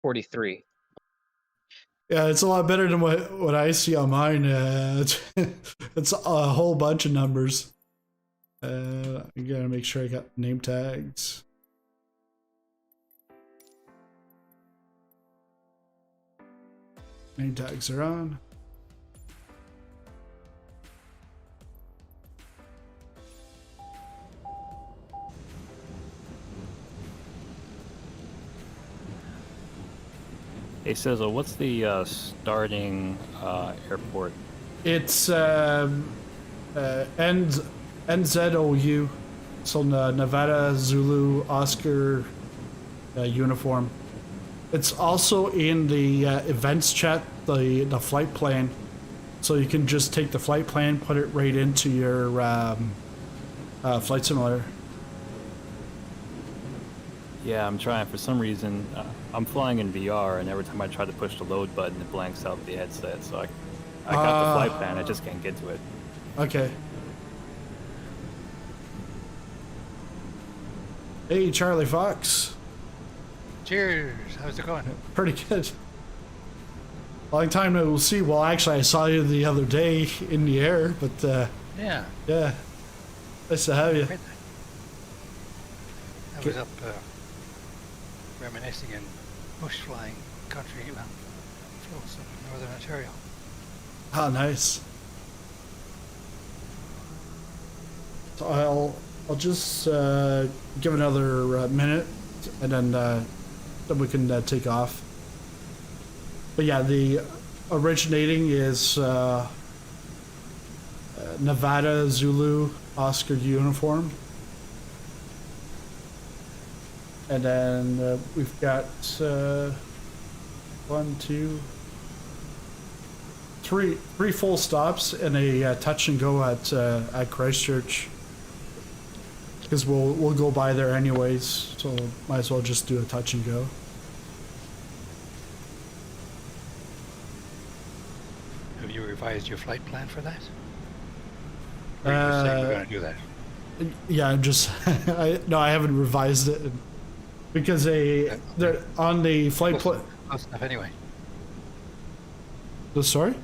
43. Yeah, it's a lot better than what I see on mine. It's a whole bunch of numbers. I gotta make sure I got name tags. Name tags are on. Hey Sizzle, what's the starting airport? It's NZOU, so Nevada Zulu Oscar uniform. It's also in the events chat, the flight plan, so you can just take the flight plan, put it right into your flight simulator. Yeah, I'm trying. For some reason, I'm flying in VR, and every time I try to push the load button, it blanks out the headset. So I got the flight plan, I just can't get to it. Okay. Hey, Charlie Fox. Cheers. How's it going? Pretty good. Long time no see. Well, actually, I saw you the other day in the air, but Yeah. yeah, nice to have you. I was up reminiscing in bush flying country, close up in Northern Ontario. Ah, nice. So I'll just give another minute, and then we can take off. But yeah, the originating is Nevada Zulu Oscar uniform. And then we've got 1, 2, 3 full stops and a touch and go at Christchurch, because we'll go by there anyways, so might as well just do a touch and go. Have you revised your flight plan for that? Or you just saying we're going to do that? Yeah, I'm just no, I haven't revised it because they're on the flight plan. Close enough anyway. Sorry?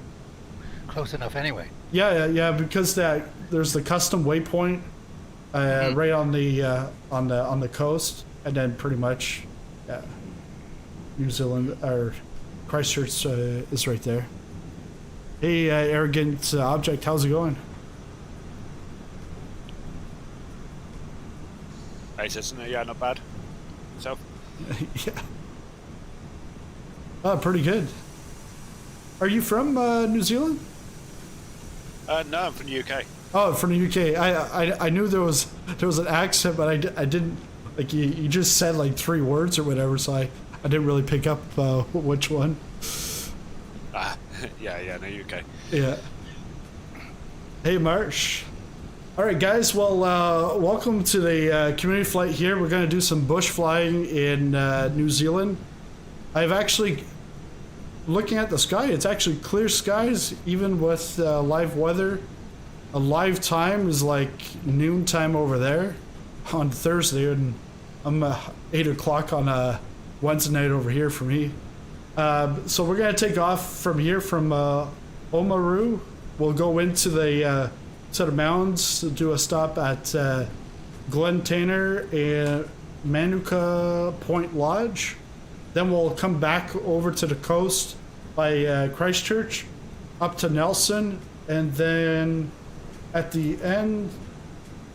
Close enough anyway. Yeah, because there's the custom waypoint right on the coast, and then pretty much New Zealand or Christchurch is right there. Hey, arrogant object, how's it going? Hey, Citizen, yeah, not bad. So? Yeah. Oh, pretty good. Are you from New Zealand? No, I'm from the UK. Oh, from the UK. I knew there was an accent, but I didn't, like, you just said like 3 words or whatever, so I didn't really pick up which one. Yeah, no, UK. Yeah. Hey, Marsh. All right, guys. Well, welcome to the community flight here. We're going to do some bush flying in New Zealand. I've actually, looking at the sky, it's actually clear skies, even with live weather. A live time is like noontime over there on Thursday, and I'm 8 o'clock on a Wednesday night over here for me. So we're going to take off from here from Oamaru. We'll go into the set of mountains to do a stop at Glen Tainer and Manuka Point Lodge. Then we'll come back over to the coast by Christchurch, up to Nelson, and then at the end,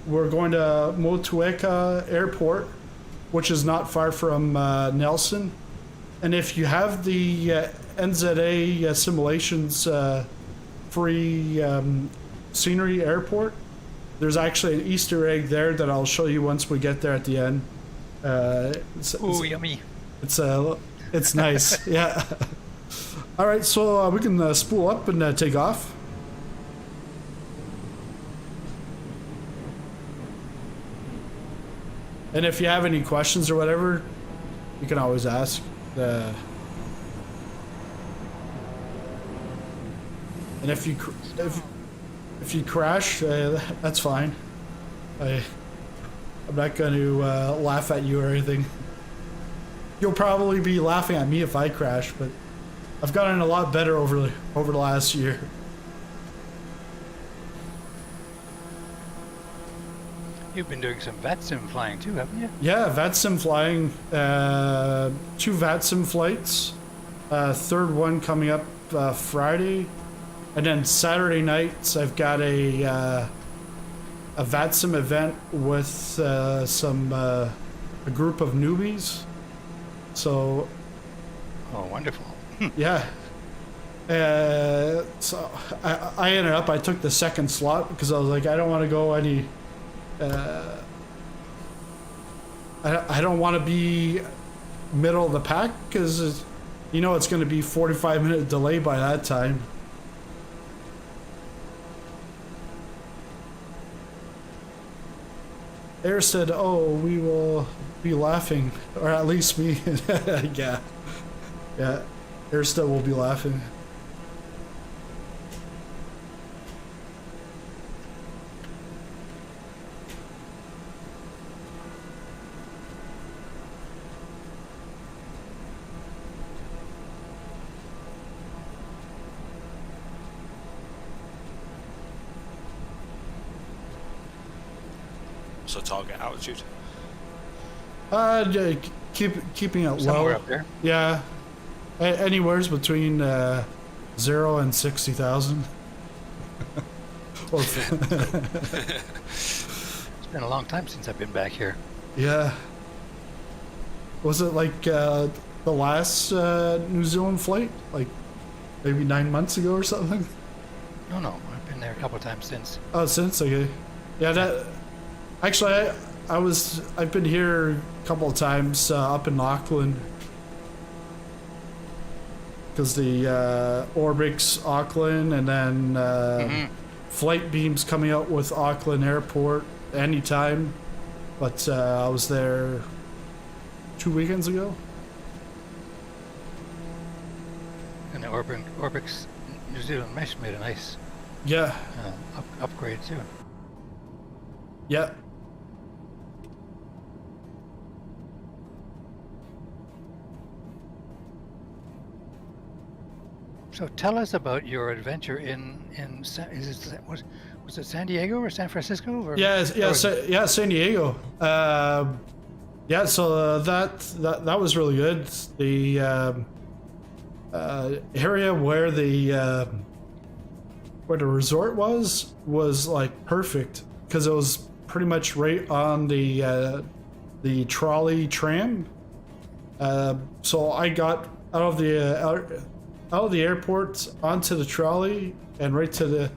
we're going to Motueka Airport, which is not far from Nelson. And if you have the NZA Simulations free scenery airport, there's actually an Easter egg there that I'll show you once we get there at the end. Ooh, yummy. It's nice. Yeah. All right, so we can spool up and take off. And if you have any questions or whatever, you can always ask. And if you crash, that's fine. I'm not going to laugh at you or anything. you'll probably be laughing at me if I crash, but I've gotten a lot better over the last year. You've been doing some VATSIM flying too, haven't you? Yeah, VATSIM flying, 2 VATSIM flights, third one coming up Friday, and then Saturday nights I've got a VATSIM event with a group of newbies. So, Oh, wonderful. yeah. So I ended up, I took the second slot because I was like, I don't want to go any. I don't want to be middle of the pack because you know it's going to be 45-minute delay by that time. Air said, "Oh, we will be laughing, or at least me." Yeah. Air still will be laughing. So target altitude. Yeah, keeping it Somewhere low. up there. Yeah, anywhere's between 0 and 60,000. Or It's been a long time since I've been back here. yeah. Was it like the last New Zealand flight, like maybe 9 months ago or something? No, I've been there a couple of times since. Oh, since okay. Yeah, that actually I've been here a couple of times up in Auckland because the Orbix Auckland and then Flight Beam's coming out with Auckland Airport anytime, but I was there 2 weekends ago. And the Orbix New Zealand mesh made a nice Yeah, upgrade too. yeah. So tell us about your adventure was it San Diego or San Francisco? Or, Yeah, San Diego. Yeah, so that was really good. The area where the resort was like perfect because it was pretty much right on the trolley tram. So I got out of the airport onto the trolley and right to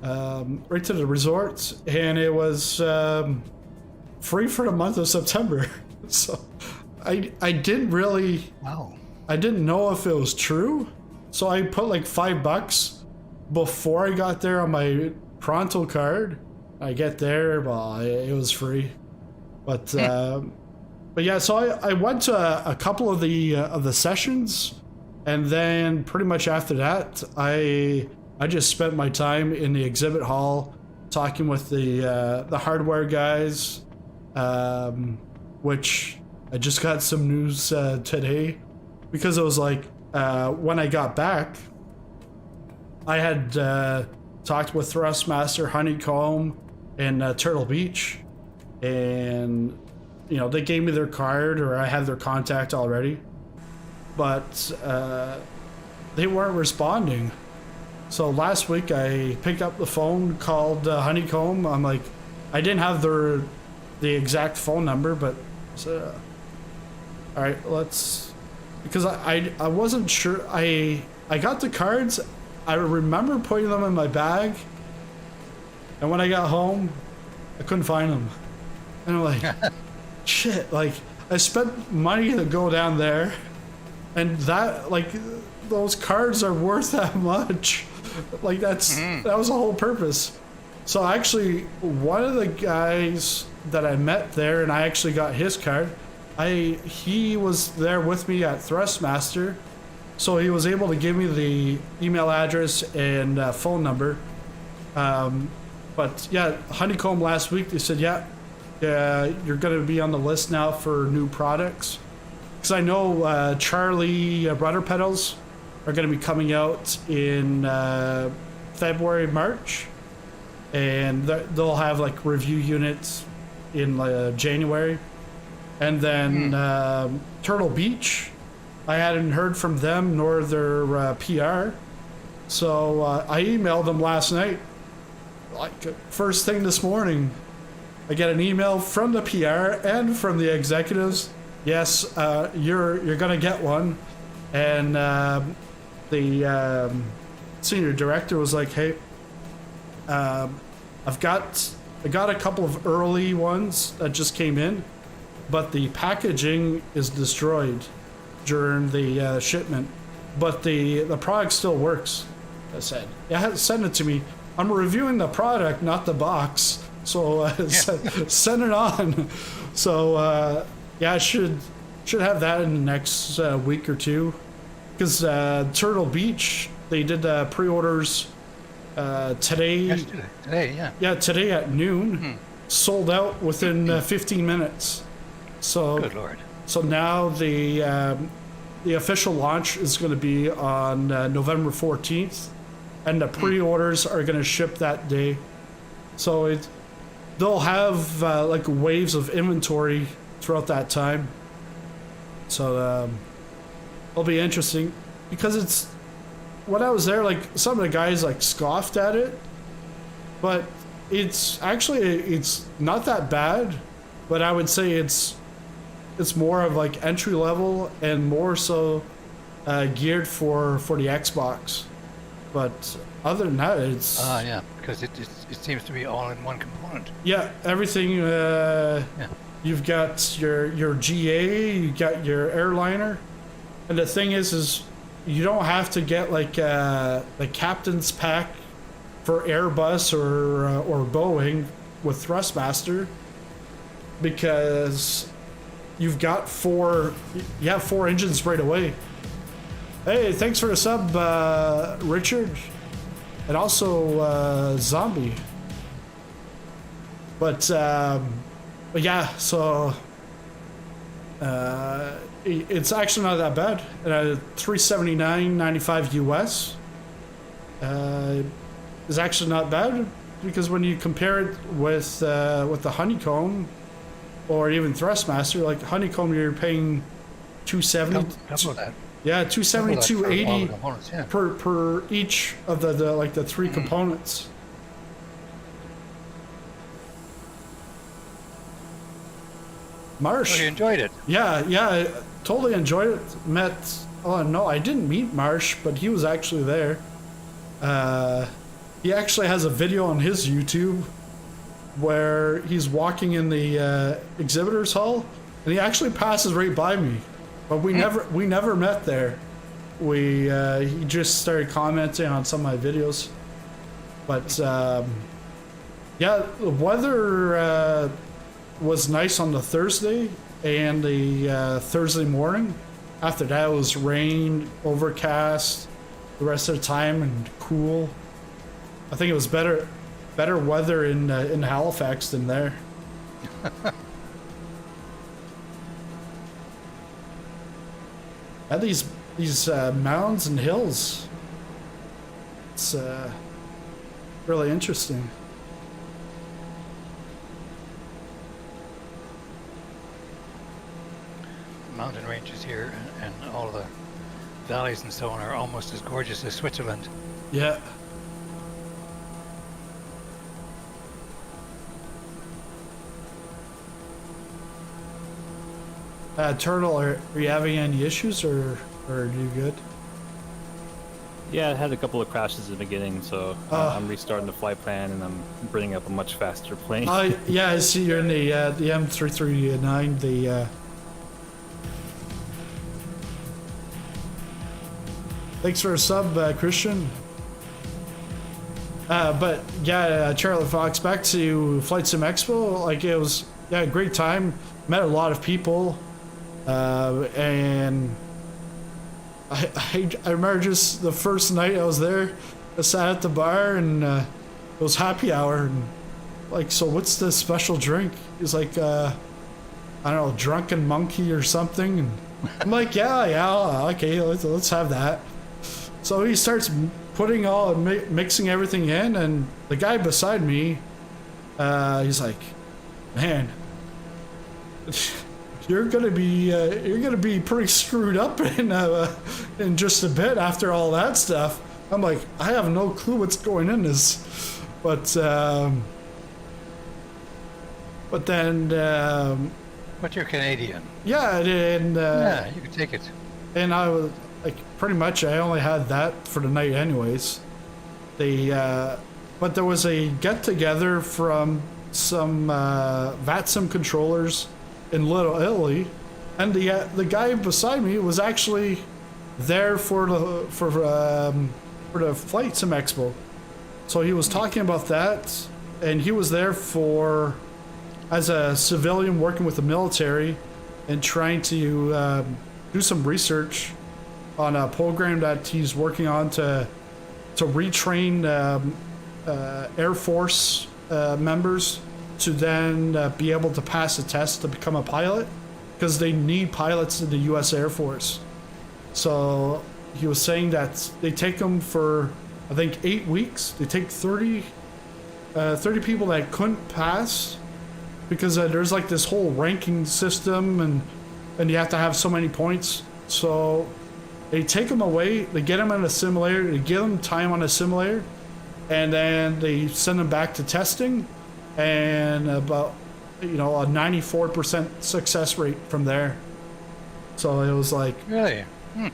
the resort, and it was free for the month of September. So I didn't really. Wow. I didn't know if it was true, so I put like $5 before I got there on my Pronto card. I get there, well, it was free, but yeah. So I went to a couple of the sessions, and then pretty much after that, I just spent my time in the exhibit hall talking with the hardware guys, which I just got some news today. Because it was like, when I got back, I had talked with Thrustmaster, Honeycomb, and Turtle Beach. And, you know, they gave me their card, or I had their contact already. But they weren't responding. So last week I picked up the phone, called Honeycomb. I'm like, I didn't have the exact phone number, but all right, let's... Because I wasn't sure. I got the cards. I remember putting them in my bag, and when I got home, I couldn't find them. And I'm like, shit! Like I spent money to go down there, and that those cards are worth that much. Like that was the whole purpose. So actually, one of the guys that I met there, and I actually got his card. He was there with me at Thrustmaster, so he was able to give me the email address and phone number. But yeah, Honeycomb last week, they said, yeah, you're going to be on the list now for new products. because I know Charlie Rudder pedals are going to be coming out in February, March, and they'll have like review units in January. And then Turtle Beach, I hadn't heard from them nor their PR. So I emailed them last night. Like first thing this morning, I get an email from the PR and from the executives. Yes, you're gonna get one. And the senior director was like, "Hey, I got a couple of early ones that just came in, but the packaging is destroyed during the shipment, but the product still works." I said, "Yeah, send it to me. I'm reviewing the product, not the box. So send it on." So yeah, I should have that in the next week or two, because Turtle Beach, they did pre-orders today. Yesterday. Today, yeah. Yeah, today at noon, sold out within 15 minutes. So Good Lord. So now the official launch is going to be on November 14th, and the pre-orders are going to ship that day. So they'll have like waves of inventory throughout that time. So it'll be interesting, because it's, when I was there, like some of the guys like scoffed at it, but it's not that bad. But I would say it's more of like entry level and more so geared for the Xbox. But other than that, it's Yeah, because it seems to be all in one component. yeah, everything. You've got your GA, you got your airliner, and the thing is you don't have to get like the captain's pack for Airbus or Boeing with Thrustmaster, because you have four engines right away. Hey, thanks for the sub, Richard, and also Zombie. But yeah, so it's actually not that bad. $379.95 US is actually not bad, because when you compare it with the Honeycomb or even Thrustmaster, like Honeycomb, you're paying $270. Double that. Yeah, $270, $280 yeah. per each of the three components. Marsh. So you enjoyed it. Yeah, I totally enjoyed it. No, I didn't meet Marsh, but he was actually there. He actually has a video on his YouTube where he's walking in the exhibitors hall, and he actually passes right by me, but we never met there. He just started commenting on some of my videos, but yeah, the weather was nice on the Thursday and the Thursday morning. After that, it was rain, overcast the rest of the time, and cool. I think it was better weather in Halifax than there. And these mounds and hills, it's really interesting. Mountain ranges here and all the valleys and so on are almost as gorgeous as Switzerland. Yeah. Turtle, are you having any issues, or are you good? Yeah, I had a couple of crashes at the beginning, so I'm restarting the flight plan, and I'm bringing up a much faster plane. Yeah, I see you're in the M339. Thanks for a sub, Christian. But yeah, Charlie Fox, back to Flight Sim Expo. Like, it was a great time. Met a lot of people, and I remember just the first night I was there, I sat at the bar, and it was happy hour, and like, so what's the special drink? It's like I don't know, drunken monkey or something, and I'm like, yeah, okay, let's have that. So he starts putting mixing everything in, and the guy beside me, he's like, man, you're gonna be pretty screwed up in just a bit after all that stuff. I'm like, I have no clue what's going in this, but then But you're Canadian. yeah, and Yeah, you can take it. and I was like, pretty much I only had that for the night anyways. But there was a get together from some VATSIM controllers in Little Italy, and the guy beside me was actually there for the Flight Sim Expo. So he was talking about that, and he was there as a civilian working with the military and trying to do some research on a program that he's working on to retrain Air Force members to then be able to pass a test to become a pilot, because they need pilots in the U.S. Air Force. So he was saying that they take them for, I think, 8 weeks. They take 30 people that couldn't pass, because there's like this whole ranking system, and you have to have so many points. So they take them away, they get them in a simulator, they give them time on a simulator, and then they send them back to testing, and about a 94% success rate from there. So it was like, Really?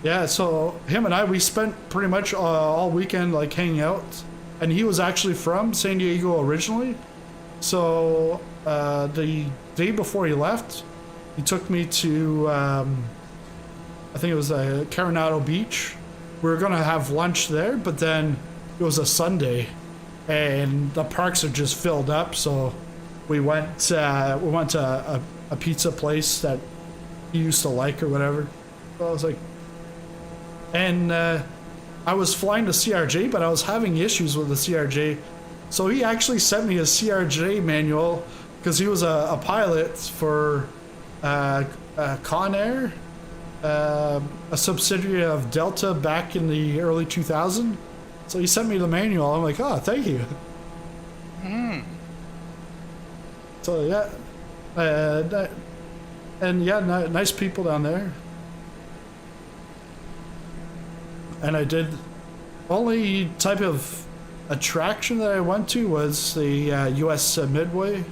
yeah, so him and we spent pretty much all weekend like hanging out, and he was actually from San Diego originally. So the day before he left, he took me to I think it was Coronado Beach. We were gonna have lunch there, but then it was a Sunday, and the parks are just filled up. So we went to a pizza place that he used to like or whatever. So I was like, and I was flying the CRJ, but I was having issues with the CRJ. So he actually sent me a CRJ manual, because he was a pilot for Con Air, a subsidiary of Delta back in the early 2000s. So he sent me the manual. I'm like, oh, thank you. So yeah, and yeah, nice people down there. And I did, only type of attraction that I went to was the U.S. Midway,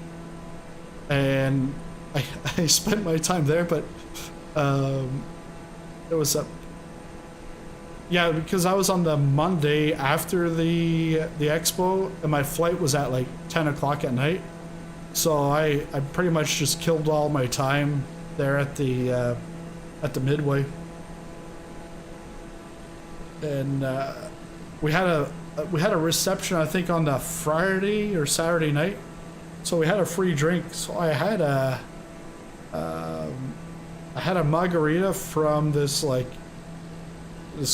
and I spent my time there, but it was yeah, because I was on the Monday after the expo, and my flight was at like 10 o'clock at night, so I pretty much just killed all my time there at the Midway. And we had a reception, I think, on the Friday or Saturday night, so we had a free drink. So I had a margarita from this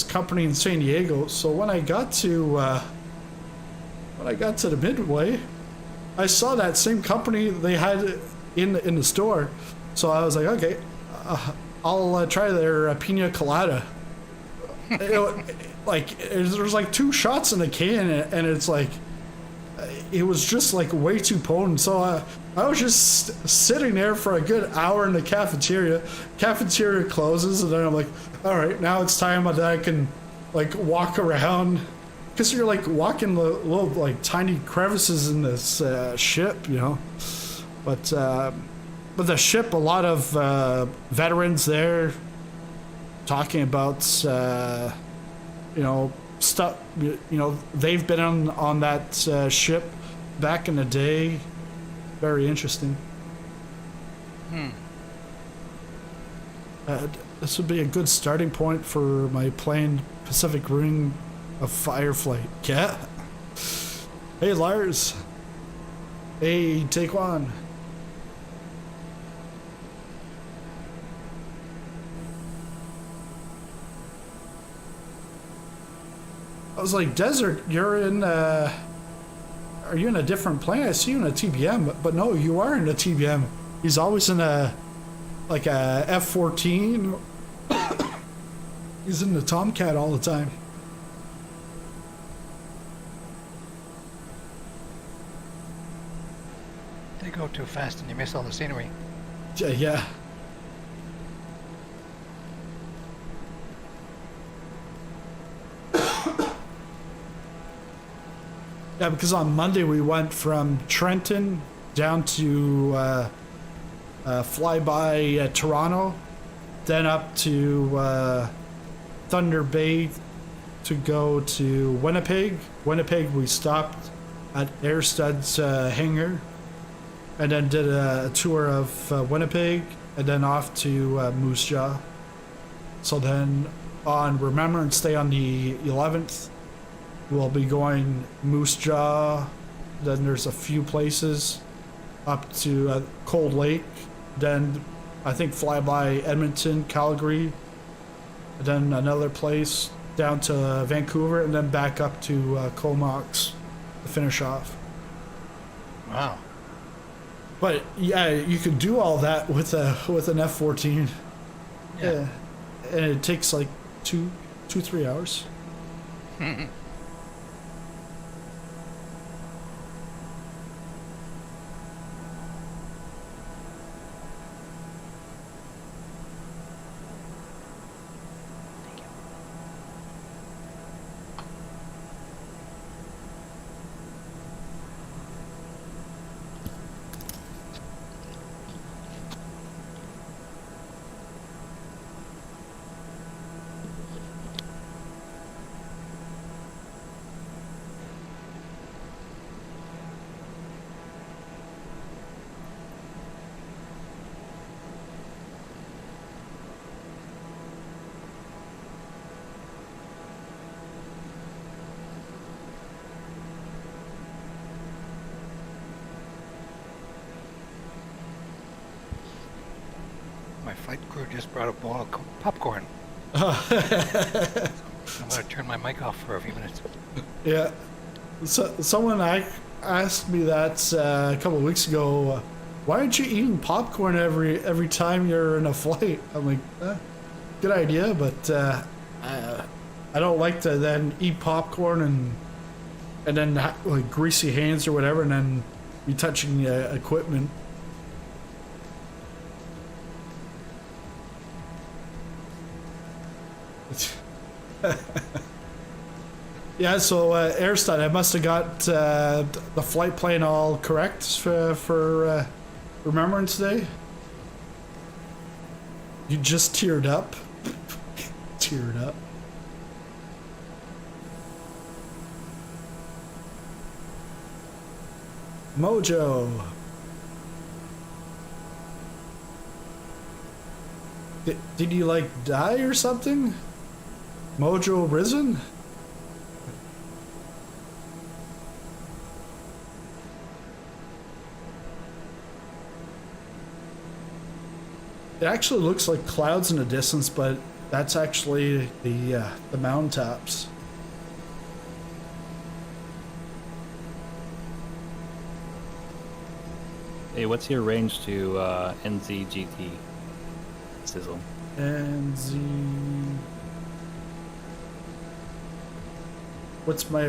company in San Diego. So when I got to the Midway, I saw that same company they had in the store. So I was like, okay, I'll try their pina colada. There's like 2 shots in a can, and it's like, it was just like way too potent. So I was just sitting there for a good hour in the cafeteria. Cafeteria closes, and then I'm like, all right, now it's time that I can like walk around, because you're like walking the little like tiny crevices in this ship, but the ship, a lot of veterans there talking about stuff, they've been on that ship back in the day. Very interesting. This would be a good starting point for my planned Pacific Ring of Fireflight. Yeah. Hey, Lars. Hey, take one. I was like, Desert, you're in, are you in a different plane? I see you in a TBM, but no, you are in a TBM. He's always in a F-14 He's in the Tomcat all the time. They go too fast and you miss all the scenery. Yeah, yeah. Yeah, because on Monday we went from Trenton down to fly by Toronto, then up to Thunder Bay to go to Winnipeg. Winnipeg we stopped at Airstud's hangar, and then did a tour of Winnipeg, and then off to Moose Jaw. So then on Remembrance Day on the 11th, we'll be going Moose Jaw. Then there's a few places up to Cold Lake. Then I think fly by Edmonton, Calgary. And then another place down to Vancouver, and then back up to Comox to finish off. Wow. But yeah, you could do all that with an F-14. Yeah. And it takes like 3 hours. My flight crew just brought a bowl of popcorn. I'm gonna turn my mic off for a few minutes. Yeah. So someone asked me that a couple of weeks ago. Why aren't you eating popcorn every time you're in a flight? I'm like, good idea, but I don't like to then eat popcorn and then like greasy hands or whatever, and then be touching equipment. Yeah, so Airstud, I must have got the flight plan all correct for Remembrance Day. You just teared up. Teared up. Mojo. Did you like die or something? Mojo risen? It actually looks like clouds in the distance, but that's actually the mountaintops. Hey, what's your range to NZGT Sizzle? What's my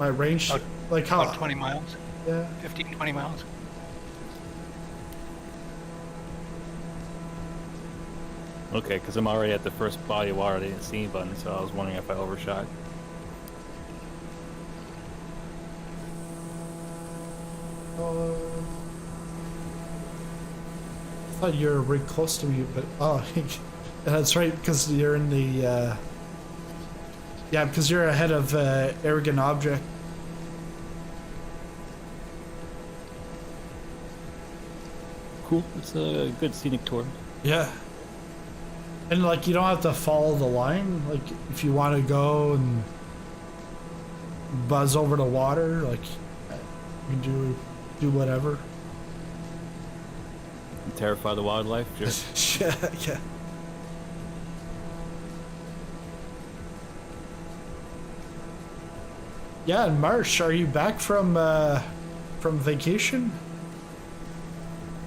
range? Like how? About 20 miles? Yeah. 15, 20 miles? Okay, because I'm already at the first body of water I didn't see button, so I was wondering if I overshot. I thought you were really close to me, but that's right, because you're in the yeah, because you're ahead of Arrogant Object. Cool. It's a good scenic tour. Yeah. And like you don't have to follow the line. Like if you want to go and buzz over the water, like you can do whatever. Terrify the wildlife. Just Yeah. Yeah, and Marsh, are you back from vacation?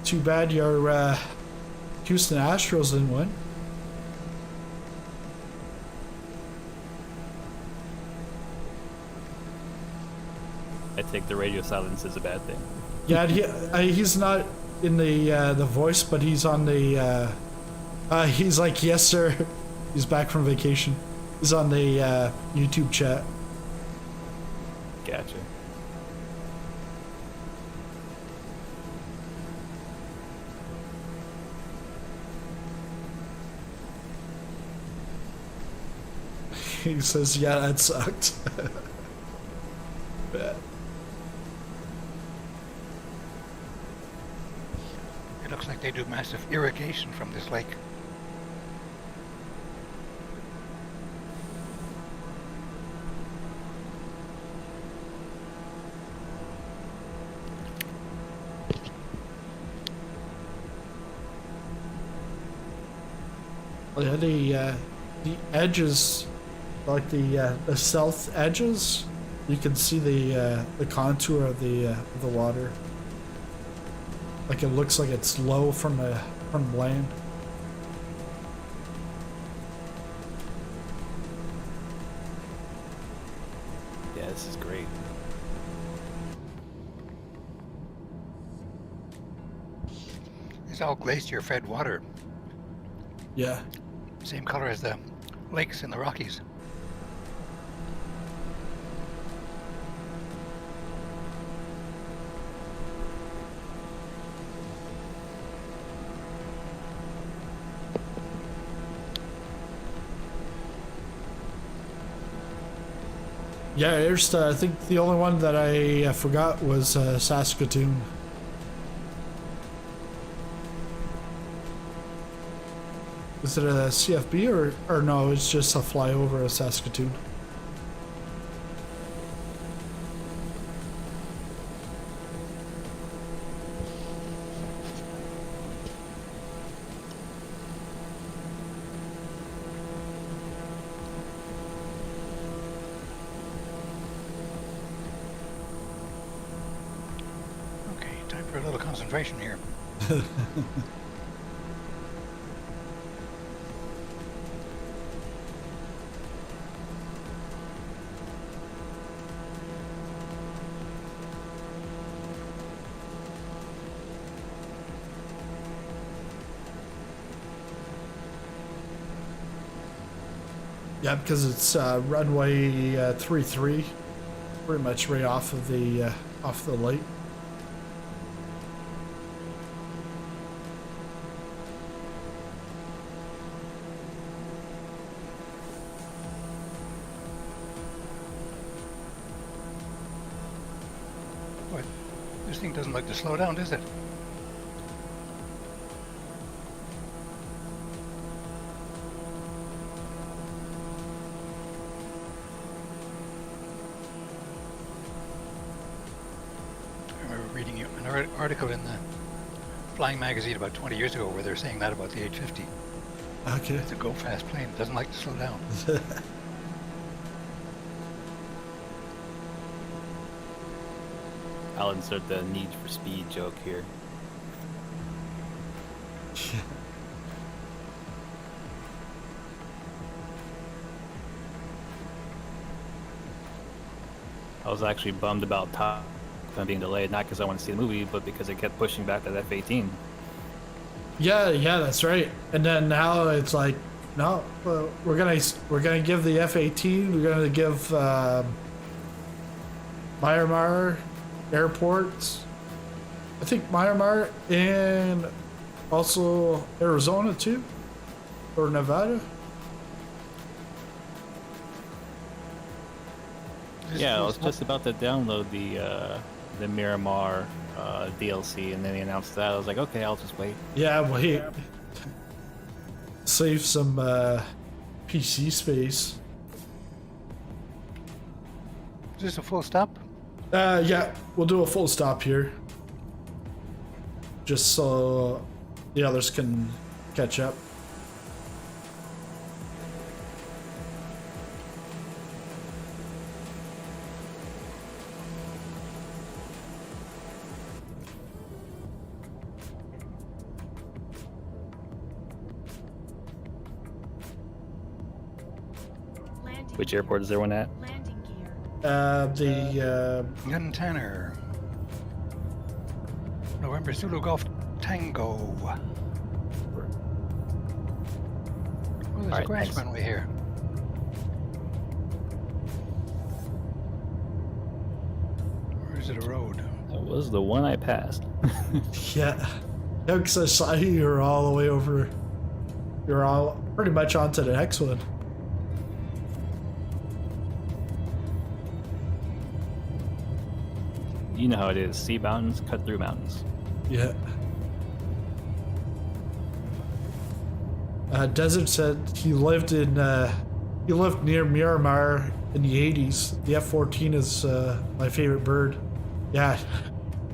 Too bad your Houston Astros didn't win. I take the radio silence as a bad thing. Yeah, he's not in the voice, but he's on the. He's like, yes, sir. He's back from vacation. He's on the YouTube chat. Gotcha. He says, yeah, that sucked. Yeah. It looks like they do massive irrigation from this lake. Oh, yeah, the edges, like the south edges, you can see the contour of the water. Like it looks like it's low from land. Yeah, this is great. It's all glacier-fed water. Yeah. Same color as the lakes in the Rockies. Yeah, there's I think the only one that I forgot was Saskatoon. Is it a CFB or no, it's just a flyover of Saskatoon? Okay, time for a little concentration here. Yeah, because it's runway 33, pretty much right off of the lake. Boy, this thing doesn't like to slow down, does it? I remember reading an article in the Flying Magazine about 20 years ago where they're saying that about the 850. Okay. It's a go-fast plane. It doesn't like to slow down. I'll insert the need for speed joke here. I was actually bummed about Top Gun being delayed, not because I want to see the movie, but because it kept pushing back that F-18. Yeah, that's right. And then now it's like, no, we're gonna give the F-18. We're gonna give Myanmar airports. I think Myanmar and also Arizona too, or Nevada. Yeah, I was just about to download the Miramar DLC, and then they announced that. I was like, okay, I'll just wait. Yeah, wait. Save some PC space. Is this a full stop? Yeah, we'll do a full stop here. Just so the others can catch up. Which airport is there one at? Landing gear. Gun Tanner. November Zulu Golf Tango. Oh, there's a Alright, grass thanks. runway here. Or is it a road? That was the one I passed. Yeah. Yeah, because I saw you were all the way over. You're all pretty much on to the next one. You know how it is. See mountains, cut through mountains. Yeah. Desert said he lived near Miramar in the 80s. The F-14 is my favorite bird. Yeah.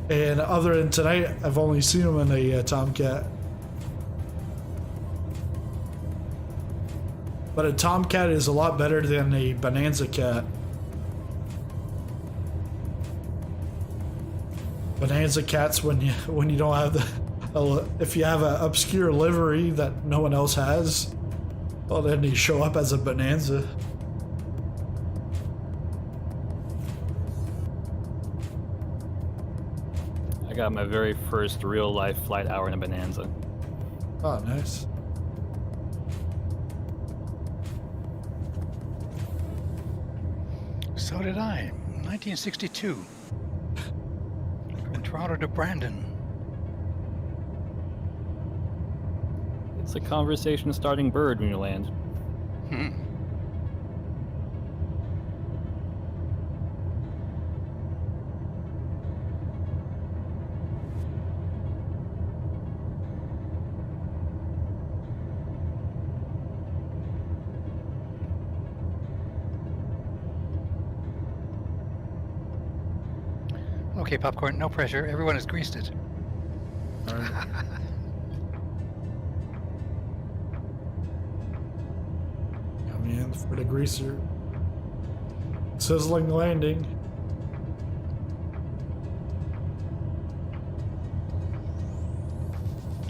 And other than tonight, I've only seen him in a Tomcat. But a Tomcat is a lot better than a Bonanza cat. Bonanza cats when you don't have if you have an obscure livery that no one else has, well then you show up as a Bonanza. I got my very first real life flight hour in a Bonanza. Oh, nice. So did I. 1962. From Toronto to Brandon. It's a conversation starting bird when you land. Hmm. Okay, Popcorn, no pressure. Everyone has greased it. Alright. Coming in for the greaser. Sizzling landing.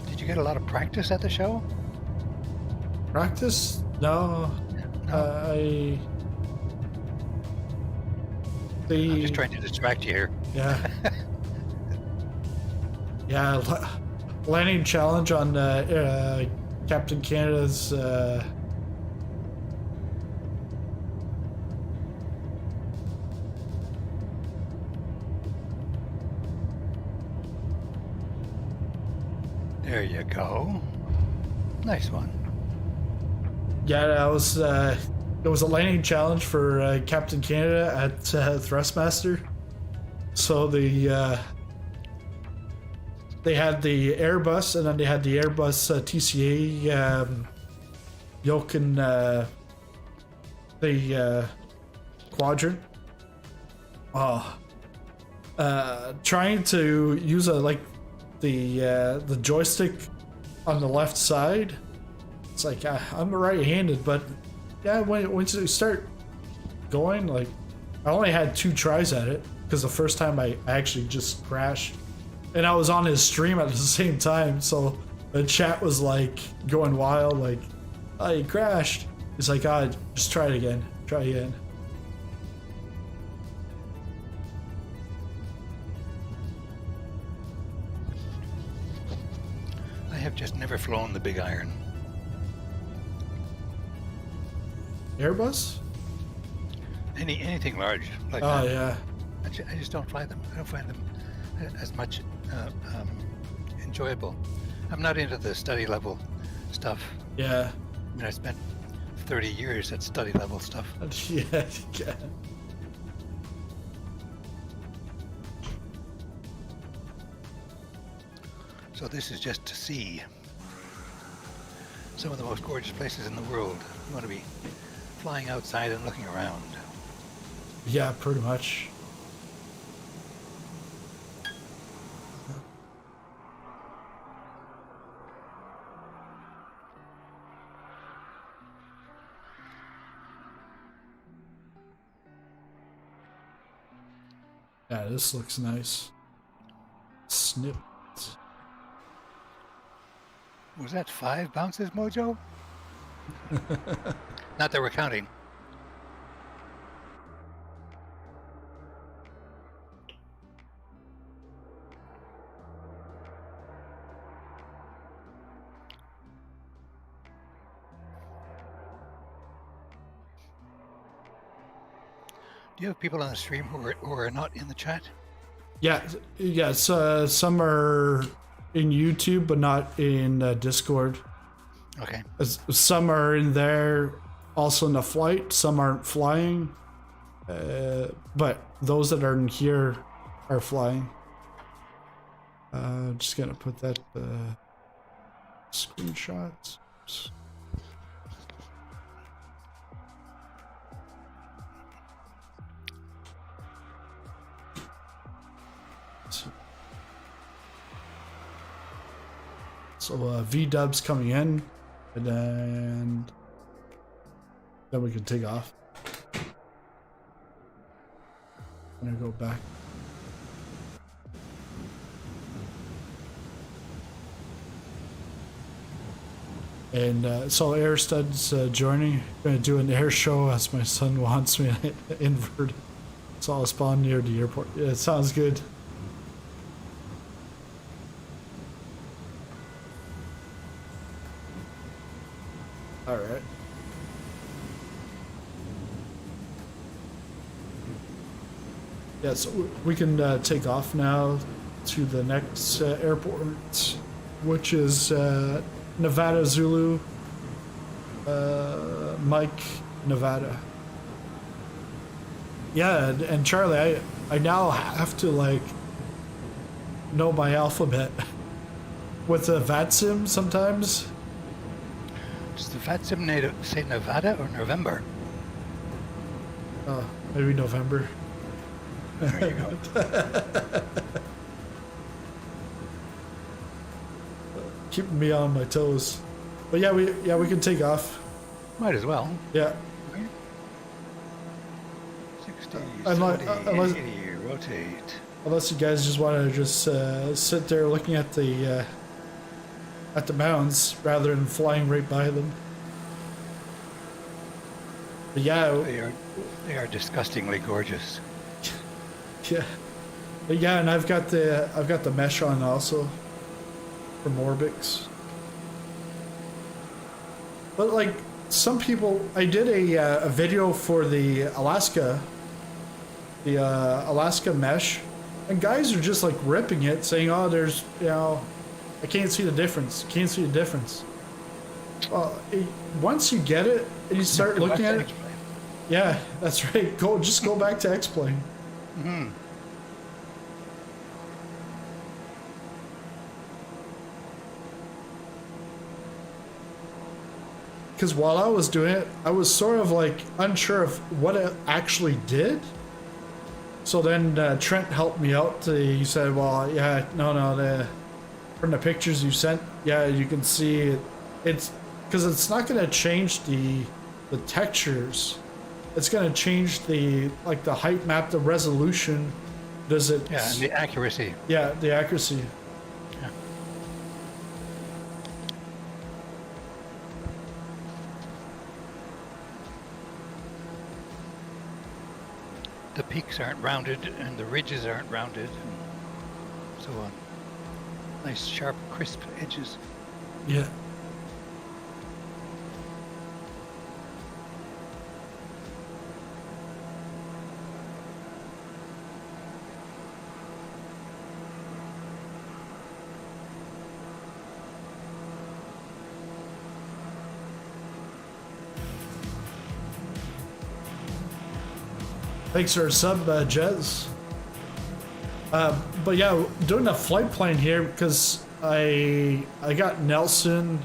Did you get a lot of practice at the show? Practice? No. I'm just trying to distract you here. Yeah. Yeah, landing challenge on Captain Canada's There you go. Nice one. yeah, that was it was a landing challenge for Captain Canada at Thrustmaster. So they had the Airbus, and then they had the Airbus TCA yoke and the quadrant. Trying to use the joystick on the left side. It's like I'm right-handed, but yeah, once you start going, like I only had 2 tries at it because the first time I actually just crashed, and I was on his stream at the same time, so the chat was like going wild, like, "Oh, you crashed." It's like, "Ah, just try it again. Try again." I have just never flown the Big Iron. Airbus? Anything large like Oh that. yeah. I just don't fly them. I don't find them as much enjoyable. I'm not into the study level stuff. Yeah. I mean, I spent 30 years at study level stuff. Yeah. Yeah. So this is just to see some of the most gorgeous places in the world. You want to be flying outside and looking around. Yeah, pretty much. Yeah, this looks nice. Snip. Was that 5 bounces, Mojo? Not that we're counting. Do you have people on the stream who are not in the chat? Yeah, yes. Some are in YouTube, but not in Discord. Okay. Some are in there, also in the flight. Some aren't flying, but those that are in here are flying. Just gonna put that screenshots. Oops. So V-dub's coming in, and then we can take off. I'm gonna go back. And so Air Stud's joining. Gonna do an air show as my son wants me inverted. So I'll spawn near the airport. Yeah, it sounds good. All right. Yeah, so we can take off now to the next airport, which is Nevada Zulu, Mike, Nevada. Yeah, and Charlie, I now have to like know my alphabet with the VATSIM sometimes. Does the VATSIM say Nevada or November? Oh, maybe November. There you go. Keeping me on my toes. But yeah, we can take off. Might as well. Yeah. 60, Unless- 70, unless- 80, rotate. Unless you guys just want to just sit there looking at the mounds rather than flying right by them. But yeah, They are disgustingly gorgeous. yeah, but yeah, and I've got the mesh on also from Orbix. But like some people, I did a video for the Alaska mesh, and guys are just like ripping it, saying, "Oh, there's I can't see the difference. Can't see the difference." Well, once you get it and you start Go looking back at to it, X-Plane. yeah, that's right. Just go back to X-Plane. Mm-hmm. Because while I was doing it, I was sort of like unsure of what it actually did. So then Trent helped me out. He said, "Well, yeah, no, from the pictures you sent, yeah, you can see it's because it's not going to change the textures. It's going to change the height map, the resolution. Does it? Yeah, and the accuracy. Yeah, the accuracy. Yeah. The peaks aren't rounded and the ridges aren't rounded and so on. Nice, sharp, crisp edges. Yeah. Thanks for a sub, Jez. But yeah, doing a flight plan here because I got Nelson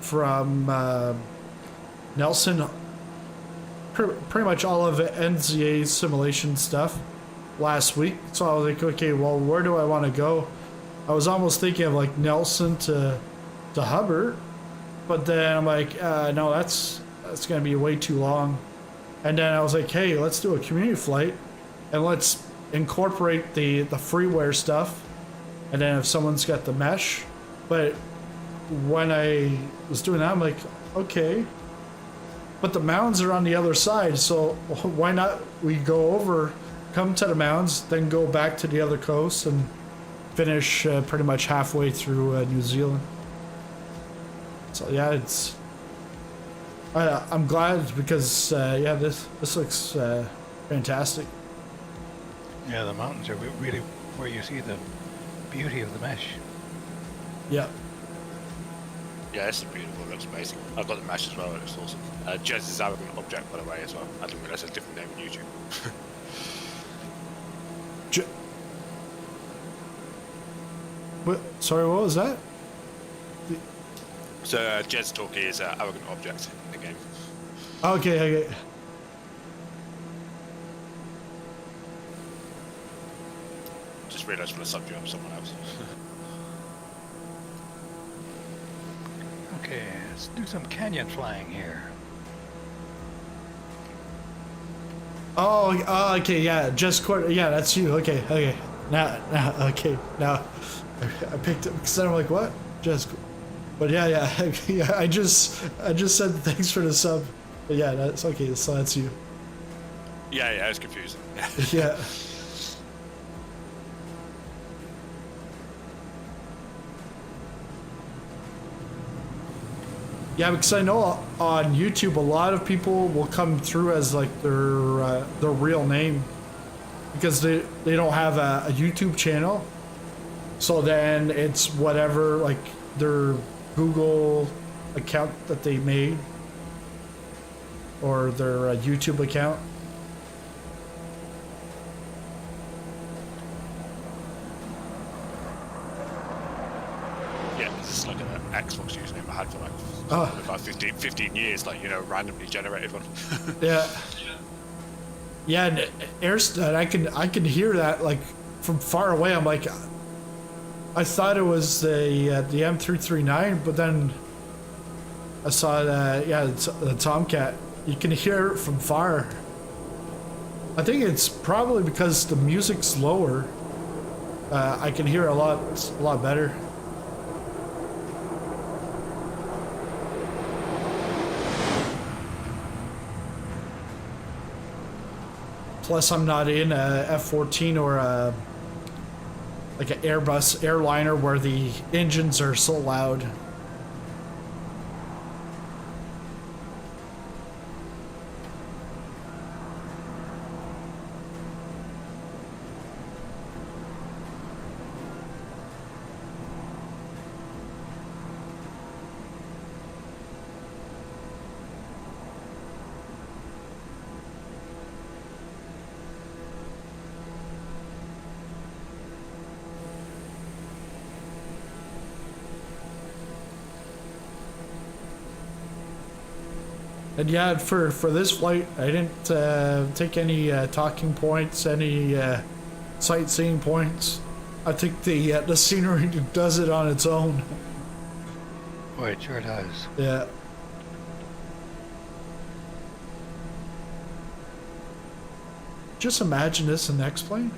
from Nelson, pretty much all of it NZA Simulation stuff last week. So I was like, okay, well, where do I want to go? I was almost thinking of like Nelson to Hubbard, but then I'm like, no, that's gonna be way too long. And then I was like, hey, let's do a community flight and let's incorporate the freeware stuff. And then if someone's got the mesh. But when I was doing that, I'm like, okay, but the mounds are on the other side. So why not we go over, come to the mounds, then go back to the other coast and finish pretty much halfway through New Zealand. So yeah, I'm glad because yeah, this looks fantastic. Yeah, the mountains are really where you see the beauty of the mesh. Yeah. Yeah, this is beautiful. It looks amazing. I've got the mesh as well. It looks awesome. Jez is arrogant object, by the way, as well. I didn't realise it's a different name on YouTube. What? Sorry, what was that? So Jez Talkie is an arrogant object in the game. Okay, okay. Just realised when I subbed you up someone else. Okay, let's do some canyon flying here. Oh, okay, yeah, just quarter. Yeah, that's you. Okay, okay. Now, okay, now I picked it because I'm like, what? Just, but yeah, yeah, yeah. I just said thanks for the sub. But yeah, that's okay. So that's you. Yeah, yeah, it's confusing. Yeah. Yeah, because I know on YouTube a lot of people will come through as like their real name because they don't have a YouTube channel. So then it's whatever, like their Google account that they made or their YouTube account. Yeah, this is like an Xbox username I had for like Oh. about 15 years, like, you know, randomly generated one. Yeah. Yeah, and Airstud, I can hear that like from far away. I'm like, I thought it was the M339, but then I saw the Tomcat. You can hear it from far. I think it's probably because the music's lower. I can hear it a lot better. Plus, I'm not in a F-14 or like an Airbus airliner where the engines are so loud. And yeah, for this flight, I didn't take any talking points, any sightseeing points. I think the scenery does it on its own. Boy, it sure does. Yeah. Just imagine this in X-Plane.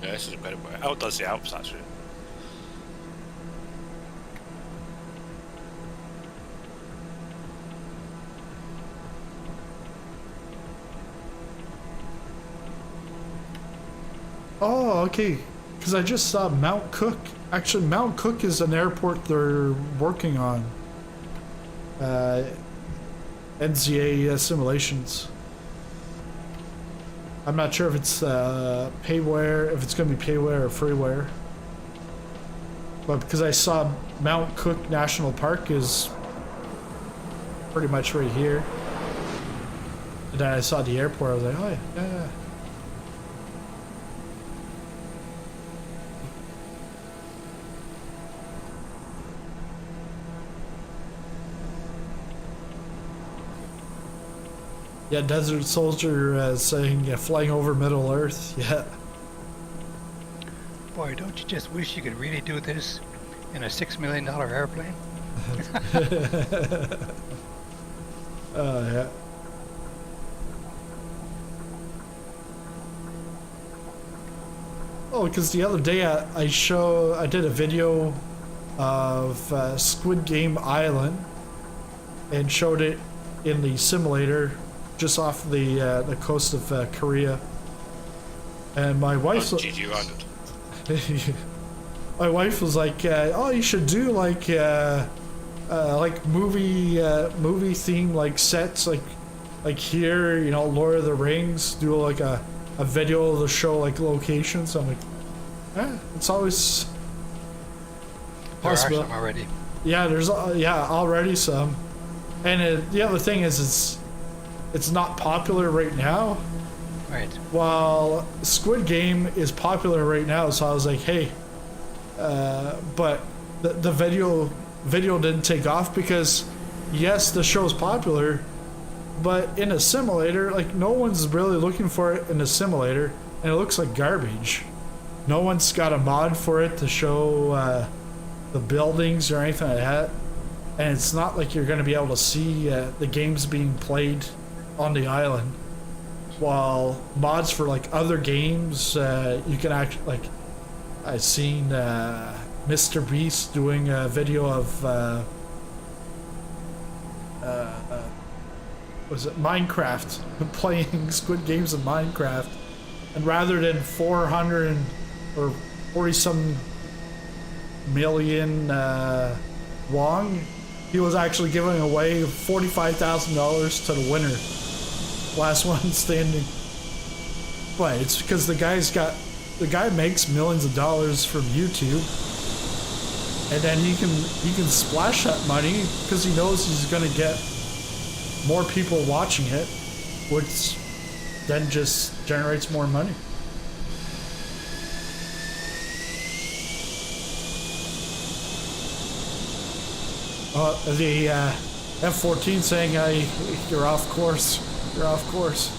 Yeah, this is incredible. It outdoes the Alps, actually. Oh, okay. Because I just saw Mount Cook. Actually, Mount Cook is an airport they're working on. NZA Simulations. I'm not sure if it's Payware, if it's going to be Payware or Freeware. But because I saw Mount Cook National Park is pretty much right here. And then I saw the airport, I was like, oh yeah, yeah. Yeah, Desert Soldier saying flying over Middle Earth. Yeah. Boy, don't you just wish you could really do this in a $6 million airplane? Yeah. Oh, because the other day I did a video of Squid Game Island and showed it in the simulator just off the coast of Korea. And my wife, GG Island. my wife was like, "Oh, you should do like like movie theme like sets like here, you know, Lord of the Rings, do like a video of the show like locations. I'm like, it's always There are possible. some already. Yeah, there's already some, and the other thing is it's not popular right now. Right. While Squid Game is popular right now, so I was like, hey, but the video didn't take off because yes, the show's popular, but in a simulator, like no one's really looking for it in a simulator, and it looks like garbage. No one's got a mod for it to show the buildings or anything like that, and it's not like you're going to be able to see the games being played on the island. While mods for like other games, you can actually, like, I've seen Mr. Beast doing a video of was it Minecraft, playing Squid Games in Minecraft, and rather than 400 or 40 some million won, he was actually giving away $45,000 to the winner, last one standing. But it's because the guy makes millions of dollars from YouTube, and then he can splash that money because he knows he's gonna get more people watching it, which then just generates more money. The F-14 saying, you're off course. You're off course.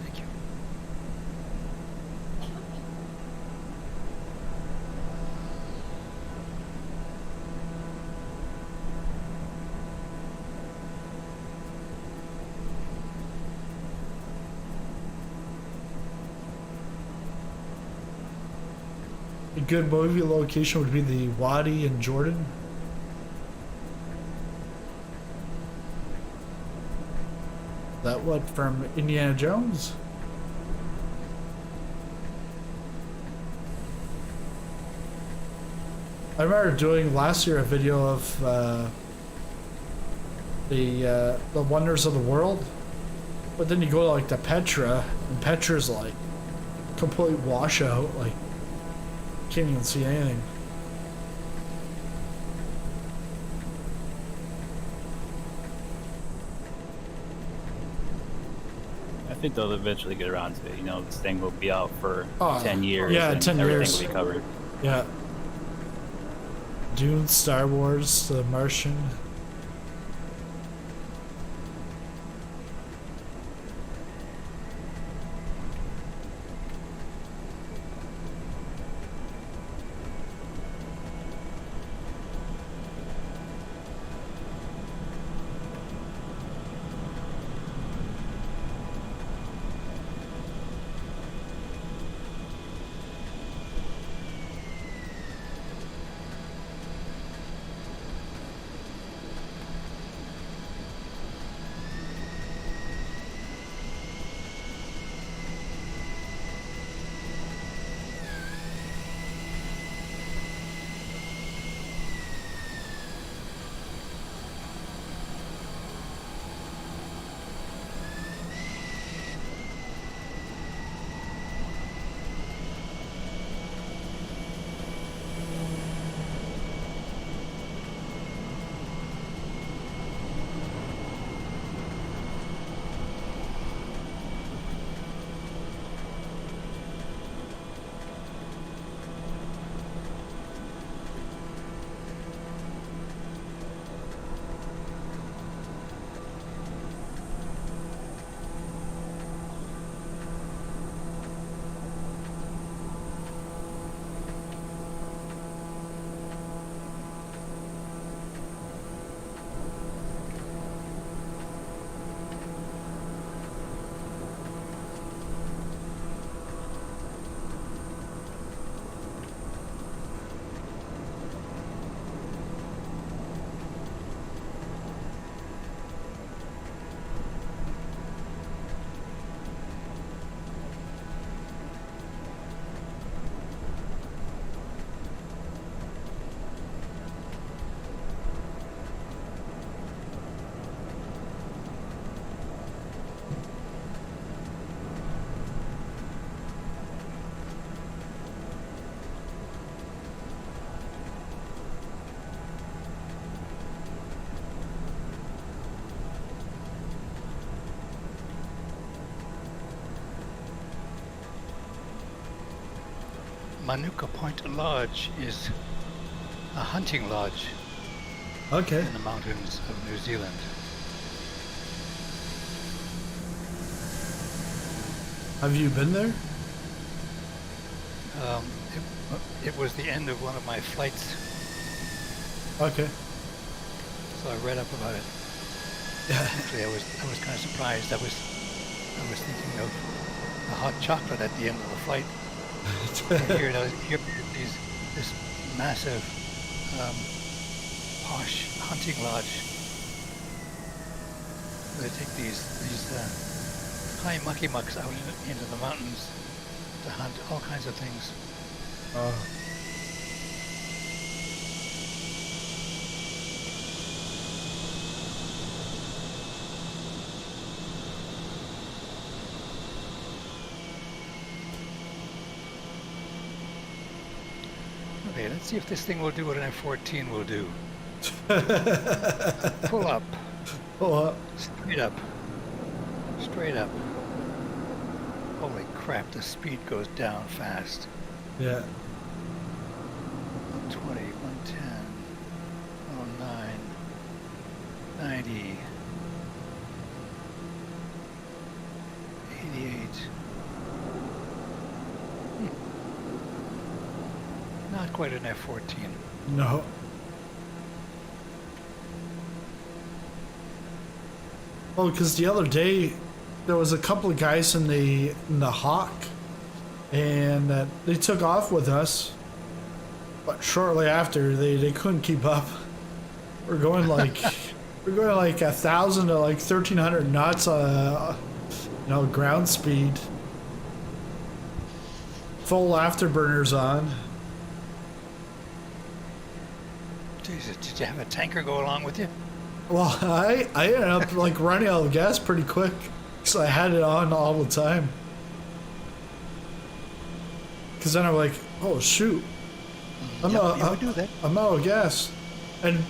Thank you. A good movie location would be the Wadi in Jordan. That what, from Indiana Jones? I remember doing last year a video of the wonders of the world, but then you go to like the Petra, and Petra's like complete washout, like can't even see anything. I think they'll eventually get around to it. You know, this thing will be out for 10 years. yeah, and 10 everything years. will be covered. Yeah. Dune, Star Wars, The Martian. Manuka Point Lodge is a hunting lodge Okay. in the mountains of New Zealand. Have you been there? It was the end of one of my flights, Okay. so I read up about it. Actually, I was kind of surprised. I was thinking of the hot chocolate at the end of the flight. And here this massive posh hunting lodge. They take these high mucky mucks out into the mountains to hunt all kinds of things. Okay, let's see if this thing will do what an F-14 will do. Pull up. Pull up. Straight up. Straight up. Holy crap, the speed goes down fast. Yeah. 120, 110, 109, 90, 88. Not quite an F-14. No. Well, because the other day there was a couple of guys in the Hawk, and they took off with us, but shortly after they couldn't keep up. We're going like 1,000 to like 1,300 knots, ground speed. Full afterburners on. Jesus, did you have a tanker go along with you? Well, I ended up like running out of gas pretty quick, so I had it on all the time. Cause then I'm like, oh shoot, I'm out of gas,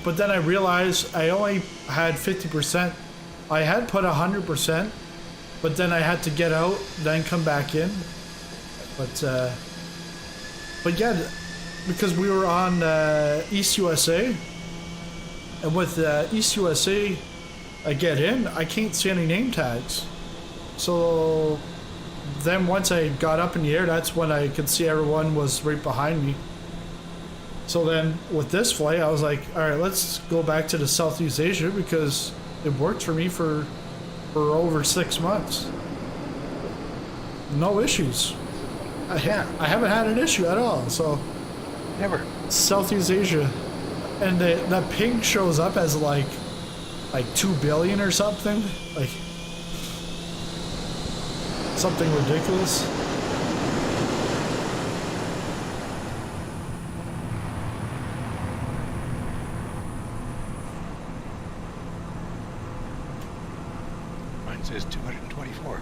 but then I realized I only had 50%. I had put 100%, but then I had to get out, then come back in. But yeah, because we were on East USA. And with East USA, I get in, I can't see any name tags. So then once I got up in the air, that's when I could see everyone was right behind me. So then with this flight, I was like, all right, let's go back to the Southeast Asia because it worked for me for over 6 months. No issues. I haven't had an issue at all. So Never. Southeast Asia. And the ping shows up as like 2 billion or something, like something ridiculous. Mine says 224.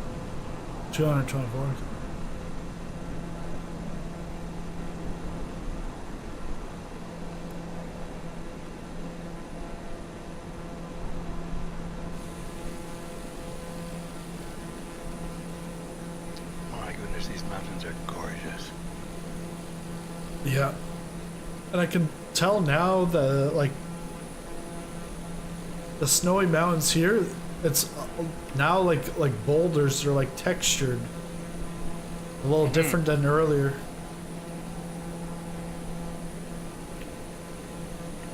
224. These mountains are gorgeous. Yeah, and I can tell now the snowy mountains here. It's now like boulders. They're like textured, a little different than earlier.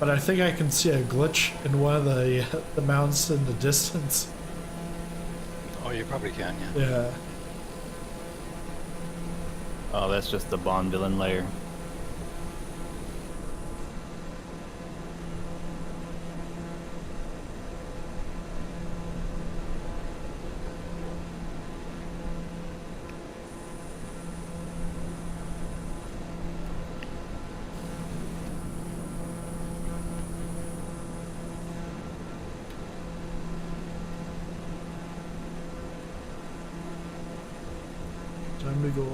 But I think I can see a glitch in one of the mountains in the distance. Oh, you probably can, yeah. Yeah. Oh, that's just the Bond villain layer. Time to go.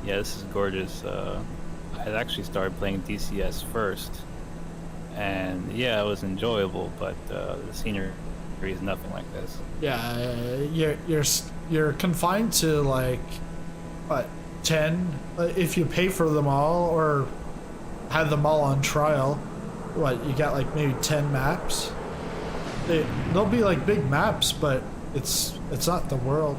Yeah, this is gorgeous. I had actually started playing DCS first, and yeah, it was enjoyable, but the scenery backcountry is nothing like this. Yeah, you're confined to like what 10 if you pay for them all or have them all on trial. What you got like maybe 10 maps. They'll be like big maps, but it's not the world.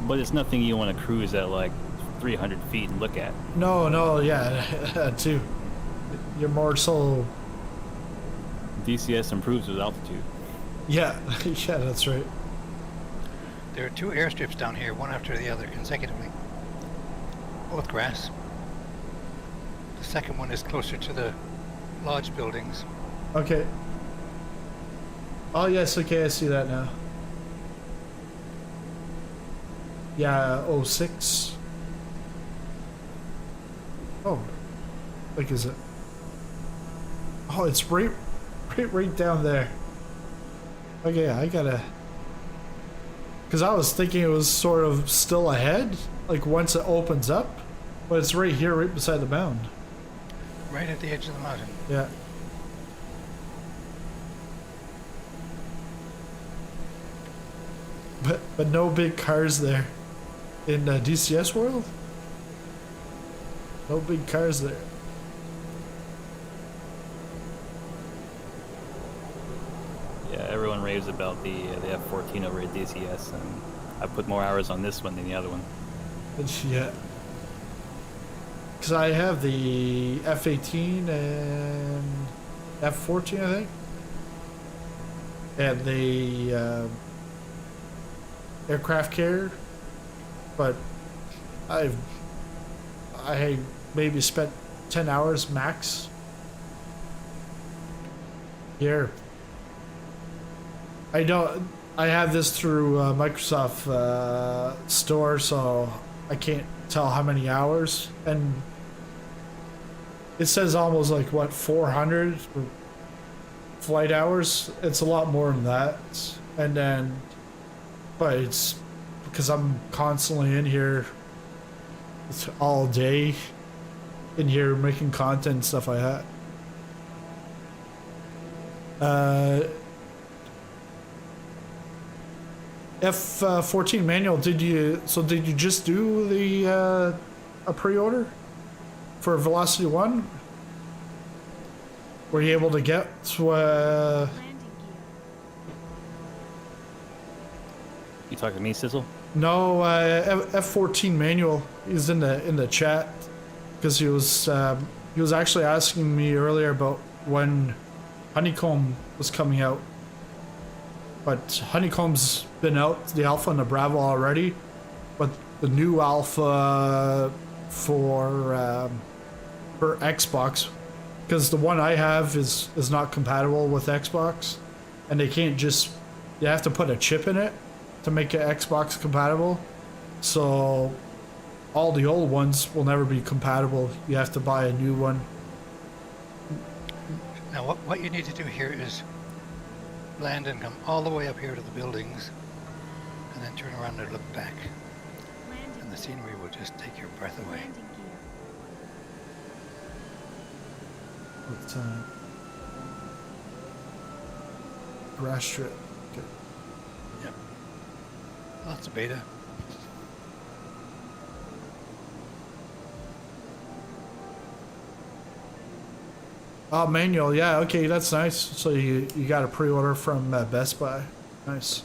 But it's nothing you want to cruise at like 300 feet and look at. No, yeah, too. You're more so. DCS improves with altitude. Yeah, yeah, that's right. There are 2 airstrips down here, one after the other consecutively. Both grass. The second one is closer to the lodge buildings. Okay. Oh yes, okay, I see that now. Yeah, 06. Oh, like is it? Oh, it's right down there. Okay, I gotta. Because I was thinking it was sort of still ahead, like once it opens up, but it's right here, right beside the mound. Right at the edge of the mountain. Yeah. But no big cars there in DCS world. No big cars there. Yeah, everyone raves about the F-14 over at DCS, and I put more hours on this one than the other one. Yeah. Because I have the F-18 and F-14, I think. And the aircraft carrier. But I maybe spent 10 hours max here. I have this through Microsoft Store, so I can't tell how many hours. And it says almost like, what, 400 flight hours? It's a lot more than that. And then, but it's because I'm constantly in here all day, in here making content and stuff like that. F-14 manual, did you just do the a pre-order for Velocity 1? Were you able to get You talking to me, Sizzle? no, F-14 manual is in the chat because he was actually asking me earlier about when Honeycomb was coming out. But Honeycomb's been out, the Alpha and the Bravo already, but the new Alpha for Xbox, because the one I have is not compatible with Xbox, and they have to put a chip in it to make it Xbox compatible. So all the old ones will never be compatible. You have to buy a new one. Now what you need to do here is land and come all the way up here to the buildings and then turn around and look back. And the scenery will just take your breath away. What grass strip. Okay. Yep. Lots of beta. Oh, manual, yeah, okay, that's nice. So you got a pre-order from Best Buy. Nice.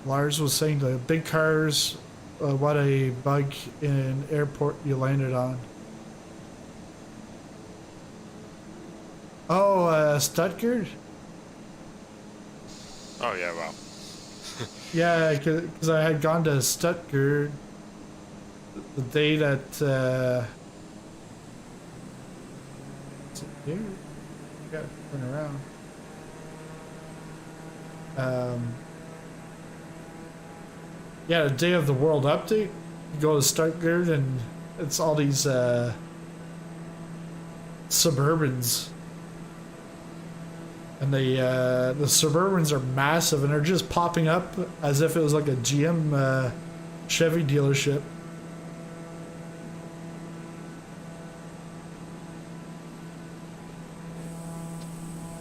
Lars was saying the big cars, what a bug in airport you landed on. Oh, Stuttgart? Oh yeah, well. Yeah, because I had gone to Stuttgart the day that... Here, you gotta turn around. Yeah, the day of the world update, you go to Stuttgart and it's all these Suburbans, and the Suburbans are massive and they're just popping up as if it was like a GM Chevy dealership.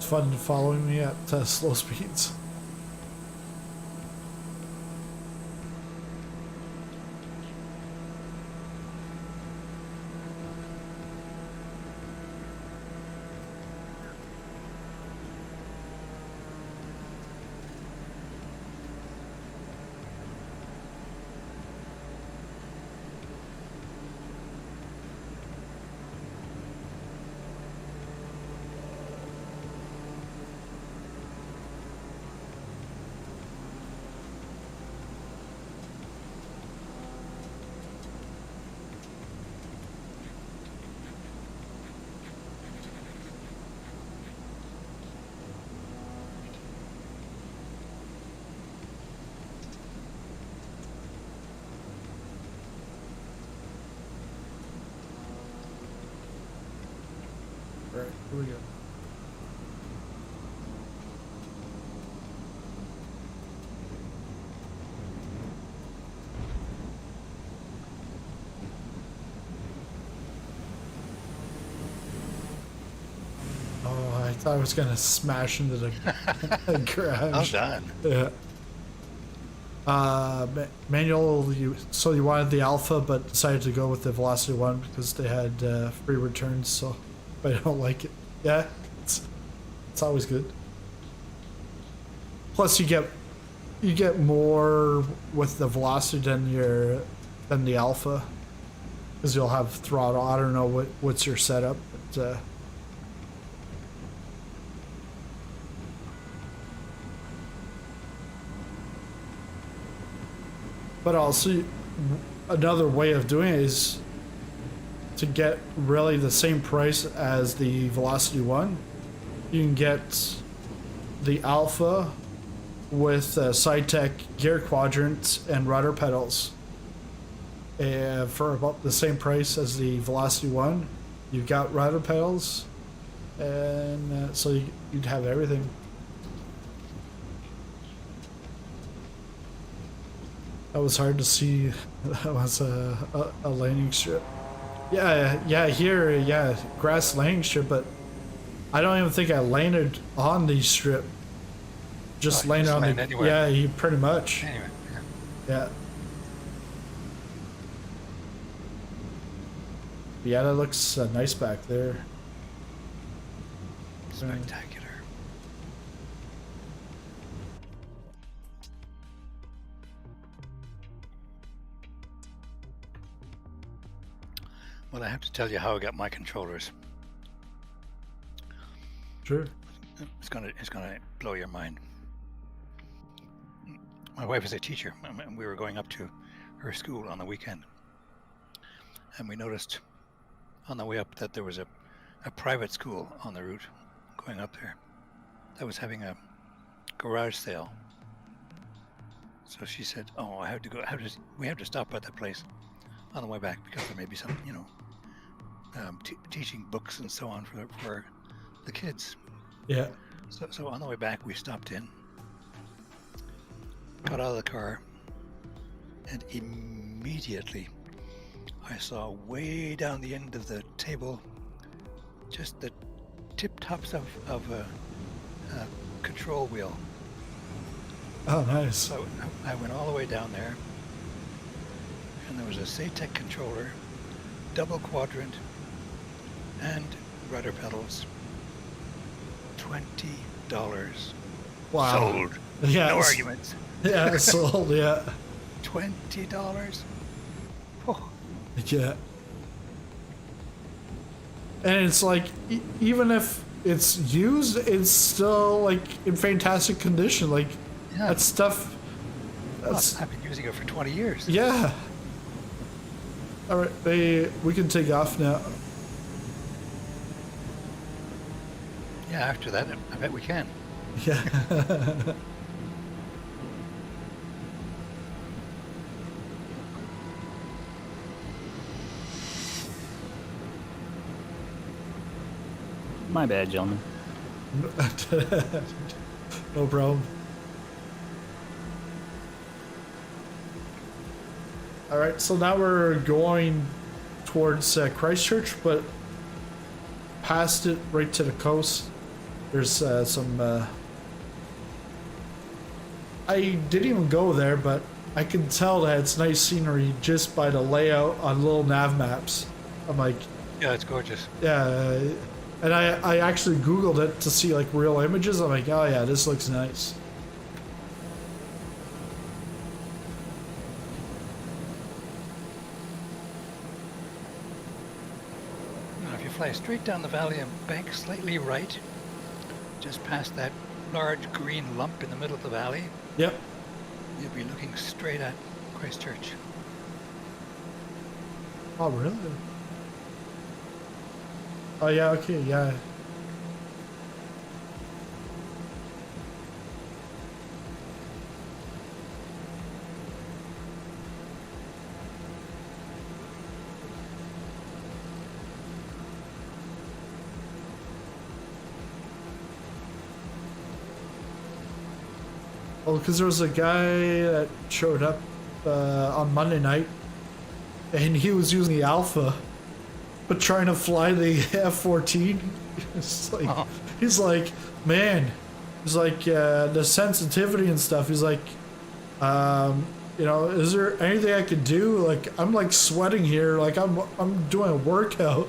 fun following me at slow speeds. Alright, here we go. Oh, I thought I was gonna smash into the garage. Well done. Yeah. Manual, so you wanted the alpha, but decided to go with the velocity one because they had free returns. So, but I don't like it. Yeah, it's always good. Plus, you get more with the velocity than the alpha, because you'll have throttle. I don't know what's your setup, but. But also, another way of doing it is to get really the same price as the Velocity 1. You can get the Alpha with SideTech gear quadrants and rudder pedals. And for about the same price as the Velocity 1, you've got rudder pedals, and so you'd have everything. That was hard to see. That was a landing strip. Yeah, here, yeah, grass landing strip, but I don't even think I landed on the strip. Just landed on the, anywhere. yeah, you pretty much. Anyway, Yeah. Yeah, that looks nice back there. spectacular. Well, I have to tell you how I got my controllers. Sure. It's gonna blow your mind. My wife is a teacher, and we were going up to her school on the weekend, and we noticed on the way up that there was a private school on the route going up there that was having a garage sale. So she said, "Oh, I have to go. We have to stop at that place on the way back because there may be some, teaching books and so on for the kids." Yeah. So on the way back, we stopped in, got out of the car, and immediately I saw way down the end of the table just the tip tops of a control wheel. Oh, nice. So I went all the way down there, and there was a SATEC controller, double quadrant, and rudder pedals. $20. Wow. Sold. Yeah. No arguments. Yeah, sold. Yeah. $20. Oh, Yeah. And it's like, even if it's used, it's still like in fantastic condition. Like, yeah. that stuff. That's, I've been using it for 20 years. yeah. All right, we can take off now. Yeah, after that, I bet we can. Yeah. My bad, gentlemen. No problem. All right, so now we're going towards Christchurch, but past it right to the coast. There's some. I didn't even go there, but I can tell that it's nice scenery just by the layout on little nav maps. I'm like, Yeah, it's gorgeous. yeah, and I actually Googled it to see like real images. I'm like, oh yeah, this looks nice. Now, if you fly straight down the valley and bank slightly right, just past that large green lump in the middle of the valley, Yep. you'll be looking straight at Christchurch. Oh really? Oh yeah. Okay. Yeah. Well, because there was a guy that showed up on Monday night, and he was using the Alpha, but trying to fly the F-14. It's like, Oh. he's like, man, he's like the sensitivity and stuff. He's like, you know, is there anything I could do? Like, I'm like sweating here, like I'm doing a workout.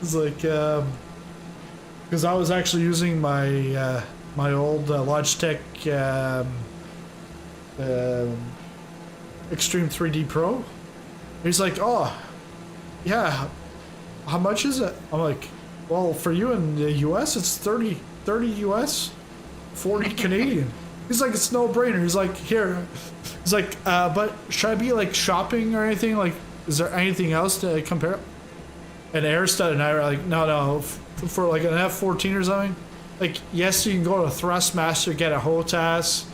It's like, because I was actually using my my old Logitech Extreme 3D Pro. He's like, oh, yeah, how much is it? I'm like, well, for you in the US, it's 30 US, 40 Canadian. He's like, it's no brainer. He's like, here. He's like, but should I be like shopping or anything? Like, is there anything else to compare? And Airstad and I were like, no, for like an F-14 or something. Like, yes, you can go to Thrustmaster, get a HOTAS,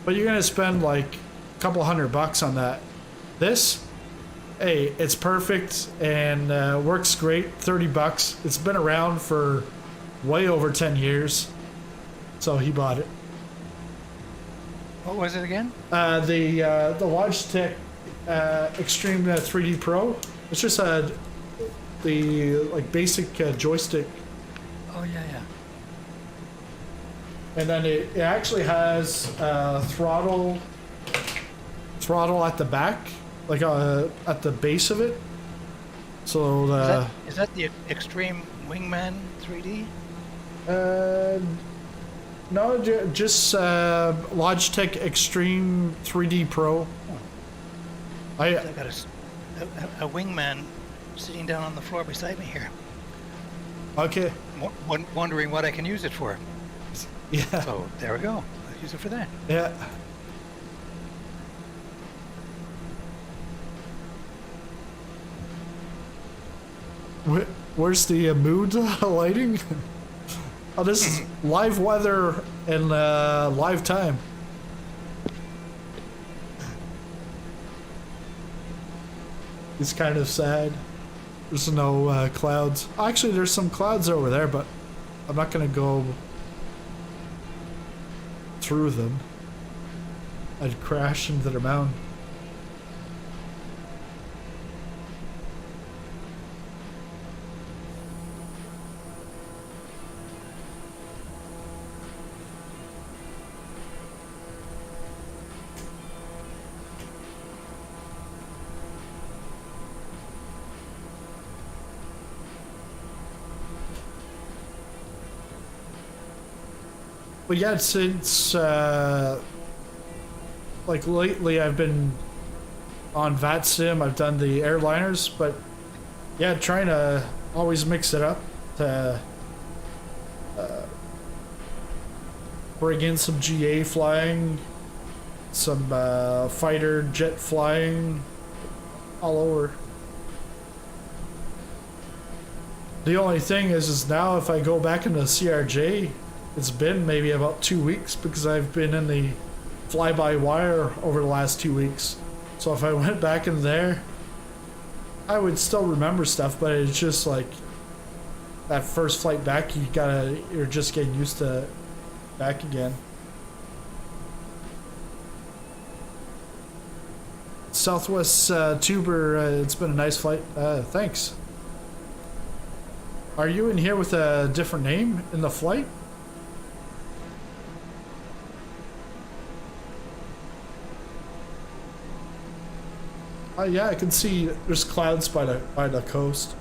but you're gonna spend like a couple $100 on that. This, hey, it's perfect and works great. $30. It's been around for way over 10 years, so he bought it. What was it again? The Logitech Extreme 3D Pro. It's just the like basic joystick. Oh, yeah. And then it actually has throttle at the back, like at the base of it. So Is that the Extreme Wingman 3D? no, just Logitech Extreme 3D Pro. I got a Wingman sitting down on the floor beside me here, Okay. wondering what I can use it for. Yeah. So there we go. I'll use it for that. Yeah. Where's the mood lighting? Oh, this is live weather and live time. It's kind of sad. There's no clouds. Actually, there's some clouds over there, but I'm not gonna go through them. I'd crash into the mountain. But yeah, since like lately I've been on VATSIM, I've done the airliners, but yeah, trying to always mix it up to bring in some GA flying, some fighter jet flying, all over. The only thing is now if I go back into CRJ, it's been maybe about 2 weeks because I've been in the fly-by-wire over the last 2 weeks. So if I went back in there, I would still remember stuff, but it's just like that first flight back, you're just getting used to back again. Southwest Tuber, it's been a nice flight. Thanks. Are you in here with a different name in the flight? Oh yeah, I can see there's clouds by the coast.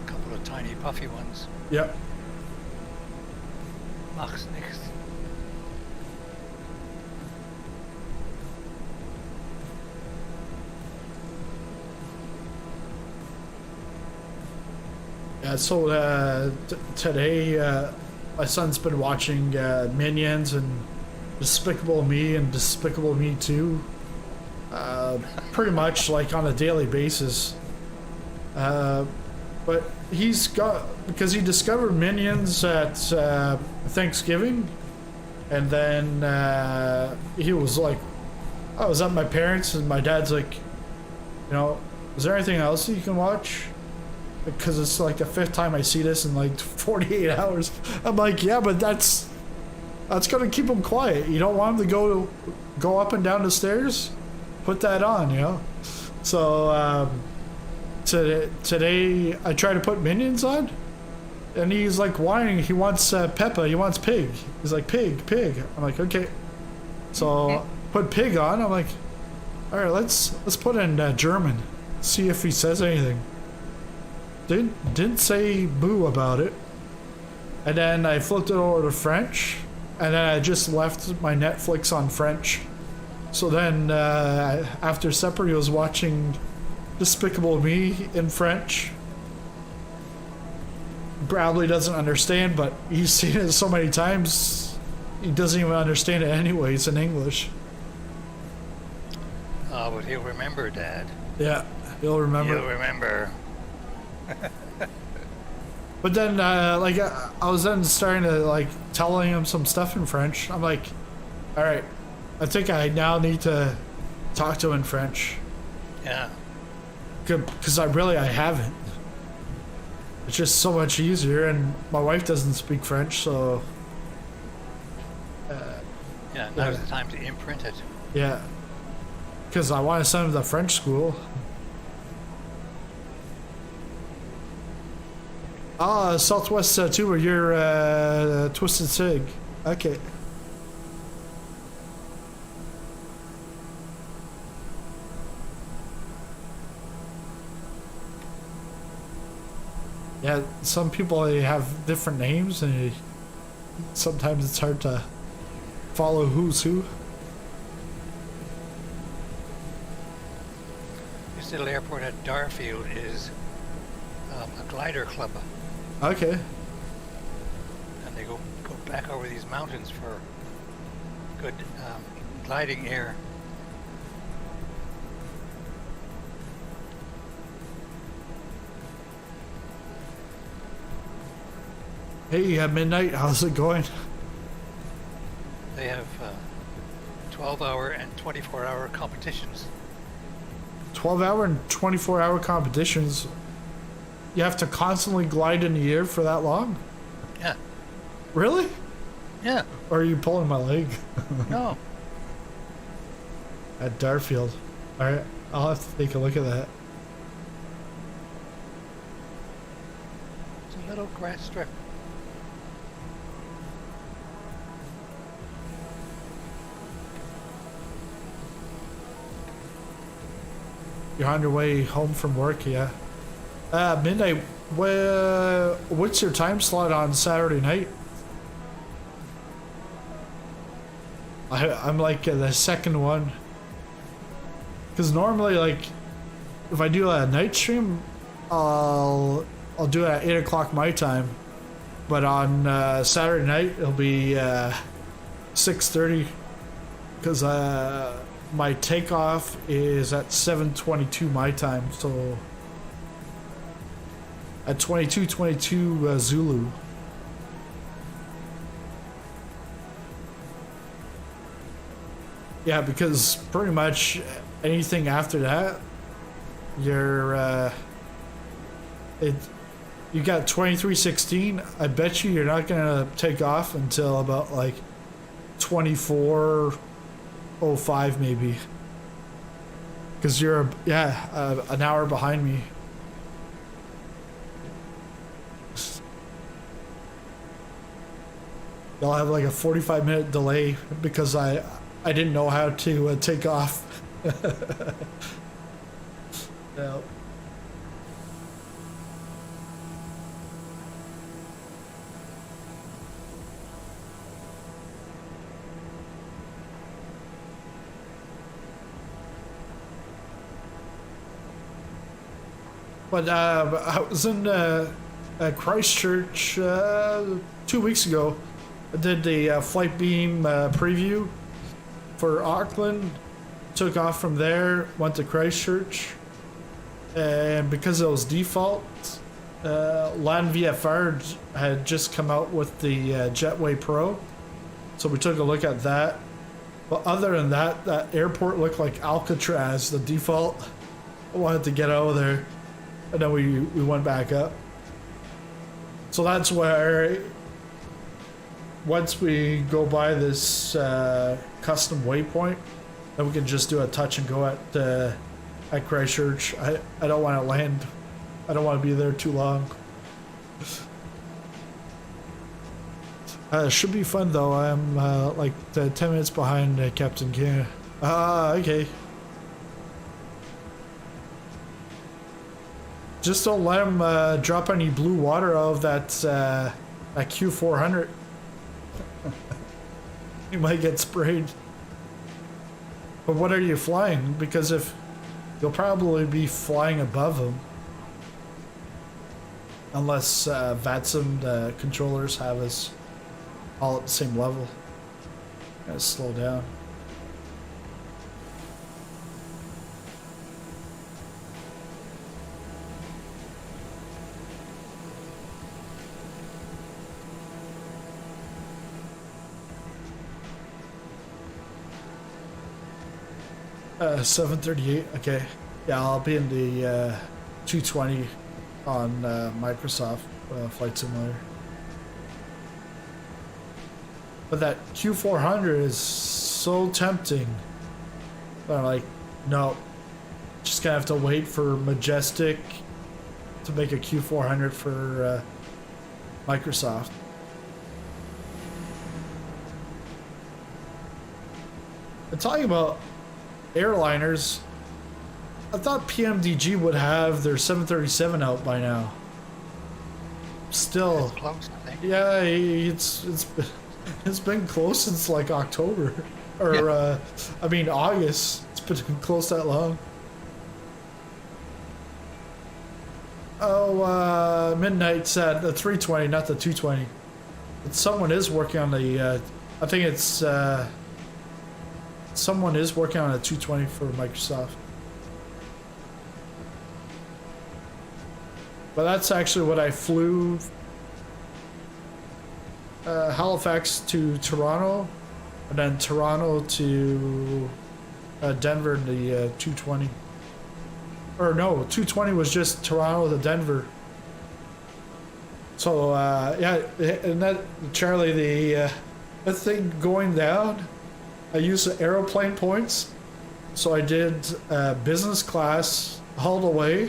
A couple of tiny puffy ones. Yep. Mach's nichts. Yeah, so today my son's been watching Minions and Despicable Me and Despicable Me 2 pretty much like on a daily basis. But he's got, because he discovered Minions at Thanksgiving, and then he was like, I was at my parents' and my dad's like, you know, is there anything else that you can watch? Because it's like the 5th time I see this in like 48 hours. I'm like, yeah, but that's gonna keep him quiet. You don't want him to go up and down the stairs? Put that on, you know? So today I try to put Minions on, and he's like whining. He wants Peppa. He wants Pig. He's like, pig, pig. I'm like, okay. So put Pig on. I'm like, all right, let's put in German. See if he says anything. Didn't say boo about it. And then I flipped it over to French, and then I just left my Netflix on French. So then after supper he was watching Despicable Me in French. Probably doesn't understand, but he's seen it so many times he doesn't even understand it anyways in English. Oh, but he'll remember, Dad. Yeah, he'll remember. He'll remember. But then, like, I was then starting to, like, telling him some stuff in French. I'm like, all right, I think I now need to talk to him in French. Yeah. Because I haven't. It's just so much easier, and my wife doesn't speak French, so... Yeah, now's the time to imprint it. Yeah. Because I want to send him to French school. Ah, Southwest Tour, you're Twisted Sig. Okay. Yeah, some people, they have different names, and sometimes it's hard to follow who's who. This little airport at Darfield is a glider club. Okay. And they go back over these mountains for good gliding air. Hey, at midnight, how's it going? They have 12-hour and 24-hour competitions. 12-hour and 24-hour competitions. You have to constantly glide in the air for that long? Yeah. Really? Yeah. Or are you pulling my leg? No. At Darfield. Alright, I'll have to take a look at that. It's a little grass strip. You're on your way home from work, yeah. Midnight, what's your time slot on Saturday night? I'm like the second one. Because normally, like, if I do a night stream, I'll do it at 8 o'clock my time. But on Saturday night, it'll be 6:30. Because my takeoff is at 7:22 my time, so at 22:22 Zulu. Yeah, because pretty much anything after that, you're you got 23:16. I bet you're not gonna take off until about like 24:05 maybe. Because you're, an hour behind me. I'll have like a 45-minute delay because I didn't know how to take off. Yeah. But I was in Christchurch 2 weeks ago. I did the flight beam preview for Auckland. Took off from there, went to Christchurch, and because it was default, Land VFR had just come out with the Jetway Pro, so we took a look at that. But other than that, that airport looked like Alcatraz, the default. I wanted to get out of there, and then we went back up. So that's where, once we go by this custom waypoint, then we can just do a touch and go at Christchurch. I don't want to land. I don't want to be there too long. Should be fun though. I'm like 10 minutes behind Captain King. Okay. Just don't let him drop any blue water out of that Q400. You might get sprayed. But what are you flying? Because if you'll probably be flying above him, unless VATSIM controllers have us all at the same level. Gotta slow down. Uh, 738. Okay. Yeah, I'll be in the 220 on Microsoft Flight Simulator. But that Q400 is so tempting. But I'm like, no. Just gonna have to wait for Majestic to make a Q400 for Microsoft. And talking about airliners, I thought PMDG would have their 737 out by now. Still, It's close, I think. yeah, it's been close since like October, or Yeah. I mean August. It's been close that long. Oh, Midnight's at the 320, not the 220. But someone is working on the. I think it's. Someone is working on a 220 for Microsoft. But that's actually what I flew. Halifax to Toronto, and then Toronto to Denver in the 220. Or no, 220 was just Toronto to Denver. So yeah, and that Charlie, the thing going down, I used the aeroplane points, so I did business class all the way,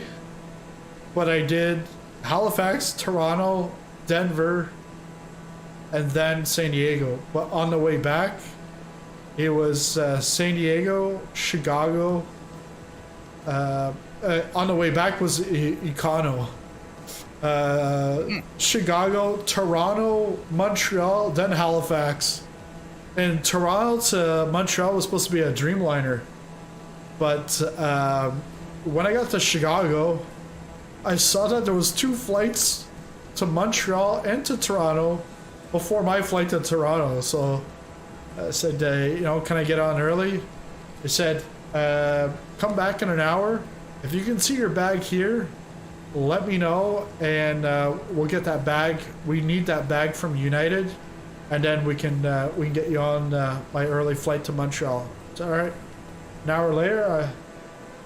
but I did Halifax, Toronto, Denver, and then San Diego. But on the way back, it was San Diego, Chicago. On the way back was Econo. Chicago, Toronto, Montreal, then Halifax. And Toronto to Montreal was supposed to be a Dreamliner. But when I got to Chicago, I saw that there was 2 flights to Montreal and to Toronto before my flight to Toronto. So I said, you know, can I get on early? They said, come back in an hour. If you can see your bag here, let me know, and we'll get that bag. We need that bag from United, and then we can get you on my early flight to Montreal. It's all right. An hour later,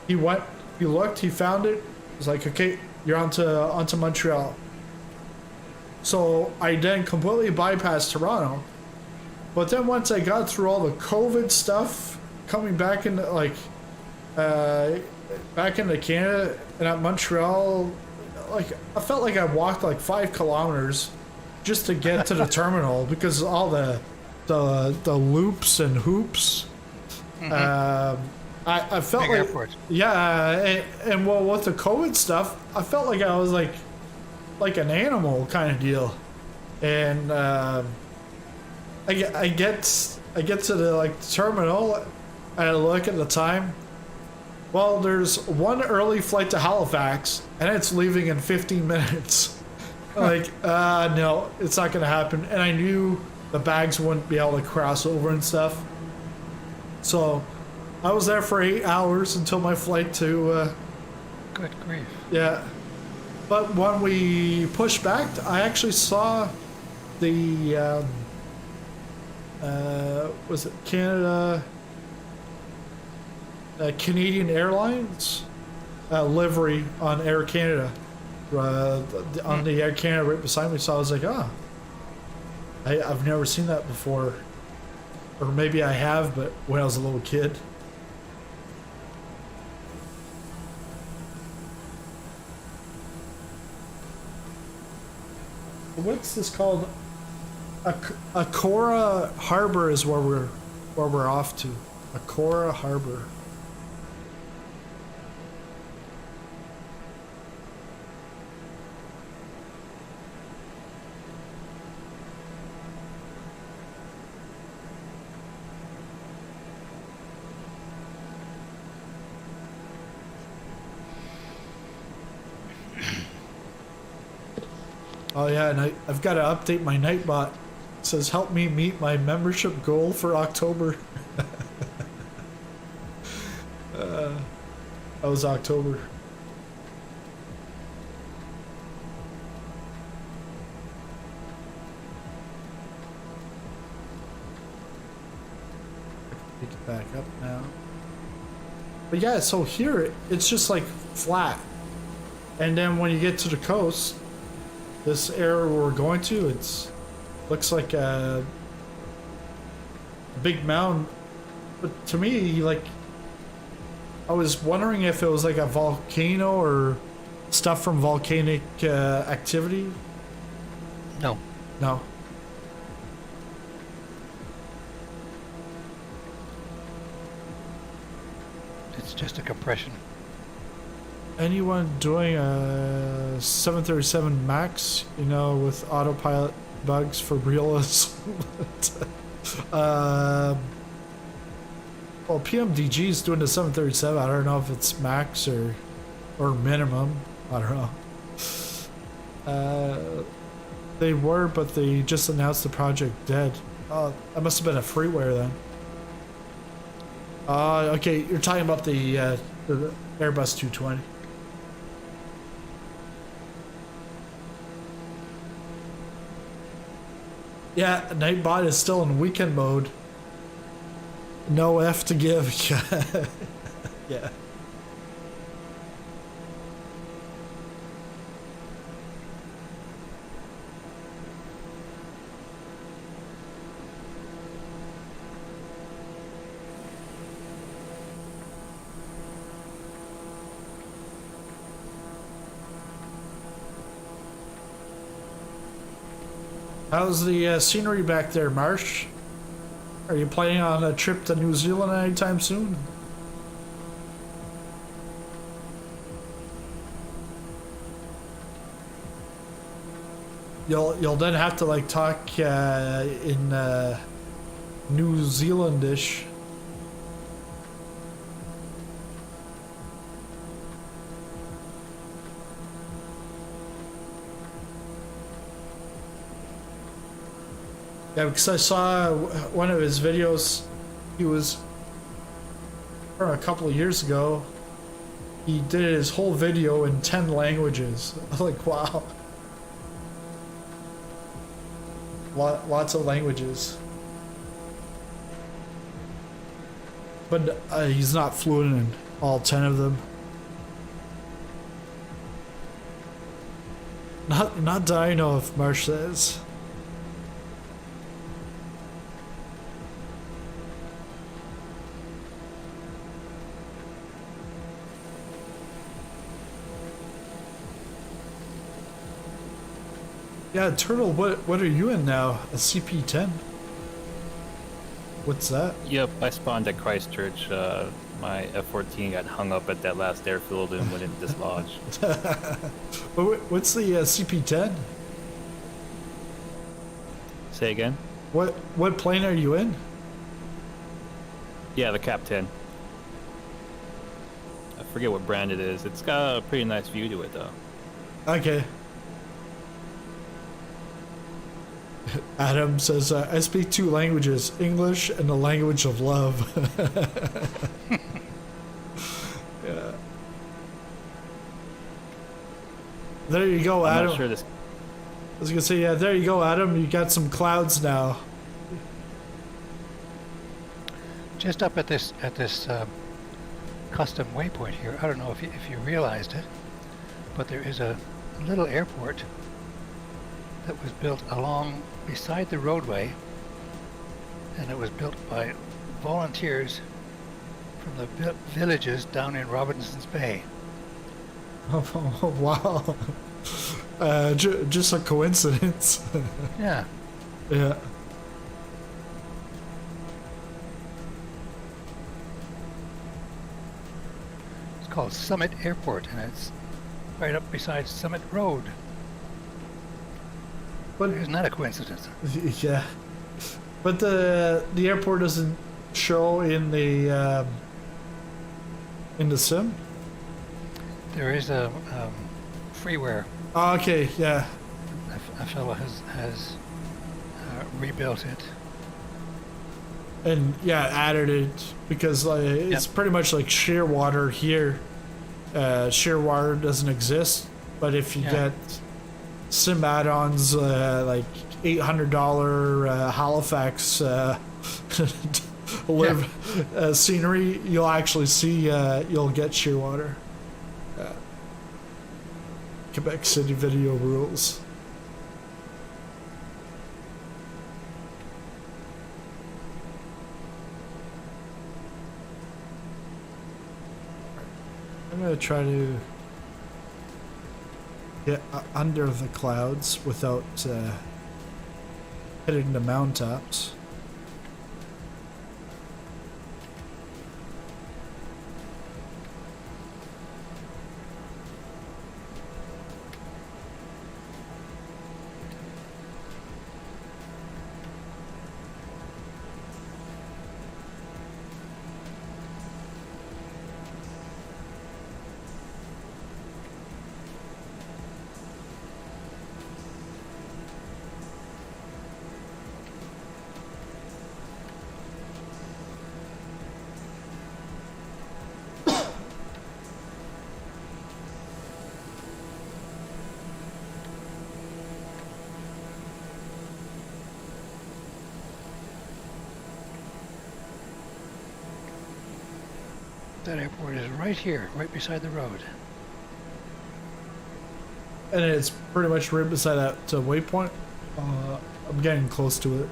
he looked, he found it. He was like, okay, you're onto Montreal. So I then completely bypassed Toronto. But then once I got through all the COVID stuff, coming back into like uh, back into Canada and at Montreal, like I felt like I walked like 5 kilometers just to get to the terminal because all the loops and hoops. I felt Big like airport. yeah, and well with the COVID stuff, I felt like I was like an animal kind of deal, and I get to the like terminal, and I look at the time. Well, there's one early flight to Halifax, and it's leaving in 15 minutes. Like, no, it's not gonna happen. And I knew the bags wouldn't be able to cross over and stuff. So I was there for 8 hours until my flight to, Good grief. yeah. But when we pushed back, I actually saw the, was it Canada, Canadian Airlines livery on Air Canada, on the Air Canada right beside me. So I was like, oh, I've never seen that before. Or maybe I have, but when I was a little kid. What's this called? Akora Harbor is where we're off to. Akora Harbor. Oh yeah, and I've got to update my Nightbot. It says help me meet my membership goal for October. That was October. Pick it back up now. But yeah, so here it's just like flat, and then when you get to the coast, this area we're going to, it's looks like a big mountain. But to me, like, I was wondering if it was like a volcano or stuff from volcanic activity. No. No. It's just a compression. Anyone doing a 737 MAX, you know, with autopilot bugs for realism? Well, PMDG is doing the 737. I don't know if it's max or minimum. I don't know. They were, but they just announced the project dead. Oh, that must have been a freeware then. Okay, you're talking about the Airbus 220. Yeah, Nightbot is still in weekend mode. No F to give. Yeah. How's the scenery back there, Marsh? Are you planning on a trip to New Zealand anytime soon? You'll then have to like talk in New Zealandish. Yeah, because I saw one of his videos. He was, from a couple of years ago, he did his whole video in 10 languages. I was like, wow. Lots of languages. But he's not fluent in all 10 of them. Not that I know if Marsh says. Yeah, Turtle, what are you in now? A CP10? What's that? Yep, I spawned at Christchurch. My F-14 got hung up at that last airfield and wouldn't dislodge. What's the CP10? Say again? What plane are you in? Yeah, the Cap 10. I forget what brand it is. It's got a pretty nice view to it, though. Okay. Adam says, I speak 2 languages, English and the language of love. Yeah. There you go, I'm Adam. not sure this. I was gonna say, yeah, there you go, Adam. You got some clouds now. Just up at this custom waypoint here. I don't know if you realized it, but there is a little airport that was built along beside the roadway, and it was built by volunteers from the villages down in Robinson's Bay. Oh, wow. Just a coincidence. Yeah. Yeah. It's called Summit Airport, and it's right up beside Summit Road. But Isn't that a coincidence? yeah, but the airport doesn't show in the sim. There is a Freeware. Oh, okay, yeah. A fellow has rebuilt it. And yeah, added it because it's pretty much like Shearwater here. Shearwater doesn't exist, but if you get sim add-ons like $800 Halifax scenery, you'll actually see you'll get Shearwater. Quebec City video rules. I'm gonna try to get under the clouds without hitting the mountaintops. That airport is right here, right beside the road. And it's pretty much right beside that waypoint. I'm getting close to it.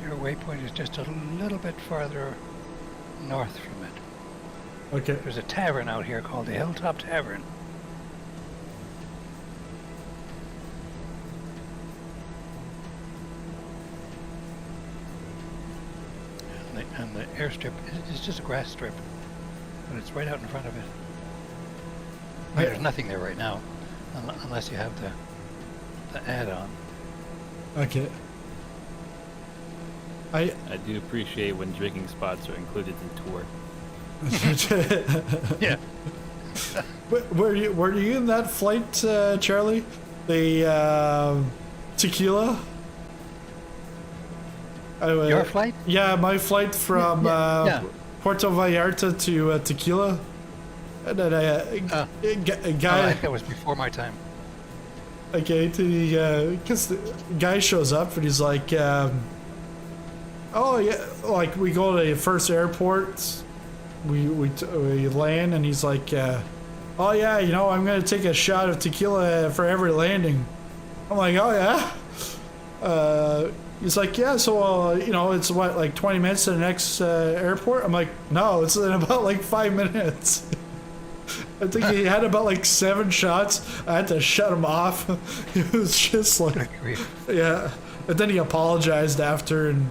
Your waypoint is just a little bit farther north from it. Okay. There's a tavern out here called the Hilltop Tavern. And the airstrip is just a grass strip, but it's right out in front of it. I mean, there's nothing there right now, unless you have the add-on. Okay. I do appreciate when drinking spots are included in tour. Yeah. Were you in that flight, Charlie? The tequila? Your flight? Yeah, my flight from Puerto Vallarta to Tequila. And then a guy. That was before my time. Okay, because the guy shows up and he's like, oh yeah, like we go to the first airport, we land and he's like, oh yeah, you know, I'm gonna take a shot of tequila for every landing. I'm like, oh yeah. He's like, yeah, so you know, it's what, like 20 minutes to the next airport? I'm like, no, it's in about like 5 minutes. I think he had about like 7 shots. I had to shut him off. It was just like, yeah. And then he apologized after, and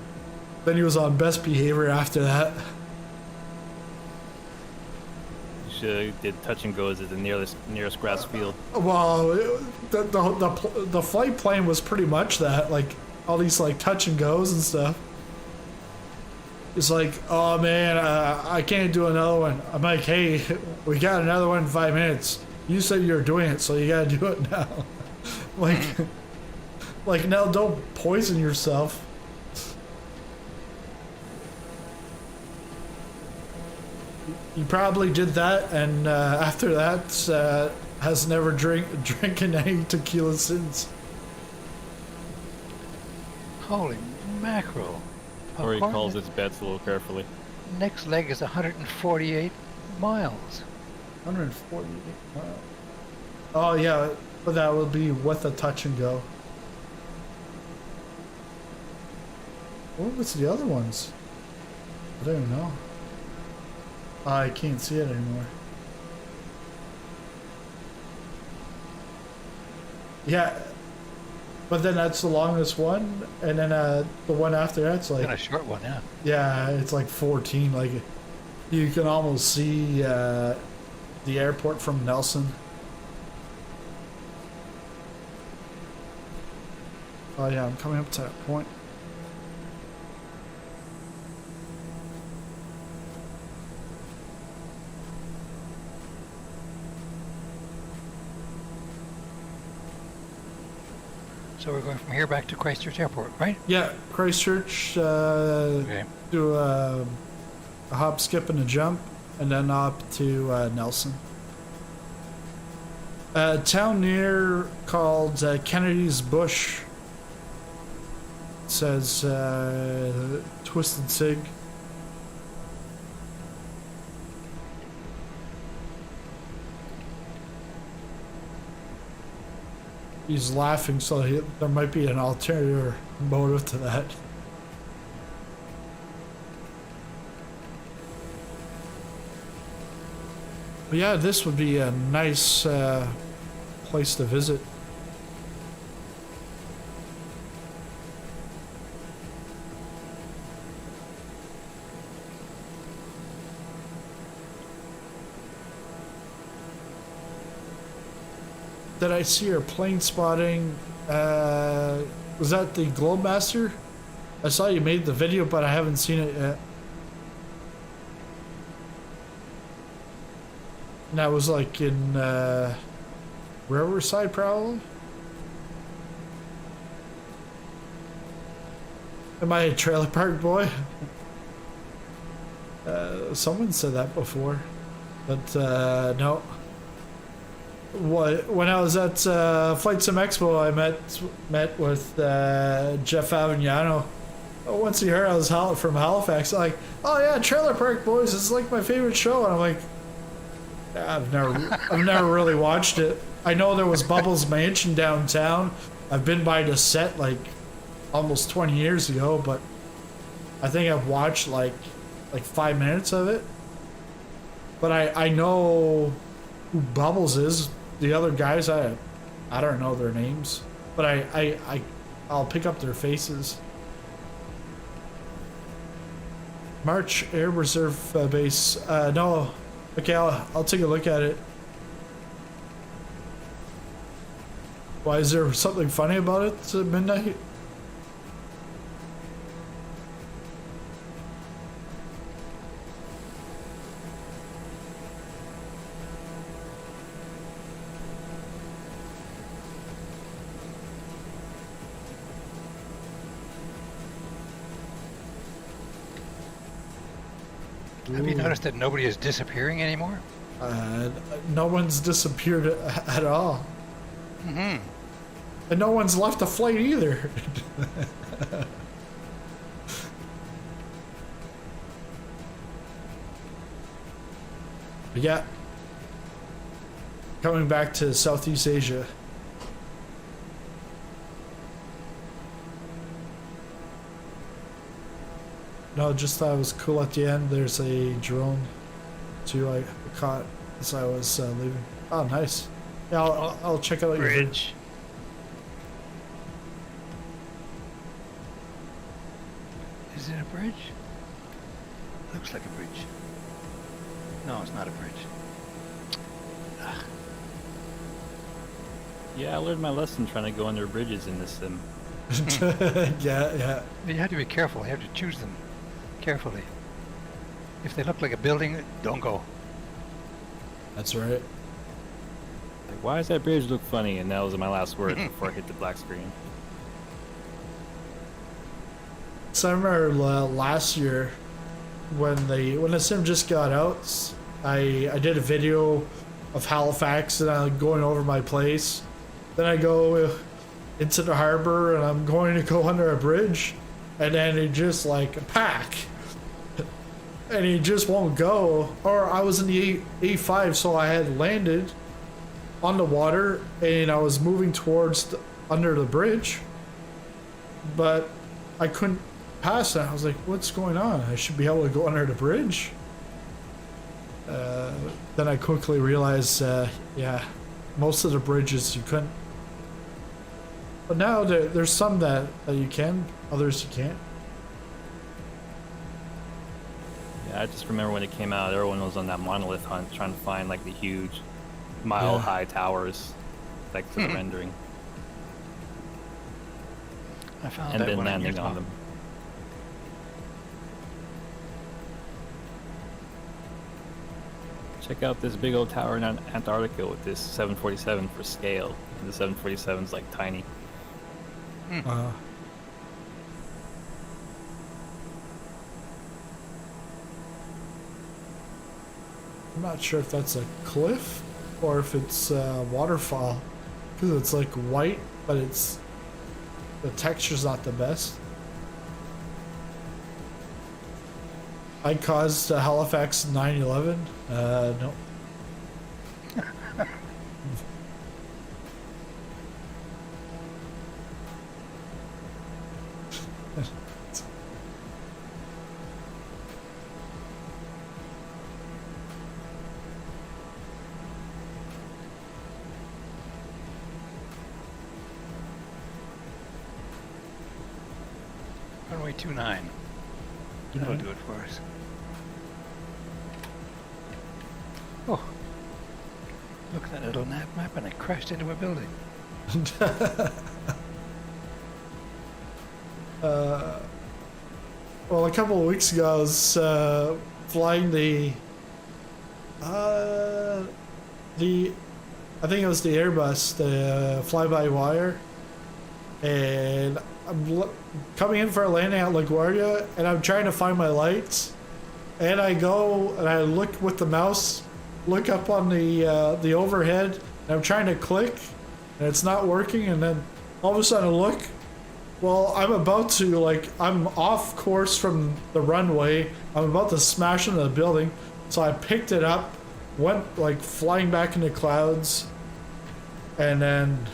then he was on best behavior after that. You should have did touch and goes at the nearest grass field. Well, the flight plan was pretty much that, like all these like touch and goes and stuff. It's like, oh man, I can't do another one. I'm like, hey, we got another one in 5 minutes. You said you were doing it, so you gotta do it now. like now, don't poison yourself. You probably did that, and after that, has never drinking any tequila since. Holy mackerel. Or he According calls to- his bets a little carefully. Next leg is 148 miles. 148 miles. Oh yeah, but that will be with a touch and go. What was the other ones? I don't even know. I can't see it anymore. Yeah, but then that's the longest one, and then the one after that's like, Kind of short one, yeah. yeah, it's like 14. Like you can almost see the airport from Nelson. Oh yeah, I'm coming up to that point. So we're going from here back to Christchurch Airport, right? Yeah, Christchurch. Okay. Do a hop, skip, and a jump, and then up to Nelson. A town near called Kennedy's Bush. It says Twisted Sig. He's laughing, so there might be an ulterior motive to that. But yeah, this would be a nice place to visit. Did I see your plane spotting? Was that the Globemaster? I saw you made the video, but I haven't seen it yet. And that was like in Riverside, probably? Am I a trailer park boy? Someone said that before, but no. When I was at Flight Sim Expo, I met with Jeff Avignano. Once he heard I was from Halifax, like, oh yeah, Trailer Park Boys is like my favorite show, and I'm like, I've never really watched it. I know there was Bubbles Mansion downtown. I've been by the set like almost 20 years ago, but I think I've watched like 5 minutes of it. But I know who Bubbles is. The other guys, I don't know their names, but I'll pick up their faces. March Air Reserve Base. No, okay, I'll take a look at it. Why, is there something funny about it at midnight? Have you noticed that nobody is disappearing anymore? No one's disappeared at all. Mm-hmm. And no one's left the flight either. Yeah. coming back to Southeast Asia. No, just thought it was cool at the end. There's a drone too I caught as I was leaving. Oh, nice. Yeah, I'll check out your Bridge. Is it a bridge? Looks like a bridge. No, it's not a bridge. Yeah, I learned my lesson trying to go under bridges in this sim. Yeah. You have to be careful. You have to choose them carefully. If they look like a building, don't go. That's right. Like, why does that bridge look funny? And that was my last word before I hit the black screen. So I remember last year when the sim just got out, I did a video of Halifax and I'm going over my place. Then I go into the harbor and I'm going to go under a bridge, and then it just like pack, and he just won't go. Or I was in the A5, so I had landed on the water and I was moving towards under the bridge, but I couldn't pass it. I was like, what's going on? I should be able to go under the bridge. Then I quickly realized, yeah, most of the bridges you couldn't. But now there's some that you can, others you can't. Yeah, I just remember when it came out, everyone was on that monolith hunt trying to find like the huge mile-high towers, like for the rendering, I found and that then one landing on them. Check out this big old tower in Antarctica with this 747 for scale. And the 747's like tiny. I'm not sure if that's a cliff or if it's a waterfall, because it's like white, but it's the texture's not the best. I caused Halifax 9/11. No. Runway 29. That'll do it for us. Oh, look at that little map and it crashed into a building. Well, a couple of weeks ago, I was flying I think it was the Airbus, the fly-by-wire, and I'm coming in for a landing at LaGuardia, and I'm trying to find my lights, and I go and I look with the mouse, look up on the overhead, and I'm trying to click, and it's not working, and then all of a sudden I look. Well, I'm about to, I'm off course from the runway. I'm about to smash into the building. So I picked it up, went, flying back into clouds. And then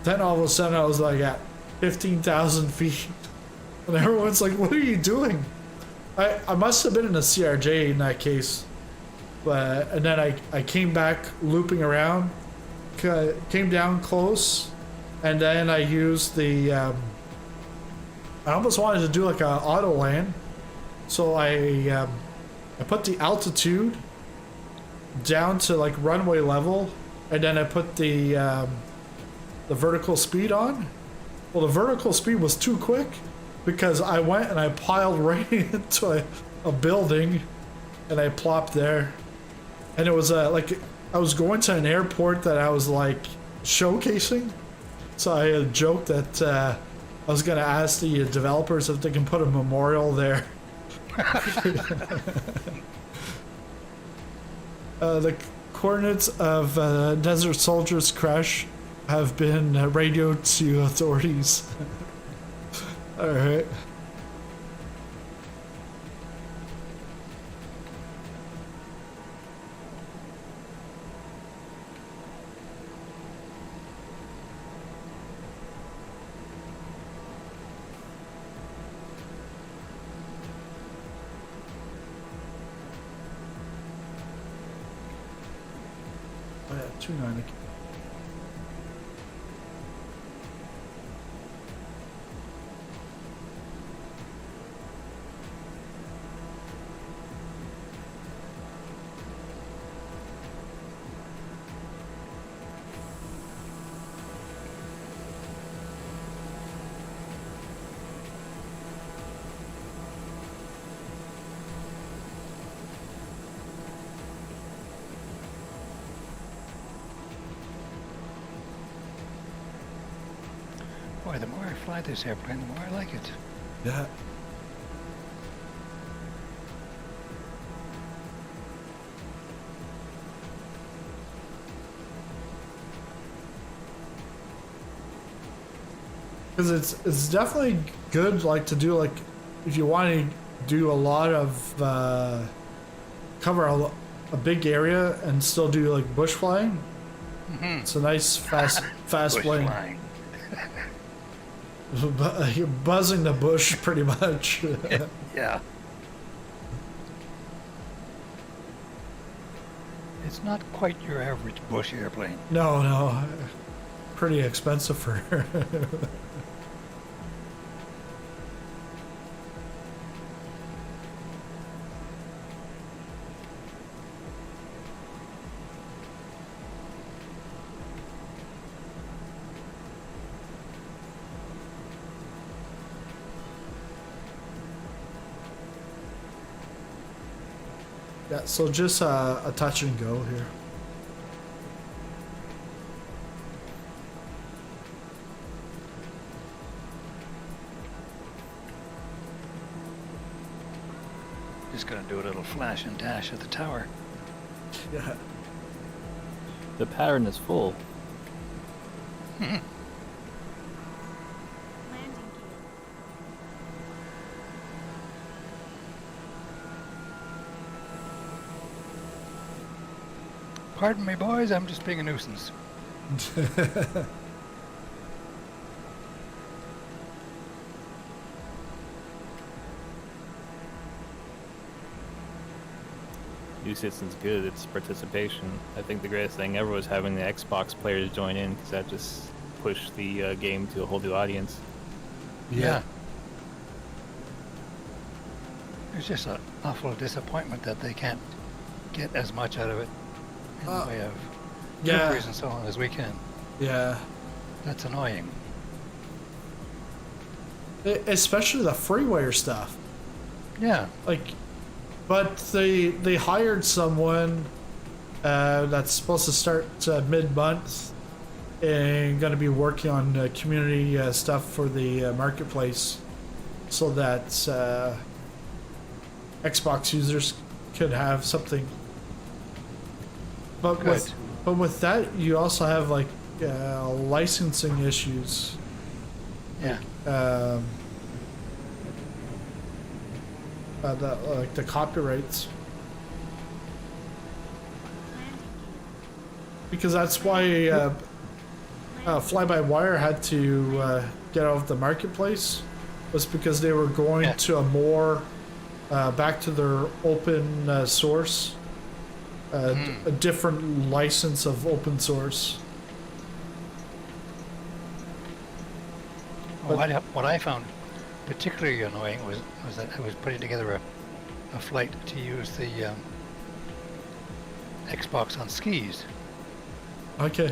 all of a sudden I was, at 15,000 feet. And everyone's like, what are you doing? I must have been in a CRJ in that case. And then I came back looping around, came down close, and then I used the... I almost wanted to do an auto land, so I put the altitude down to runway level, and then I put the vertical speed on. Well, the vertical speed was too quick because I went and I piled right into a building, and I plopped there, and it was I was going to an airport that I was showcasing, so I had joked that. I was going to ask the developers if they can put a memorial there. The coordinates of Desert Soldier's crash have been radioed to authorities. Alright. 290. Boy, the more I fly this airplane, the more I like it. Yeah. Because it's definitely good, like, to do, like, if you want to do a lot of cover a big area and still do like bush flying. It's a nice fast Bush plane. flying. You're buzzing the bush pretty much. Yeah. It's not quite your average bush airplane. No, pretty expensive for her. Yeah, so just a touch and go here. Just gonna do a little flash and dash at the tower. Yeah. The pattern is full. Landing gear. Pardon me, boys, I'm just being a nuisance. Nuisance good. It's participation. I think the greatest thing ever was having the Xbox players join in, because that just pushed the game to a whole new audience. Yeah. There's just an awful disappointment that they can't get as much out of it in the way of Yeah. victories and so on as we can. Yeah. That's annoying. Especially the Freeware stuff. Yeah. Like, but they hired someone that's supposed to start mid-month and going to be working on community stuff for the marketplace, so that Xbox users could have something. But Good. with that, you also have like licensing issues. Yeah. Like the copyrights, Landing gear. because that's why Fly-by-Wire had to get out of the marketplace, was because they were going Yeah. to a more back to their open source, a different license of open source. Well, what I found particularly annoying was that I was putting together a flight to use the Xbox on skis, Okay.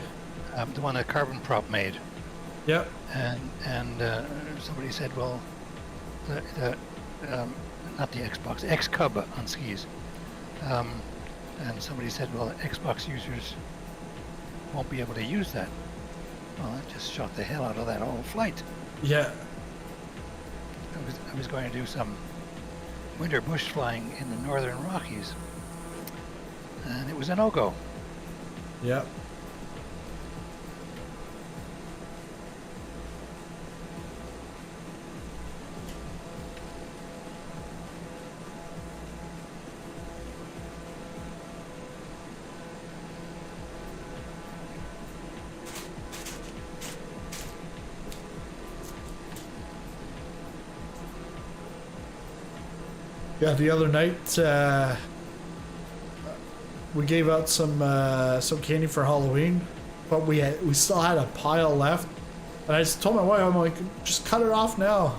the one that Carbon Prop made, Yep. and somebody said, well, the not the Xbox, X-Cub on skis, and somebody said, well, Xbox users won't be able to use that. Well, that just shot the hell out of that whole flight. Yeah. I was going to do some winter bush flying in the northern Rockies, and it was a no-go. Yep. Yeah, the other night, we gave out some candy for Halloween, but we still had a pile left, and I just told my wife, I'm like, just cut it off now.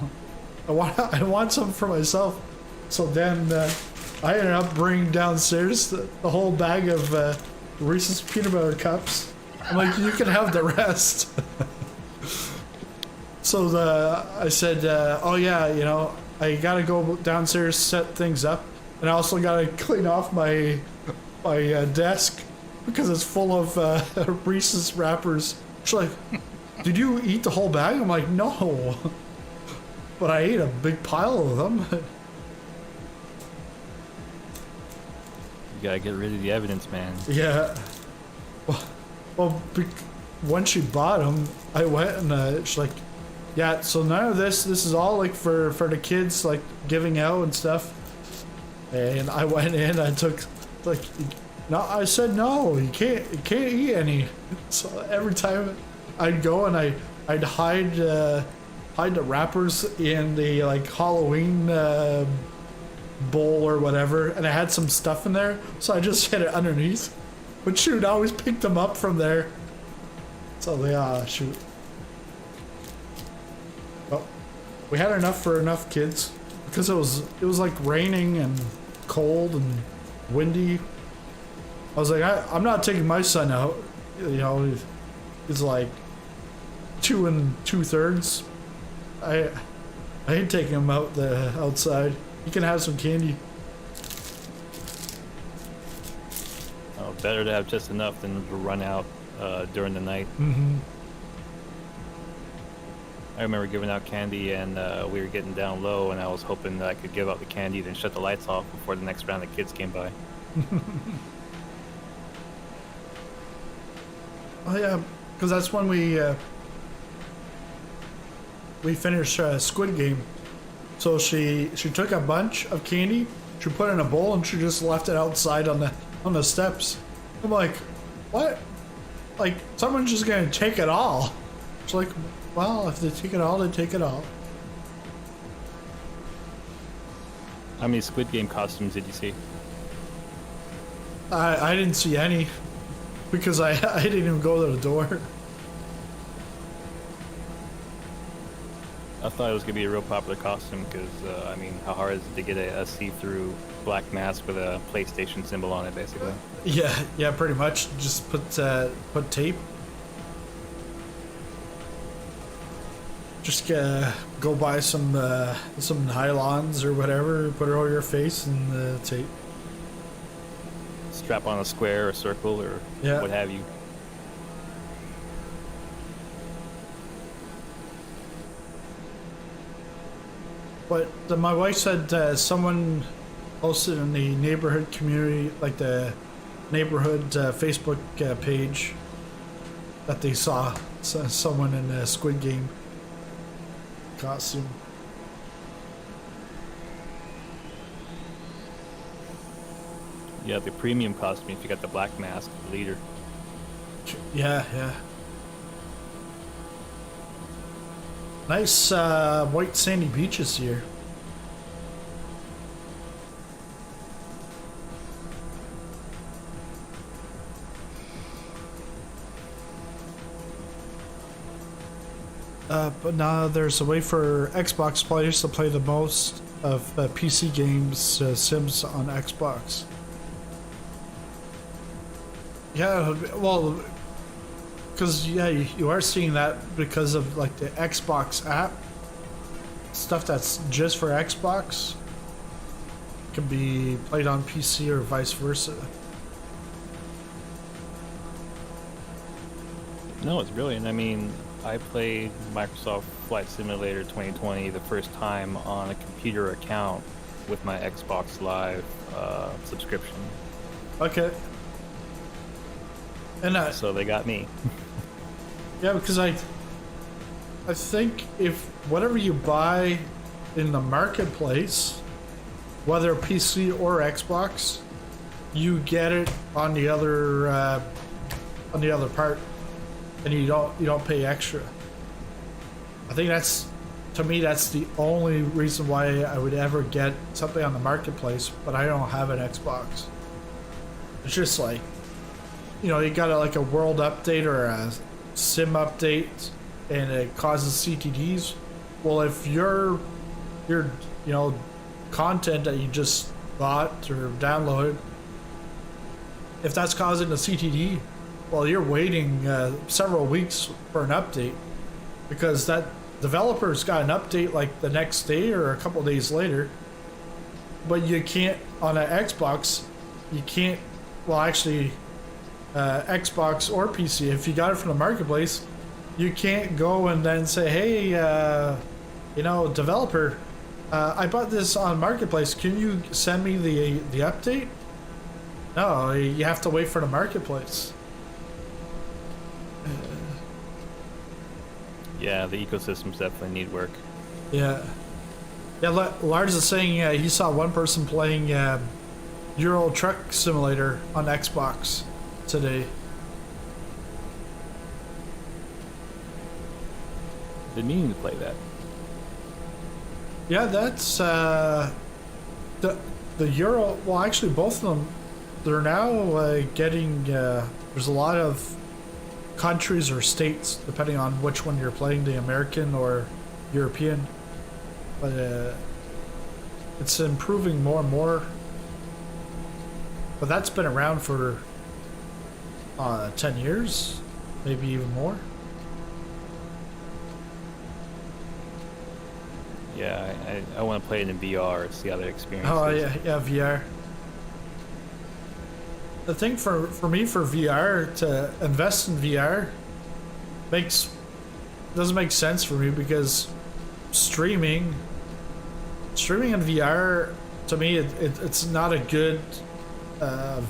I want some for myself. So then I ended up bringing downstairs the whole bag of Reese's peanut butter cups. I'm like, you can have the rest. So I said, oh yeah, you know, I gotta go downstairs, set things up, and I also gotta clean off my desk because it's full of Reese's wrappers. She's like, did you eat the whole bag? I'm like, no, but I ate a big pile of them. You gotta get rid of the evidence, man. Yeah. Well, when she bought them, I went and she's like, yeah, so none of this is all like for the kids, like giving out and stuff. And I went in, I took like, no, I said no, you can't eat any. So every time I'd go and I'd hide the wrappers in the like Halloween bowl or whatever, and I had some stuff in there, so I just hid it underneath. But shoot, I always picked them up from there. So they shoot. Well, we had enough for enough kids because it was like raining and cold and windy. I was like, I'm not taking my son out. You know, he's like 2 2/3. I ain't taking him out the outside. You can have some candy. Oh, better to have just enough than to run out during the night. Mm-hmm. I remember giving out candy, and we were getting down low, and I was hoping that I could give out the candy, then shut the lights off before the next round of kids came by. Oh yeah, because that's when we finished Squid Game. So she took a bunch of candy, she put it in a bowl, and she just left it outside on the steps. I'm like, what? Like, someone's just gonna take it all. It's like, well, if they take it all, they take it all. How many Squid Game costumes did you see? I didn't see any because I didn't even go to the door. I thought it was gonna be a real popular costume because I mean, how hard is it to get a see-through black mask with a PlayStation symbol on it, basically? Yeah, pretty much. Just put tape. Just go buy some nylons or whatever, put it over your face and tape. Strap on a square or circle or what have you. But my wife said someone posted in the neighborhood community, like the neighborhood Facebook page, that they saw someone in a Squid Game costume. Yeah, the premium costume if you got the black mask, the leader. Yeah. Nice white sandy beaches here. But now there's a way for Xbox players to play the most of PC games, Sims on Xbox. Yeah, well, because you are seeing that because of like the Xbox app stuff that's just for Xbox can be played on PC or vice versa. No, it's brilliant. I mean, I played Microsoft Flight Simulator 2020 the first time on a computer account with my Xbox Live subscription. Okay. And so they got me. Yeah, because I think if whatever you buy in the marketplace, whether PC or Xbox, you get it on the other part, and you don't pay extra. I think that's the only reason why I would ever get something on the marketplace, but I don't have an Xbox. It's just like, you know, you got like a world update or a sim update, and it causes CTDs. Well, if your you know, content that you just bought or downloaded, if that's causing a CTD, well, you're waiting several weeks for an update, because that developer's got an update like the next day or a couple days later. But you can't, on an Xbox, you can't, well, actually, Xbox or PC, if you got it from the marketplace, you can't go and then say, hey, you know, developer, I bought this on marketplace, can you send me the update? No, you have to wait for the marketplace. Yeah, the ecosystems definitely need work. Yeah. Yeah, Lars is saying he saw one person playing Euro Truck Simulator on Xbox today. Didn't mean to play that. Yeah, that's the Euro. Well, actually, both of them. They're now getting. There's a lot of countries or states, depending on which one you're playing, the American or European. But it's improving more and more. But that's been around for 10 years, maybe even more. Yeah, I want to play it in VR, see how the experience Oh is. yeah, VR. The thing for me for VR, to invest in VR doesn't make sense for me, because streaming in VR, to me, it's not a good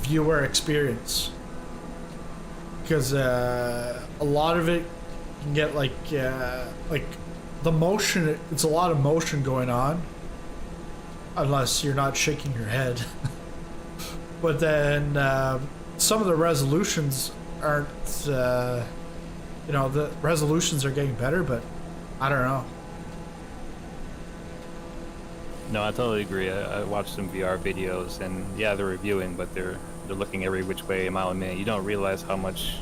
viewer experience, because a lot of it can get like the motion. It's a lot of motion going on, unless you're not shaking your head. But then some of the resolutions aren't, you know, the resolutions are getting better, but I don't know. No, I totally agree. I watched some VR videos, and yeah, they're reviewing, but they're looking every which way, a mile a minute. You don't realize how much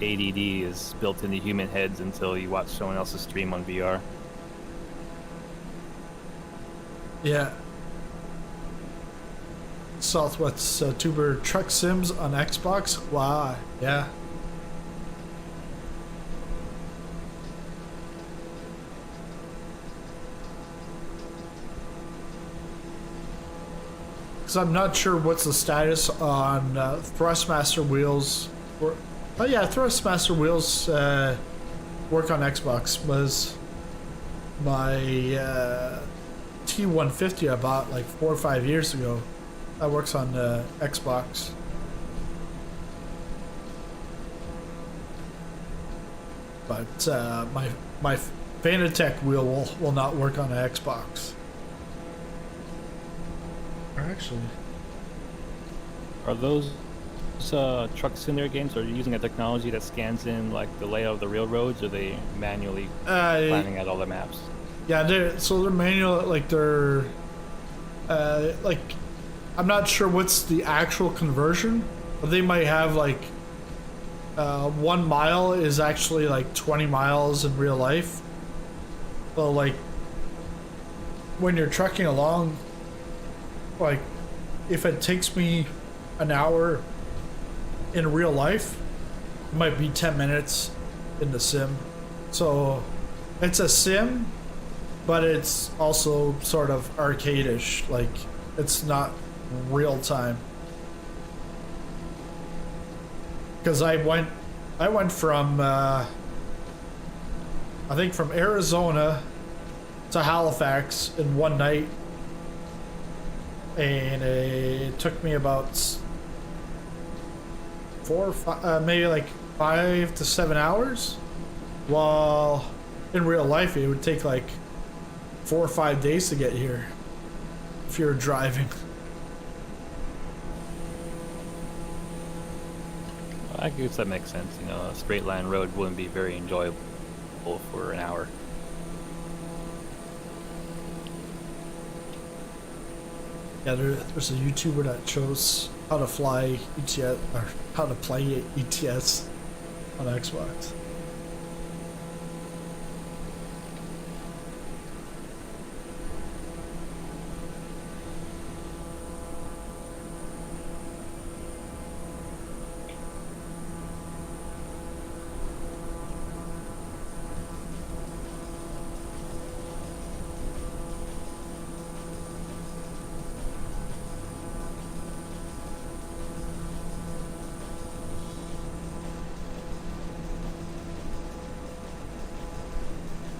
ADD is built into human heads until you watch someone else's stream on VR. Yeah. Southwest Tuber Truck Sims on Xbox. Wow. Yeah. Because I'm not sure what's the status on Thrustmaster wheels. Oh yeah, Thrustmaster wheels work on Xbox. Was my T150 I bought like 4 or 5 years ago. That works on Xbox. But my Fanatec wheel will not work on an Xbox. Or actually, Are those truck simulator games, are you using a technology that scans in like the layout of the railroads, or are they manually planning out all the maps? yeah, they're manual, like they're like, I'm not sure what's the actual conversion, but they might have like 1 mile is actually like 20 miles in real life. So like when you're trucking along, like if it takes me an hour in real life, it might be 10 minutes in the sim. So it's a sim, but it's also sort of arcade-ish, like it's not real time. Because I went from I think from Arizona to Halifax in one night, and it took me about 4 or 5, maybe like 5 to 7 hours, while in real life it would take like 4 or 5 days to get here if you're driving. I guess that makes sense. You know, a straight line road wouldn't be very enjoyable for an hour. Yeah, there's a YouTuber that shows how to fly ETS or how to play ETS on Xbox.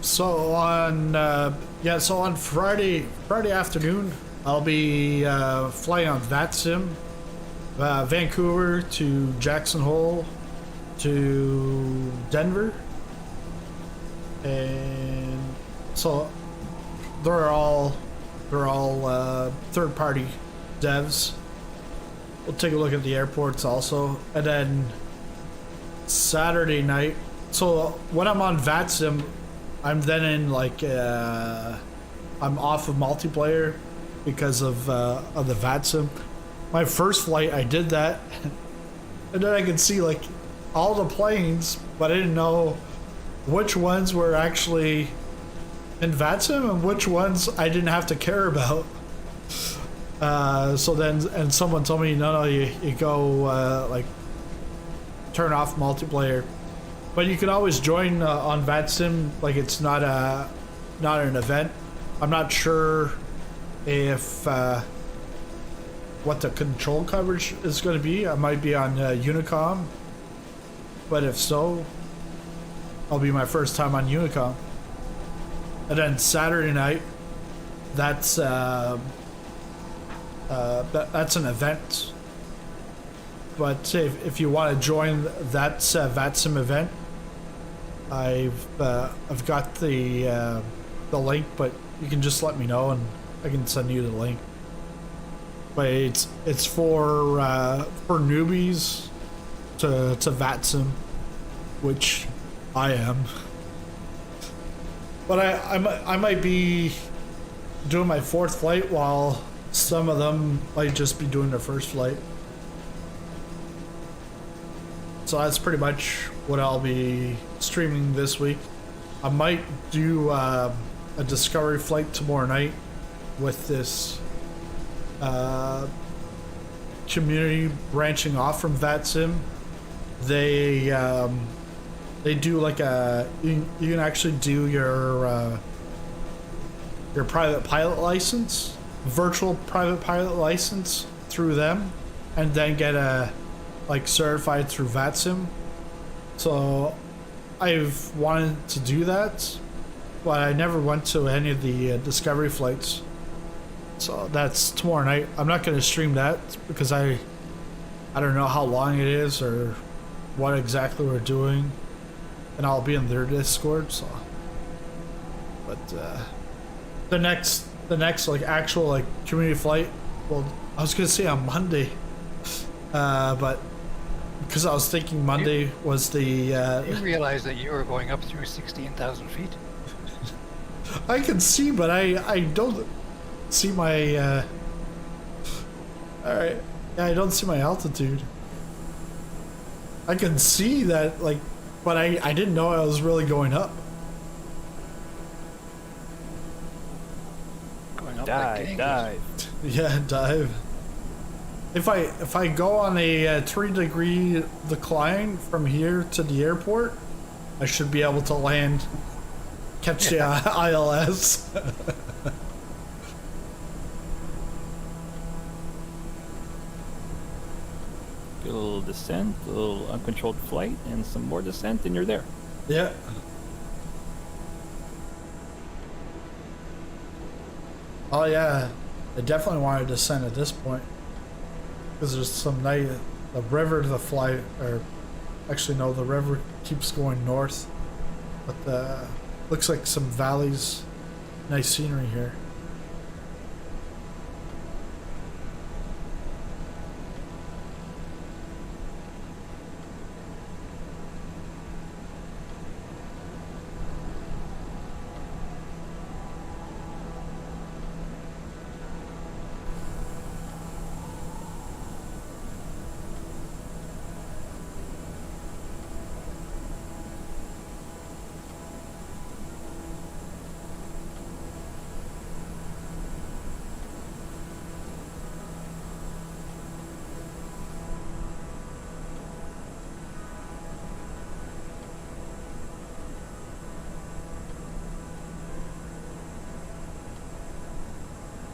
So on on Friday afternoon, I'll be flying on VATSIM, Vancouver to Jackson Hole to Denver, and so they're all third-party devs. We'll take a look at the airports also, and then Saturday night. So when I'm on VATSIM, I'm then in like I'm off of multiplayer because of the VATSIM. My first flight, I did that, and then I could see like all the planes, but I didn't know which ones were actually in VATSIM and which ones I didn't have to care about. So then, and someone told me, no, you go like turn off multiplayer. But you can always join on VATSIM, like it's not an event. I'm not sure if what the control coverage is going to be. I might be on Unicom, but if so, it'll be my first time on Unicom. And then Saturday night, that's an event. But if you want to join that VATSIM event, I've got the link, but you can just let me know and I can send you the link. But it's for newbies to VATSIM, which I am. But I might be doing my fourth flight while some of them might just be doing their first flight. So that's pretty much what I'll be streaming this week. I might do a discovery flight tomorrow night with this community branching off from VATSIM. They do like you can actually do your private pilot license, virtual private pilot license through them, and then get like certified through VATSIM. So I've wanted to do that, but I never went to any of the discovery flights. So that's tomorrow night. I'm not going to stream that because I don't know how long it is or what exactly we're doing, and I'll be in their Discord. So, but the next like actual like community flight, well, I was going to say on Monday, but because I was thinking Monday was the You realize that you were going up through 16,000 feet? I can see, but I don't see my alright. Yeah, I don't see my altitude. I can see that, like, but I didn't know I was really going up. Going up Dive, like dive. Yeah, dive. If I go on a 3-degree decline from here to the airport, I should be able to land, catch the ILS. Do a little descent, a little uncontrolled flight, and some more descent, and you're there. Yeah. Oh yeah, I definitely want to descend at this point because there's some nice the river to fly, or actually no, the river keeps going north, but looks like some valleys, nice scenery here.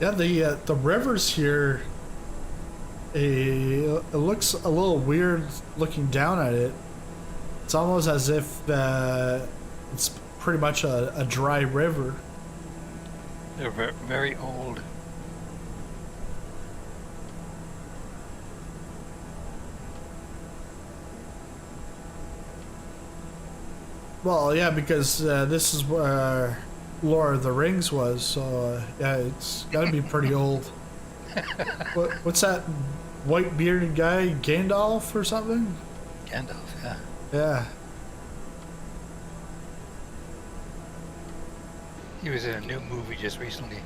Yeah, the rivers here, it looks a little weird looking down at it. It's almost as if it's pretty much a dry river. They're very old. Well, yeah, because this is where Lord of the Rings was, so yeah, it's got to be pretty old. What's that white bearded guy, Gandalf or something? Gandalf, yeah. Yeah. He was in a new movie just recently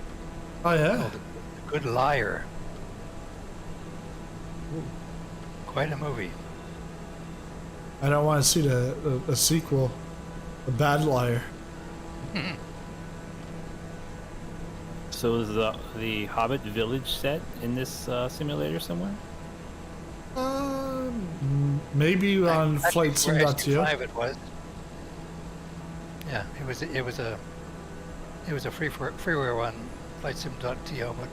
Oh yeah. called The Good Liar. Quite a movie. I don't want to see the sequel, The Bad Liar. So is the Hobbit village set in this simulator somewhere? Maybe on Actually, where FlightSim.to. SU5 it was. Yeah, it was a freeware one, FlightSim.to, but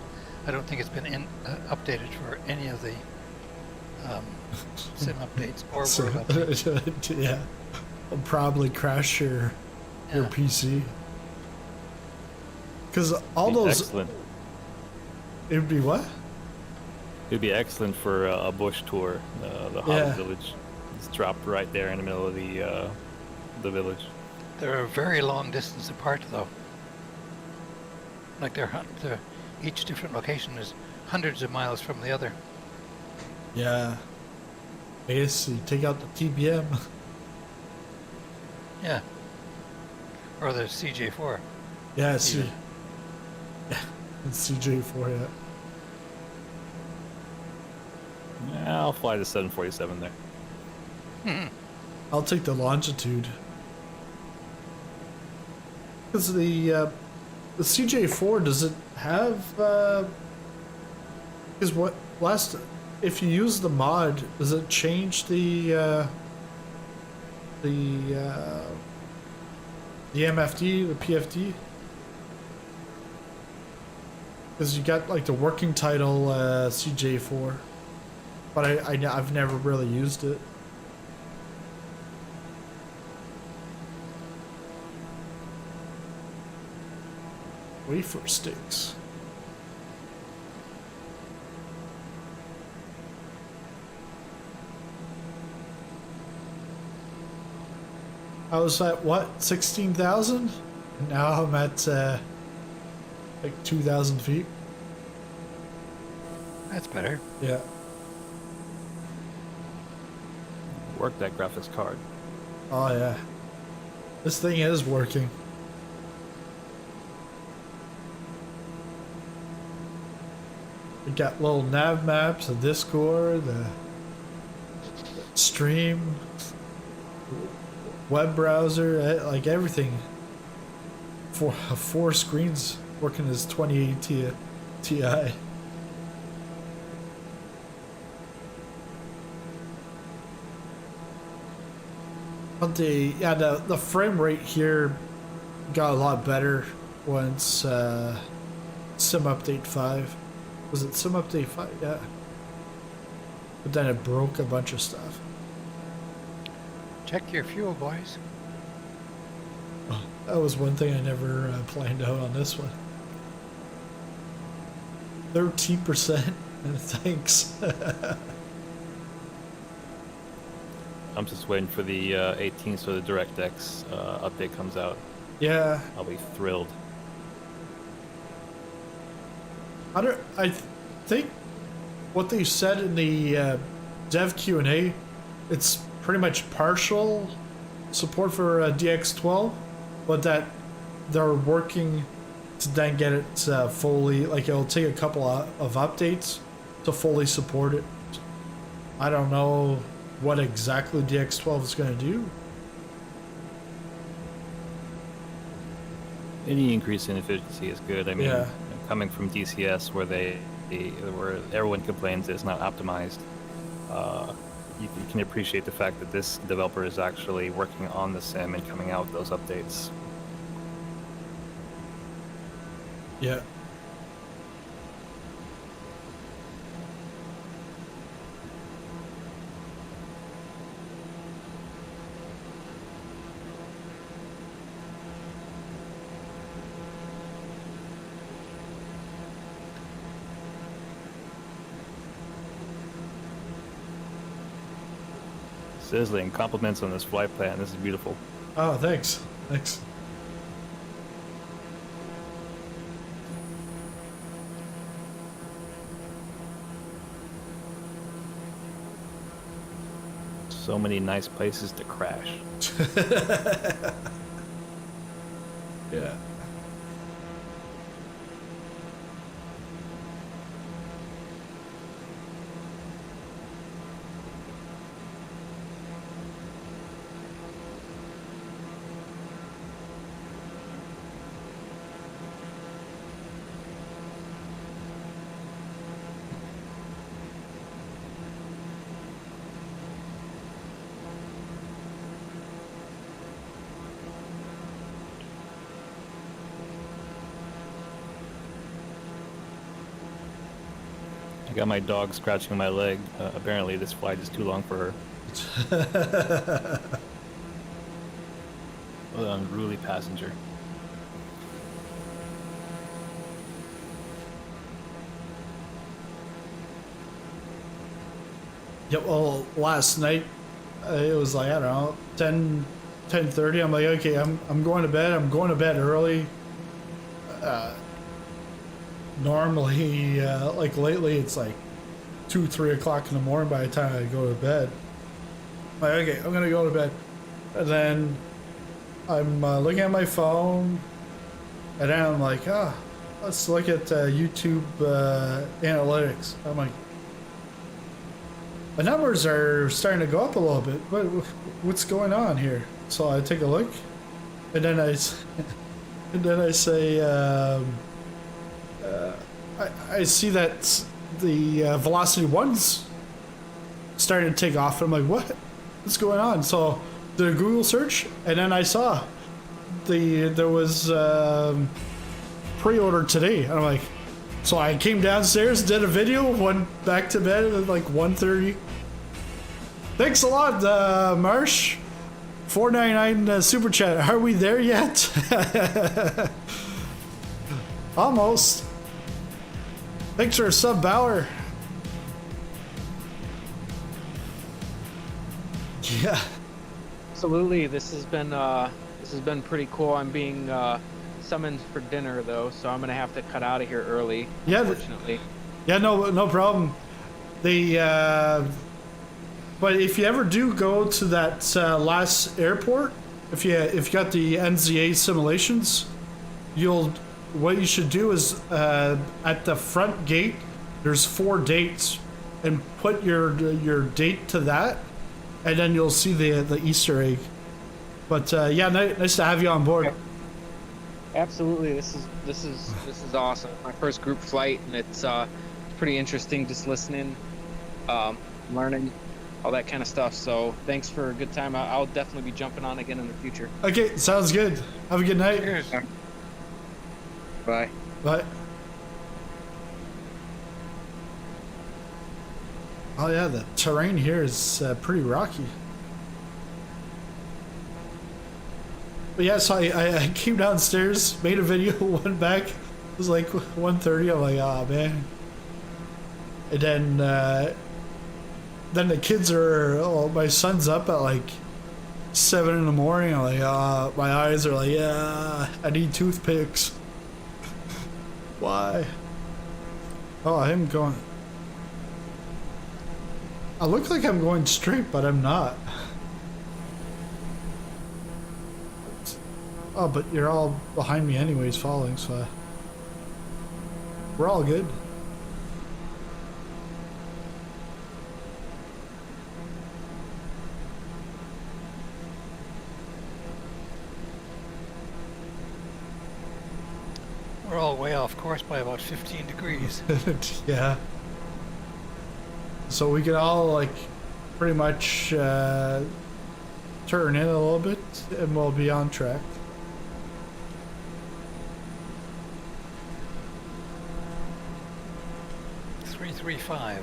I don't think it's been updated for any of the sim updates or world updates. Yeah, will probably crash your PC. Because all those, Excellent. it would be what? It'd be excellent for a bush tour. The Hobbit village. It's dropped right there in the middle of the village. They're a very long distance apart, though. Like they're each different location is hundreds of miles from the other. Yeah. I guess you take out the TBM. Yeah. Or the CJ4. Yeah, it's Even. yeah, it's CJ4. Yeah. Yeah, I'll fly the 747 there. I'll take the longitude. Because the CJ4, does it have? Because if you use the mod, does it change the MFD, the PFD? Because you got like the working title CJ4, but I've never really used it. Wafer sticks. I was at what, 16,000? Now I'm at like 2,000 feet. That's better. Yeah. Work that graphics card. Oh yeah. This thing is working. We got little nav maps, a Discord, the stream, web browser, like everything. Four screens working as 2080 Ti. But the frame rate here got a lot better once Sim Update 5. Was it Sim Update 5? Yeah. But then it broke a bunch of stuff. Check your fuel, boys. Oh, that was one thing I never planned out on this one. 13%. Thanks. I'm just waiting for the 18th so the DirectX update comes out. Yeah. I'll be thrilled. I think what they said in the dev Q&A, it's pretty much partial support for DX12, but that they're working to then get it fully, like it'll take a couple of updates to fully support it. I don't know what exactly DX12 is going to do. Any increase in efficiency is good. I mean, Yeah. coming from DCS where where everyone complains it's not optimized, you can appreciate the fact that this developer is actually working on the sim and coming out with those updates. Yeah. Sizzling. Compliments on this flight plan. This is beautiful. Oh, thanks. Thanks. So many nice places to crash. Yeah. I got my dog scratching my leg. Apparently this flight is too long for her. What an unruly passenger. Yep. Well, last night it was like, I don't know, 10:30. I'm like, okay, I'm going to bed. I'm going to bed early. Normally, like lately, it's like 2-3 o'clock in the morning by the time I go to bed. I'm like, okay, I'm gonna go to bed, and then I'm looking at my phone, and then I'm like, let's look at YouTube analytics. I'm like, the numbers are starting to go up a little bit. What's going on here? So I take a look, and then I say, I see that the velocity one's starting to take off. I'm like, what's going on? So did a Google search, and then I saw there was pre-order today. And I'm like, so I came downstairs, did a video, went back to bed at like 1:30. Thanks a lot, Marsh. $4.99 super chat. Are we there yet? Almost. Thanks for a sub, Bauer. Yeah. Absolutely. This has been pretty cool. I'm being summoned for dinner though, so I'm gonna have to cut out of here early. Yeah. Unfortunately. Yeah. No problem. But if you ever do go to that last airport, if you got the NZA Simulations, what you should do is at the front gate, there's 4 dates, and put your date to that, and then you'll see the Easter egg. But yeah, nice to have you on board. Absolutely. This is awesome. My first group flight, and it's pretty interesting just listening, learning, all that kind of stuff. So thanks for a good time. I'll definitely be jumping on again in the future. Okay, sounds good. Have a good night. Cheers. Bye. Bye. Oh yeah, the terrain here is pretty rocky. But yeah, so I came downstairs, made a video, went back. It was like 1:30. I'm like, ah, man. And then the kids my son's up at like 7 in the morning. I'm like, my eyes are like, yeah, I need toothpicks. Why? Oh, I'm going. I look like I'm going straight, but I'm not. Oh, but you're all behind me anyways, following, so we're all good. We're all way off course by about 15 degrees. Yeah. So we can all like pretty much turn in a little bit, and we'll be on track. .335.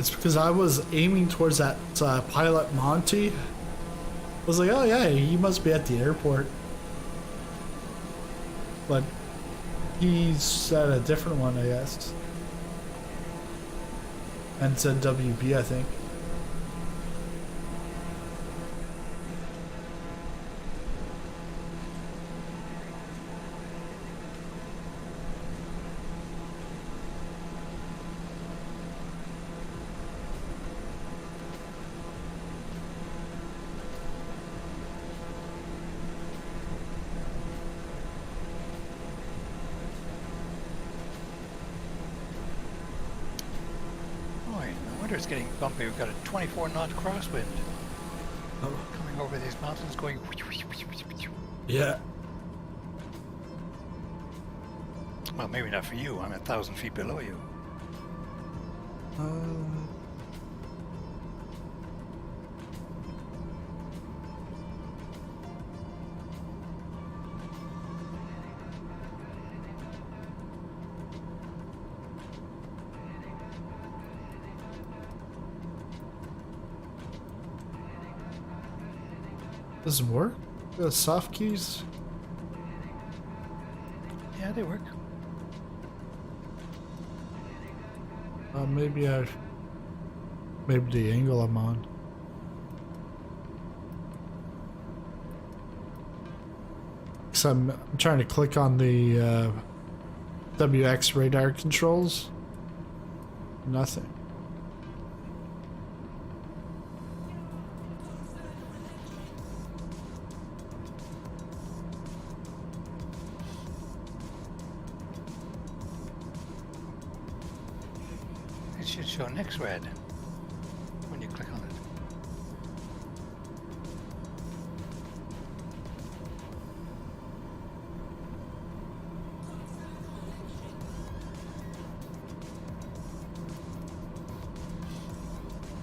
It's because I was aiming towards that pilot Monty. I was like, oh yeah, he must be at the airport. But he's at a different one, I guess. NZWB, I think. It's getting bumpy. We've got a 24 knot crosswind Oh. coming over these mountains going. Yeah. Well, maybe not for you. I'm 1,000 feet below you. Doesn't work? The soft keys? Yeah, they work. Maybe the angle I'm on. Cause I'm trying to click on the WX radar controls. Nothing. It should show next red when you click on it.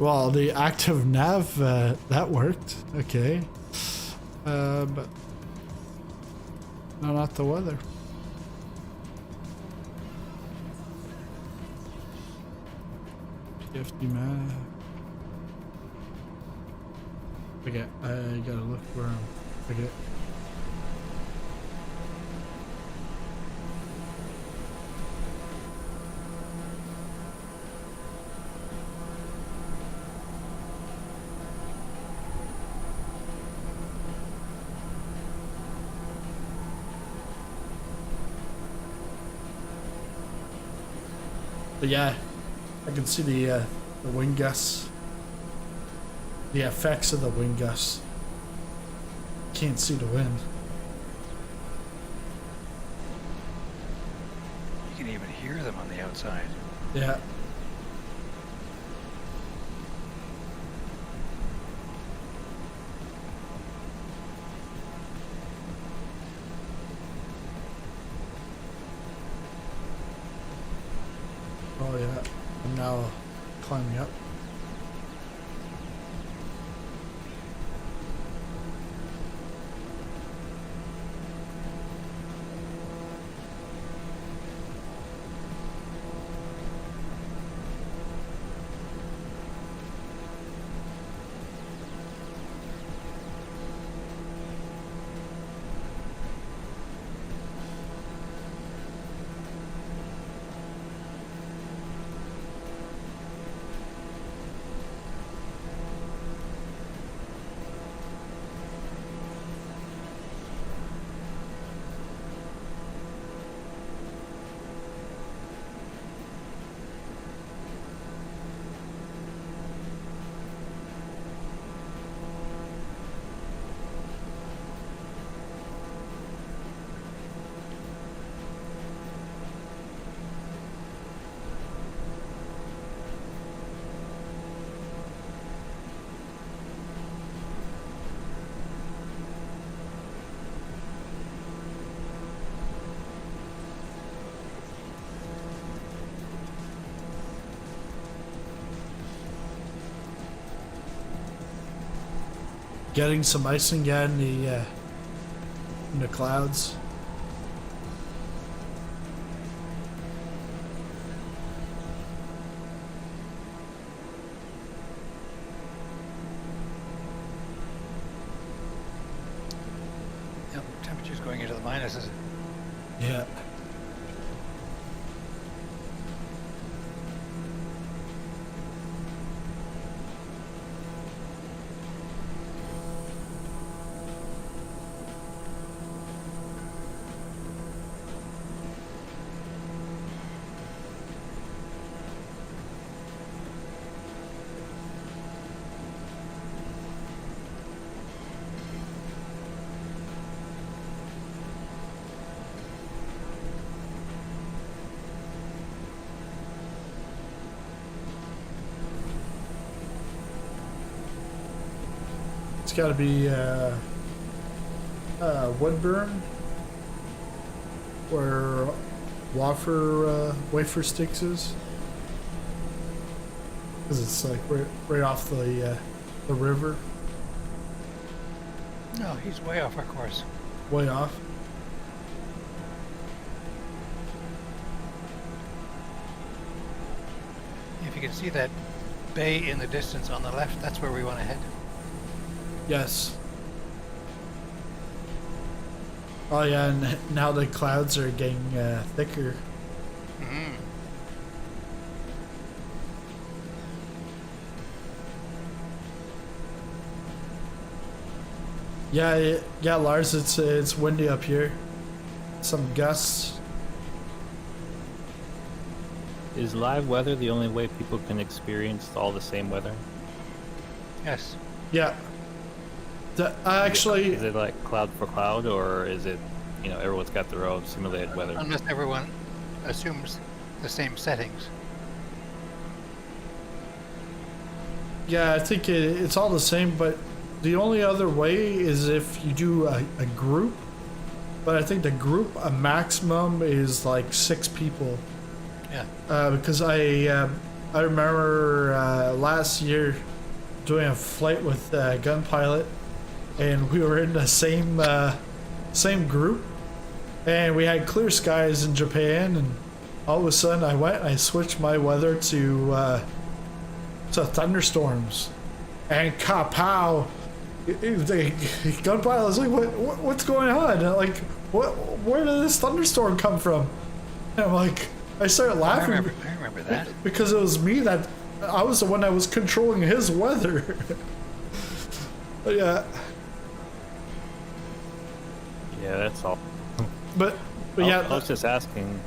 Well, the active nav, that worked. Okay. But no, not the weather. PFD map. Okay, I gotta look where I'm. Okay. But yeah, I can see the wind gusts, the effects of the wind gusts. Can't see the wind. You can even hear them on the outside. Yeah. Oh yeah, I'm now climbing up. Getting some icing again in the clouds. just going into the minuses. Yeah. It's got to be Woodburn, where wafer sticks is, because it's like right off the river. No, he's way off our course. Way off. If you can see that bay in the distance on the left, that's where we want to head. Yes. Oh yeah, and now the clouds are getting thicker. Mm-hmm. Yeah, Lars. It's windy up here. Some gusts. Is live weather the only way people can experience all the same weather? Yes. Yeah. Actually, Is it like cloud for cloud, or is it, everyone's got their own simulated weather? Unless everyone assumes the same settings. yeah, I think it's all the same, but the only other way is if you do a group. But I think the group, a maximum is like 6 people. Yeah. Because I remember last year doing a flight with Gun Pilot, and we were in the same group, and we had clear skies in Japan, and all of a sudden I went and I switched my weather to thunderstorms, and kapow! The Gun Pilot was like, what's going on? And like, where did this thunderstorm come from? And I'm like, I started laughing. I remember that. Because it was me I was the one that was controlling his weather. Yeah. Yeah, that's all. But yeah. I was just asking.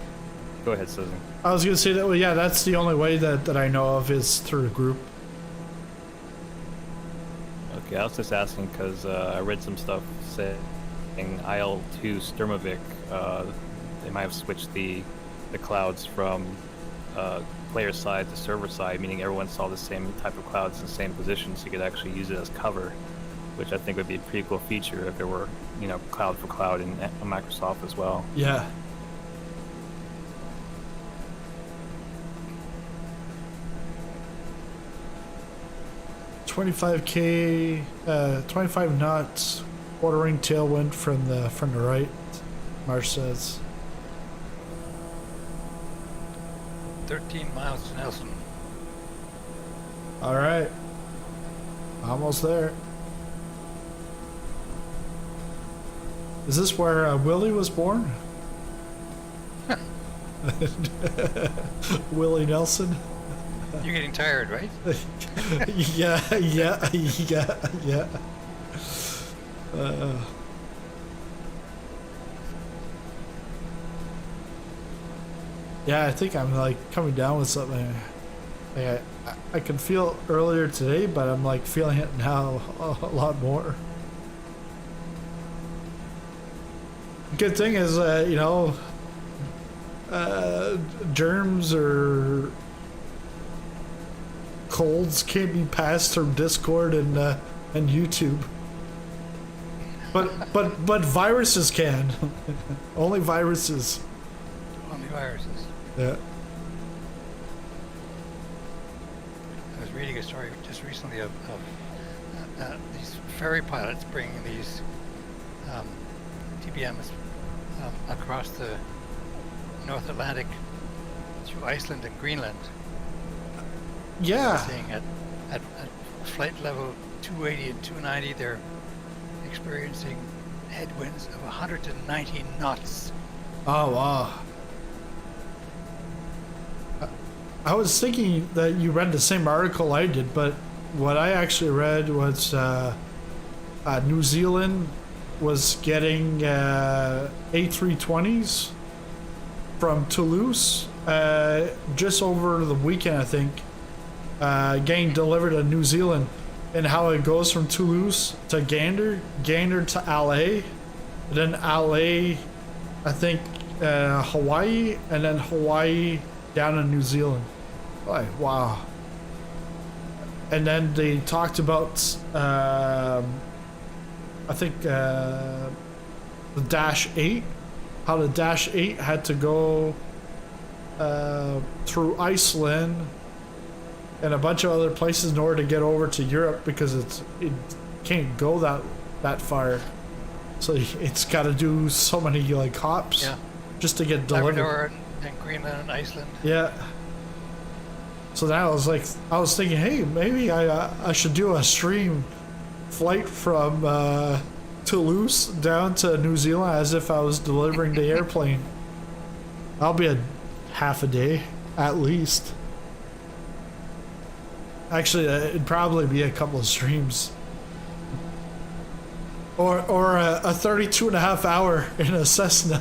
Go ahead, Susan. I was gonna say that. Well, yeah, that's the only way that I know of is through a group. Okay, I was just asking because I read some stuff saying IL-2 Sturmovik, they might have switched the clouds from player side to server side, meaning everyone saw the same type of clouds in the same position, so you could actually use it as cover, which I think would be a pretty cool feature if there were, cloud for cloud in Microsoft as well. Yeah. $25K, 25 knots, quartering tailwind from the right. Marsh says. 13 miles to Nelson. All right. Almost there. Is this where Willie was born? Willie Nelson? You're getting tired, right? Yeah. Yeah, I think I'm like coming down with something. Like I can feel earlier today, but I'm like feeling it now a lot more. Good thing is, germs or colds can't be passed through Discord and YouTube. But viruses can. Only viruses. Only viruses. Yeah. I was reading a story just recently of these ferry pilots bringing these TBMs across the North Atlantic to Iceland and Greenland. Yeah. Saying at flight level 280 and 290, they're experiencing headwinds of 190 knots. Oh, wow. I was thinking that you read the same article I did, but what I actually read was New Zealand was getting A320s from Toulouse just over the weekend, I think, getting delivered to New Zealand, and how it goes from Toulouse to Gander to LA, and then LA, I think, Hawaii, and then Hawaii down in New Zealand. Like, wow. And then they talked about, I think, the Dash 8, how the Dash 8 had to go through Iceland and a bunch of other places in order to get over to Europe, because it can't go that far. So it's got to do so many like hops just to get delivered. Labrador and Greenland and Iceland. Yeah. So then I was thinking, hey, maybe I should do a stream flight from Toulouse down to New Zealand as if I was delivering the airplane. I'll be a half a day at least. Actually, it'd probably be a couple of streams. Or a 32 and a half hour in a Cessna.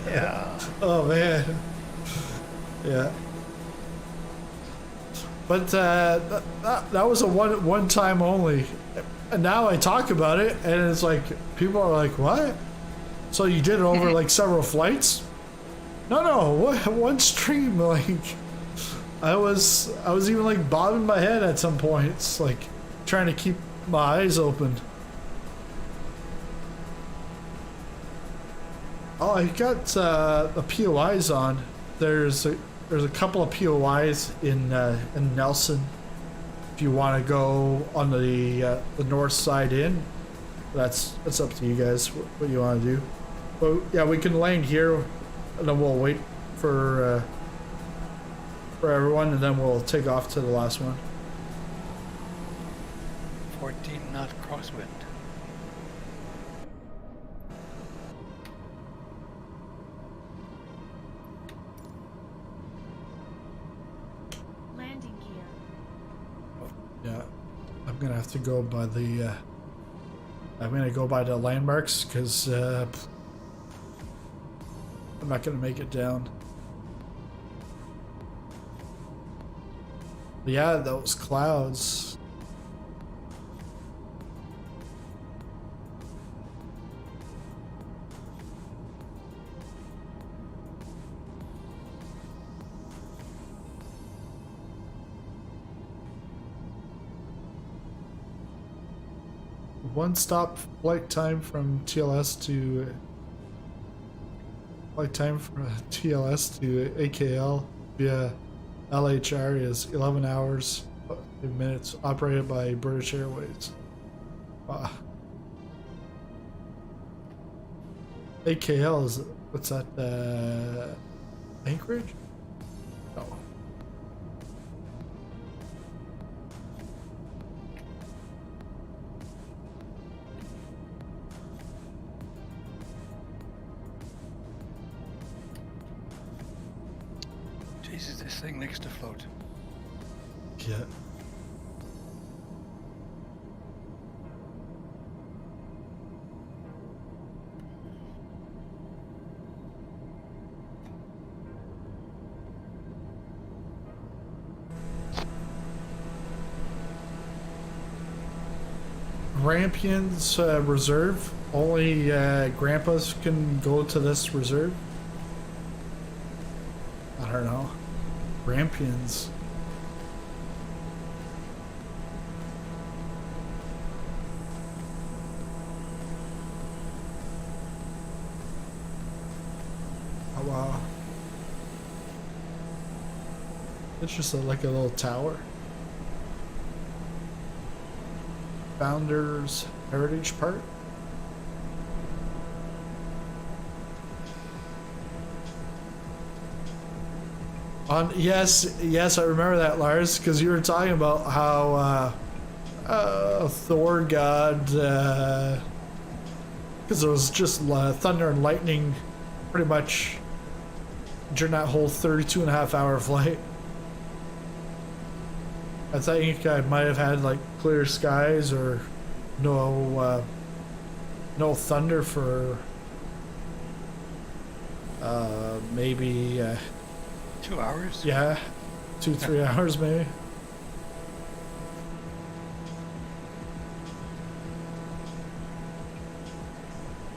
Yeah. Oh, man. Yeah. But that was a one time only. And now I talk about it, and it's like, people are like, what? So you did it over like several flights? No, one stream. Like, I was even like bobbing my head at some points, like trying to keep my eyes open. Oh, I got the POIs on. There's a couple of POIs in Nelson. If you want to go on the north side in, that's up to you guys what you want to do. But yeah, we can land here, and then we'll wait for everyone, and then we'll take off to the last one. 14 knot crosswind. Landing gear. Yeah, I'm gonna have to go by the. I'm gonna go by the landmarks because I'm not gonna make it down. Yeah, those clouds. One stop flight time from TLS to AKL via LHR is 11 hours 5 minutes, operated by British Airways. Wow. AKL is, what's that, Anchorage? No. Jesus, this thing next to float. Yeah. Grampians reserve. Only grandpas can go to this reserve. I don't know. Grampians. Oh wow. It's just like a little tower. Founders Heritage Park. Yes, I remember that, Lars, because you were talking about how Thor God because it was just thunder and lightning pretty much during that whole 32.5 hour flight. I think I might have had like clear skies or no thunder for maybe 2 hours? yeah, 2-3 hours maybe.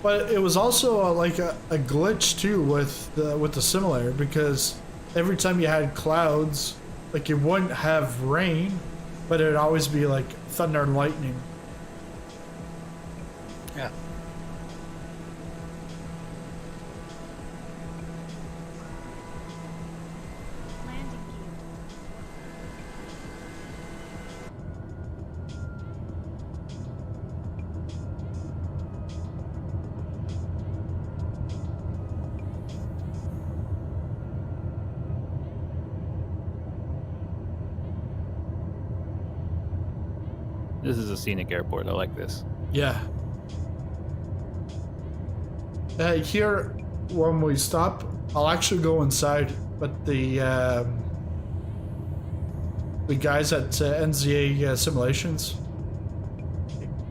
But it was also like a glitch too with the simulator, because every time you had clouds, like you wouldn't have rain, but it would always be like thunder and lightning. Yeah. Landing gear. This is a scenic airport. I like this. Yeah. Here, when we stop, I'll actually go inside, but the guys at NZA Simulations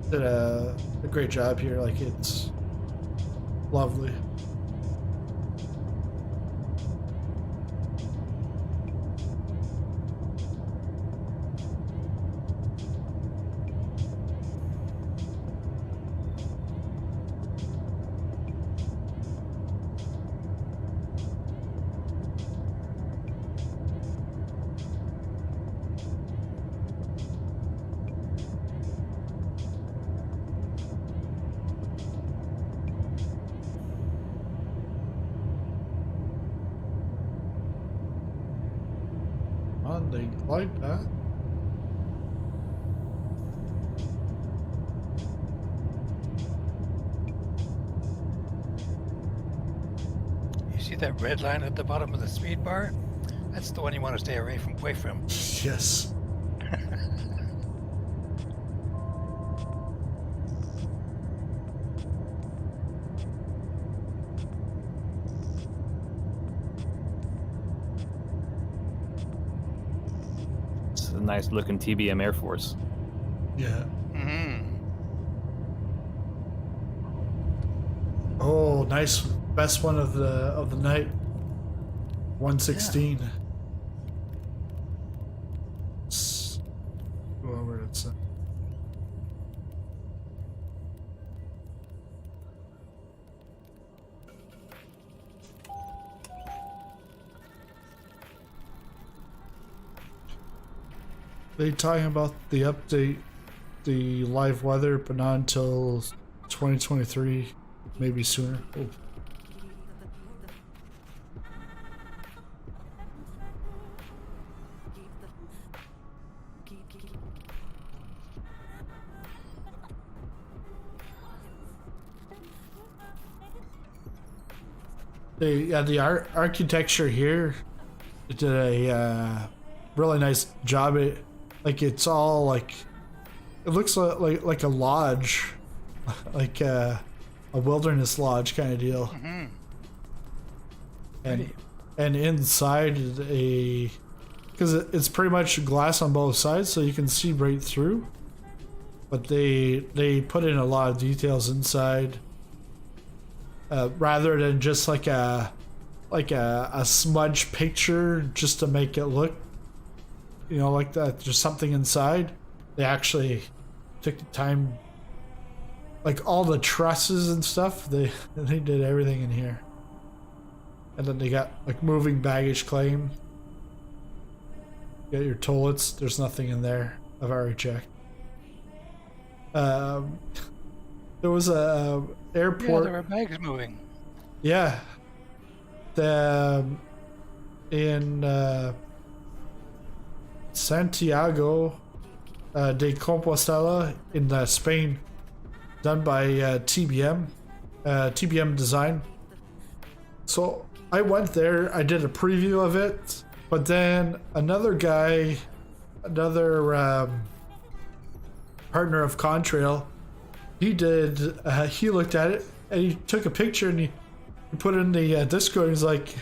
did a great job here. Like, it's lovely. On the glide path. You see that red line at the bottom of the speed bar? That's the one you want to stay away from. Yes. It's a nice looking TBM Air Force. Yeah. Mm-hmm. Oh, nice. Best one of the night. 116. Go over to it. They talking about the update, the live weather, but not until 2023, maybe sooner. Oh. The architecture here, it did a really nice job. It's all like, it looks like a lodge, like a wilderness lodge kind of deal. Mm-hmm. And inside because it's pretty much glass on both sides, so you can see right through. But they put in a lot of details inside. Rather than just like a smudge picture just to make it look, like that there's something inside. They actually took the time, like all the trusses and stuff, they did everything in here. And then they got like moving baggage claim. You got your toilets, there's nothing in there. I've already checked. There was a airport. Yeah, there were bags moving. Yeah. In Santiago de Compostela in Spain, done by TBM, TBM Design. So I went there, I did a preview of it, but then another guy, another partner of Contrail, he did, he looked at it and he took a picture and he put it in the Discord. He's like,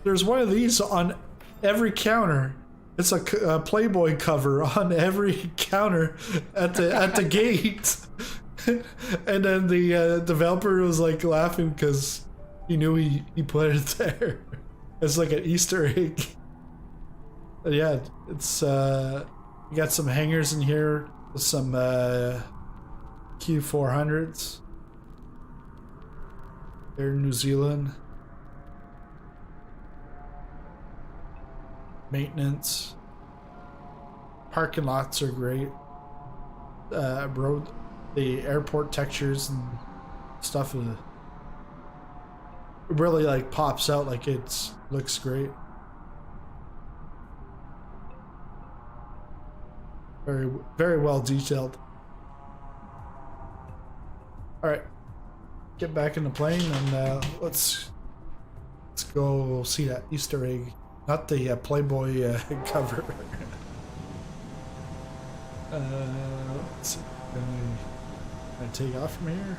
there's one of these on every counter. It's a Playboy cover on every counter at the gate. And then the developer was like laughing because he knew he put it there. It's like an Easter egg. But yeah, it's you got some hangers in here with some Q400s. They're in New Zealand. Maintenance. Parking lots are great. The airport textures and stuff it really like pops out, like looks great. Very, very well detailed. All right, get back in the plane and let's go see that Easter egg, not the Playboy cover. Let's see. Can I take off from here?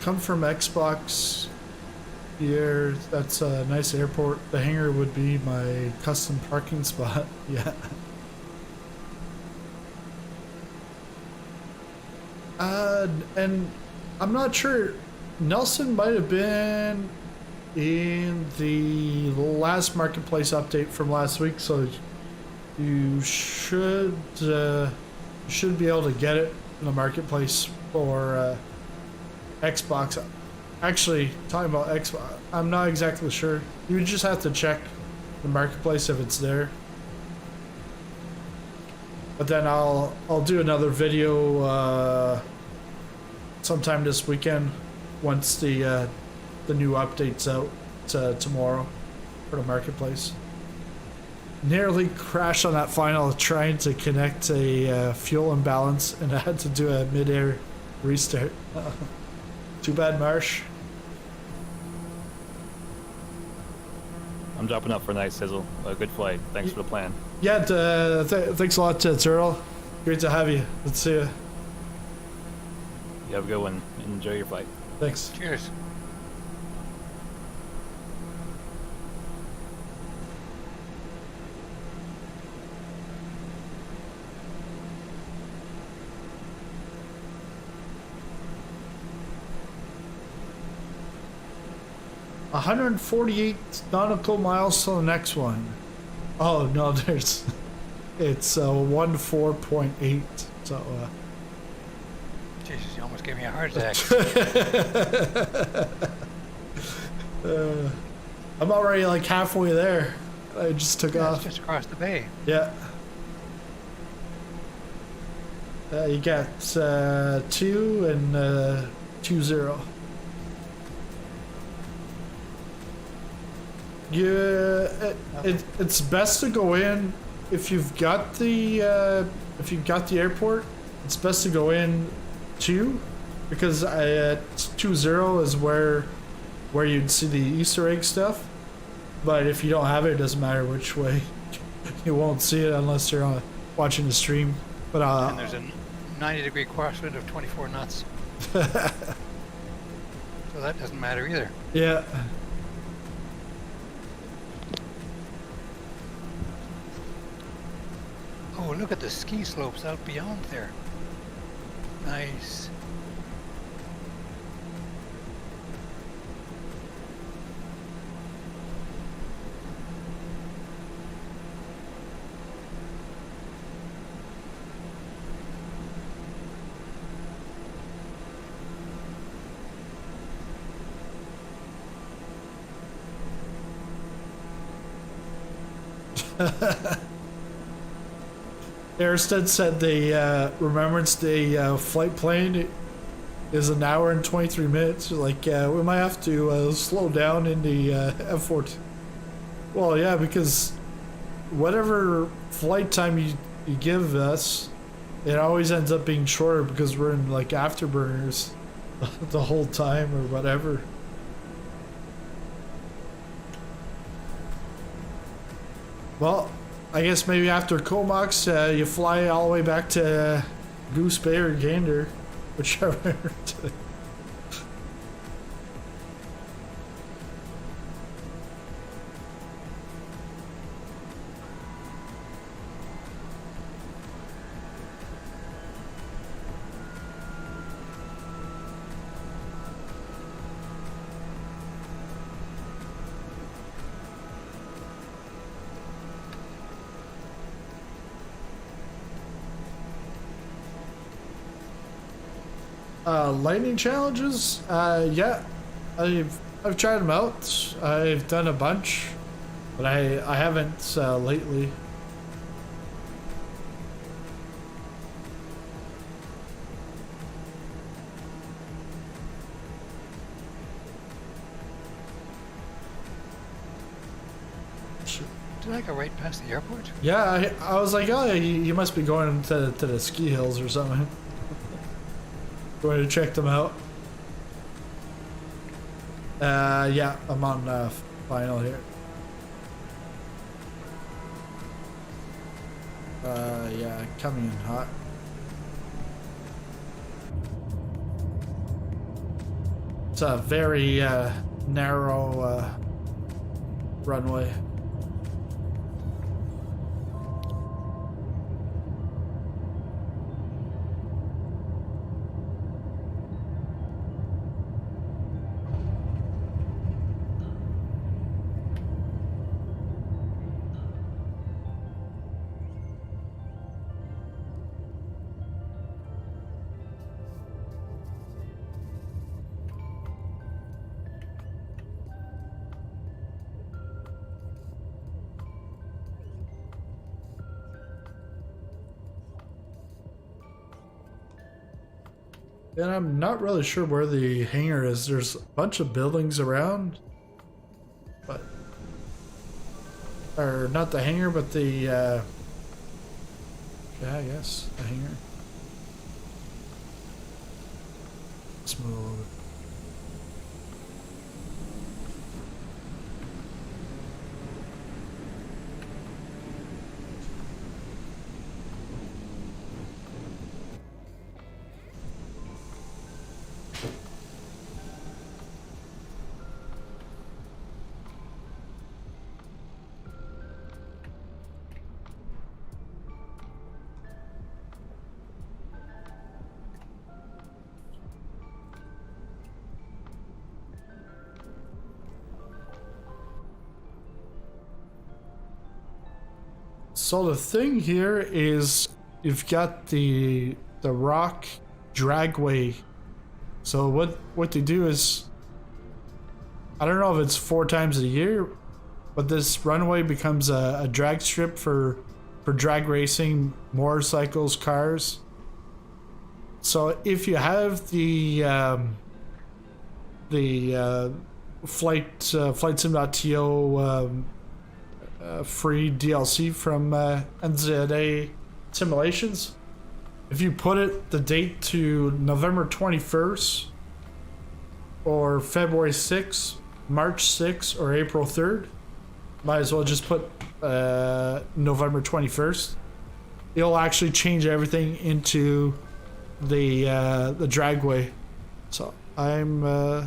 Come from Xbox here. That's a nice airport. The hangar would be my custom parking spot. Yeah. And I'm not sure. Nelson might have been in the last marketplace update from last week, so you should be able to get it in the marketplace for Xbox. Actually, talking about Xbox, I'm not exactly sure. You just have to check the marketplace if it's there. But then I'll do another video sometime this weekend once the new update's out tomorrow for the marketplace. Nearly crashed on that final trying to connect a fuel imbalance, and I had to do a mid-air restart. Too bad, Marsh. I'm dropping up for a night, Sizzle. A good flight. Thanks for the plan. Yeah, thanks a lot, Turl. Great to have you. Let's see you. You have a good one. Enjoy your flight. Thanks. Cheers. $148 nautical miles to the next one. Oh no, it's 14.8. So Jesus, you almost gave me a heart attack. I'm already like halfway there. I just took Yeah, off. it's just across the bay. Yeah. You got 2 and 20. It's best to go in if you've got the airport. It's best to go in 2 because 20 is where you'd see the Easter egg stuff. But if you don't have it, it doesn't matter which way. You won't see it unless you're watching the stream. But And there's a 90-degree crosswind of 24 knots. So that doesn't matter either. yeah. Oh, look at the ski slopes out beyond there. Nice. Airstead said the Remembrance Day flight plane is an hour and 23 minutes. Like, we might have to slow down in the F-14. Well, yeah, because whatever flight time you give us, it always ends up being shorter because we're in like afterburners the whole time or whatever. Well, I guess maybe after Comox, you fly all the way back to Goose Bay or Gander, whichever. Lightning challenges? Yeah, I've tried them out. I've done a bunch, but I haven't lately. Did I go right past the airport? Yeah, I was like, oh, you must be going to the ski hills or something. Going to check them out. Yeah, I'm on final here. Yeah, coming in hot. It's a very narrow runway. And I'm not really sure where the hangar is. There's a bunch of buildings around, but or not the hangar, but the yeah, I guess the hangar. Let's move over. So the thing here is you've got the rock dragway. So what they do is, I don't know if it's 4 times a year, but this runway becomes a drag strip for drag racing, motorcycles, cars. So if you have the flight sim.to free DLC from NZA Simulations, if you put the date to November 21st or February 6th, March 6th, or April 3rd, might as well just put November 21st. It'll actually change everything into the dragway. So we're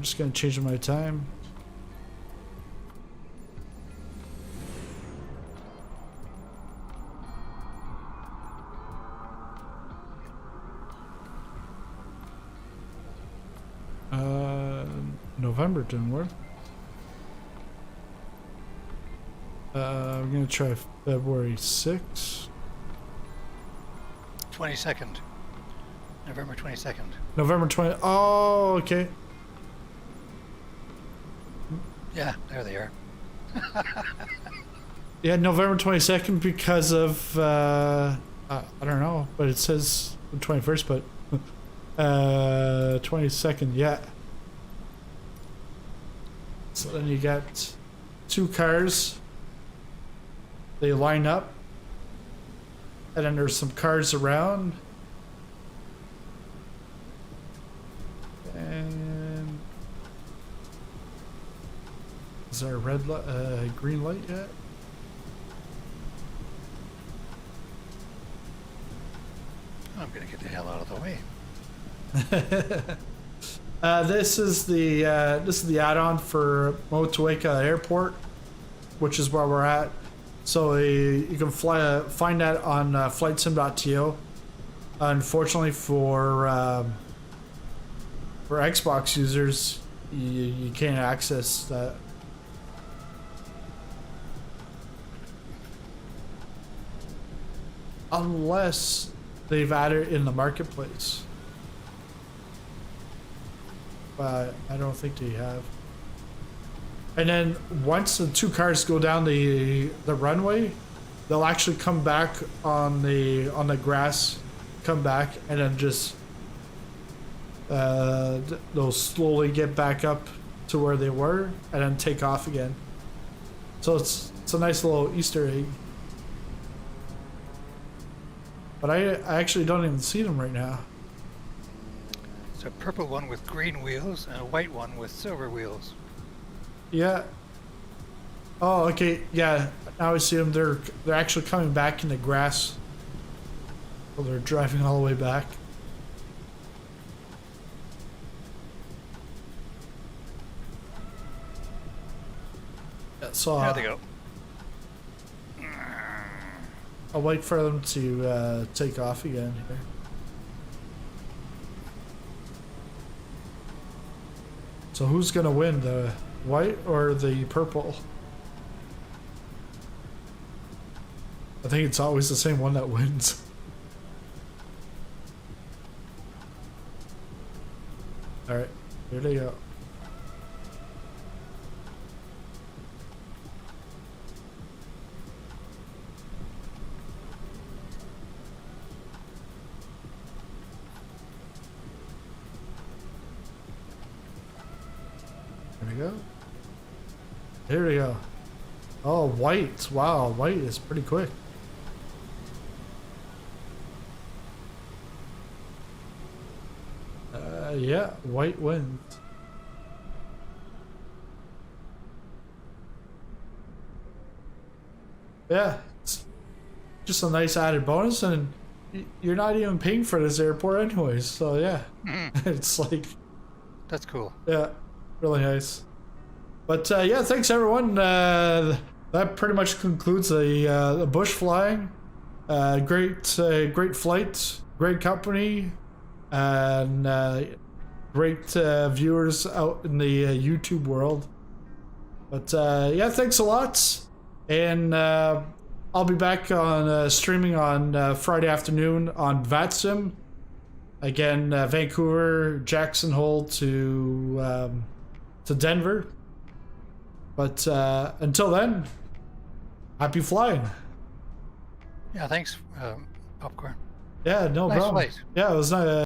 just gonna change my time. November didn't work. I'm gonna try February 6th. 22nd. November 22nd. November 20. Oh, okay. Yeah, there they are. Yeah, November 22nd because of I don't know, but it says the 21st, but 22nd, yeah. So then you got 2 cars. They line up, and then there's some cars around, and is there a green light yet? I'm gonna get the hell out of the way. This is the add-on for Motueka Airport, which is where we're at. So you can find that on flightsim.to. Unfortunately for Xbox users, you can't access that. Unless they've added it in the marketplace. But I don't think they have. And then once the 2 cars go down the runway, they'll actually come back on the grass, come back, and then just they'll slowly get back up to where they were, and then take off again. So it's a nice little Easter egg. But I actually don't even see them right now. It's a purple one with green wheels and a white one with silver wheels. Yeah. Oh, okay. Yeah. Now I see them. They're actually coming back in the grass. Well, they're driving all the way back. Yeah, so There they go. I'll wait for them to take off again here. So who's gonna win, the white or the purple? I think it's always the same one that wins. All right, here they go. There we go. Here we go. Oh, white. Wow, white is pretty quick. Yeah, white wins. Yeah, it's just a nice added bonus, and you're not even paying for this airport anyways, so yeah. It's like... That's cool. Yeah, really nice. But yeah, thanks everyone. That pretty much concludes the bush flying. Great flight, great company, and great viewers out in the YouTube world. But yeah, thanks a lot, and I'll be back on streaming on Friday afternoon on VATSIM. Again, Vancouver, Jackson Hole to Denver. But until then, happy flying. Yeah, thanks, Popcorn. Yeah, no Nice problem. flight. Yeah, it was nice.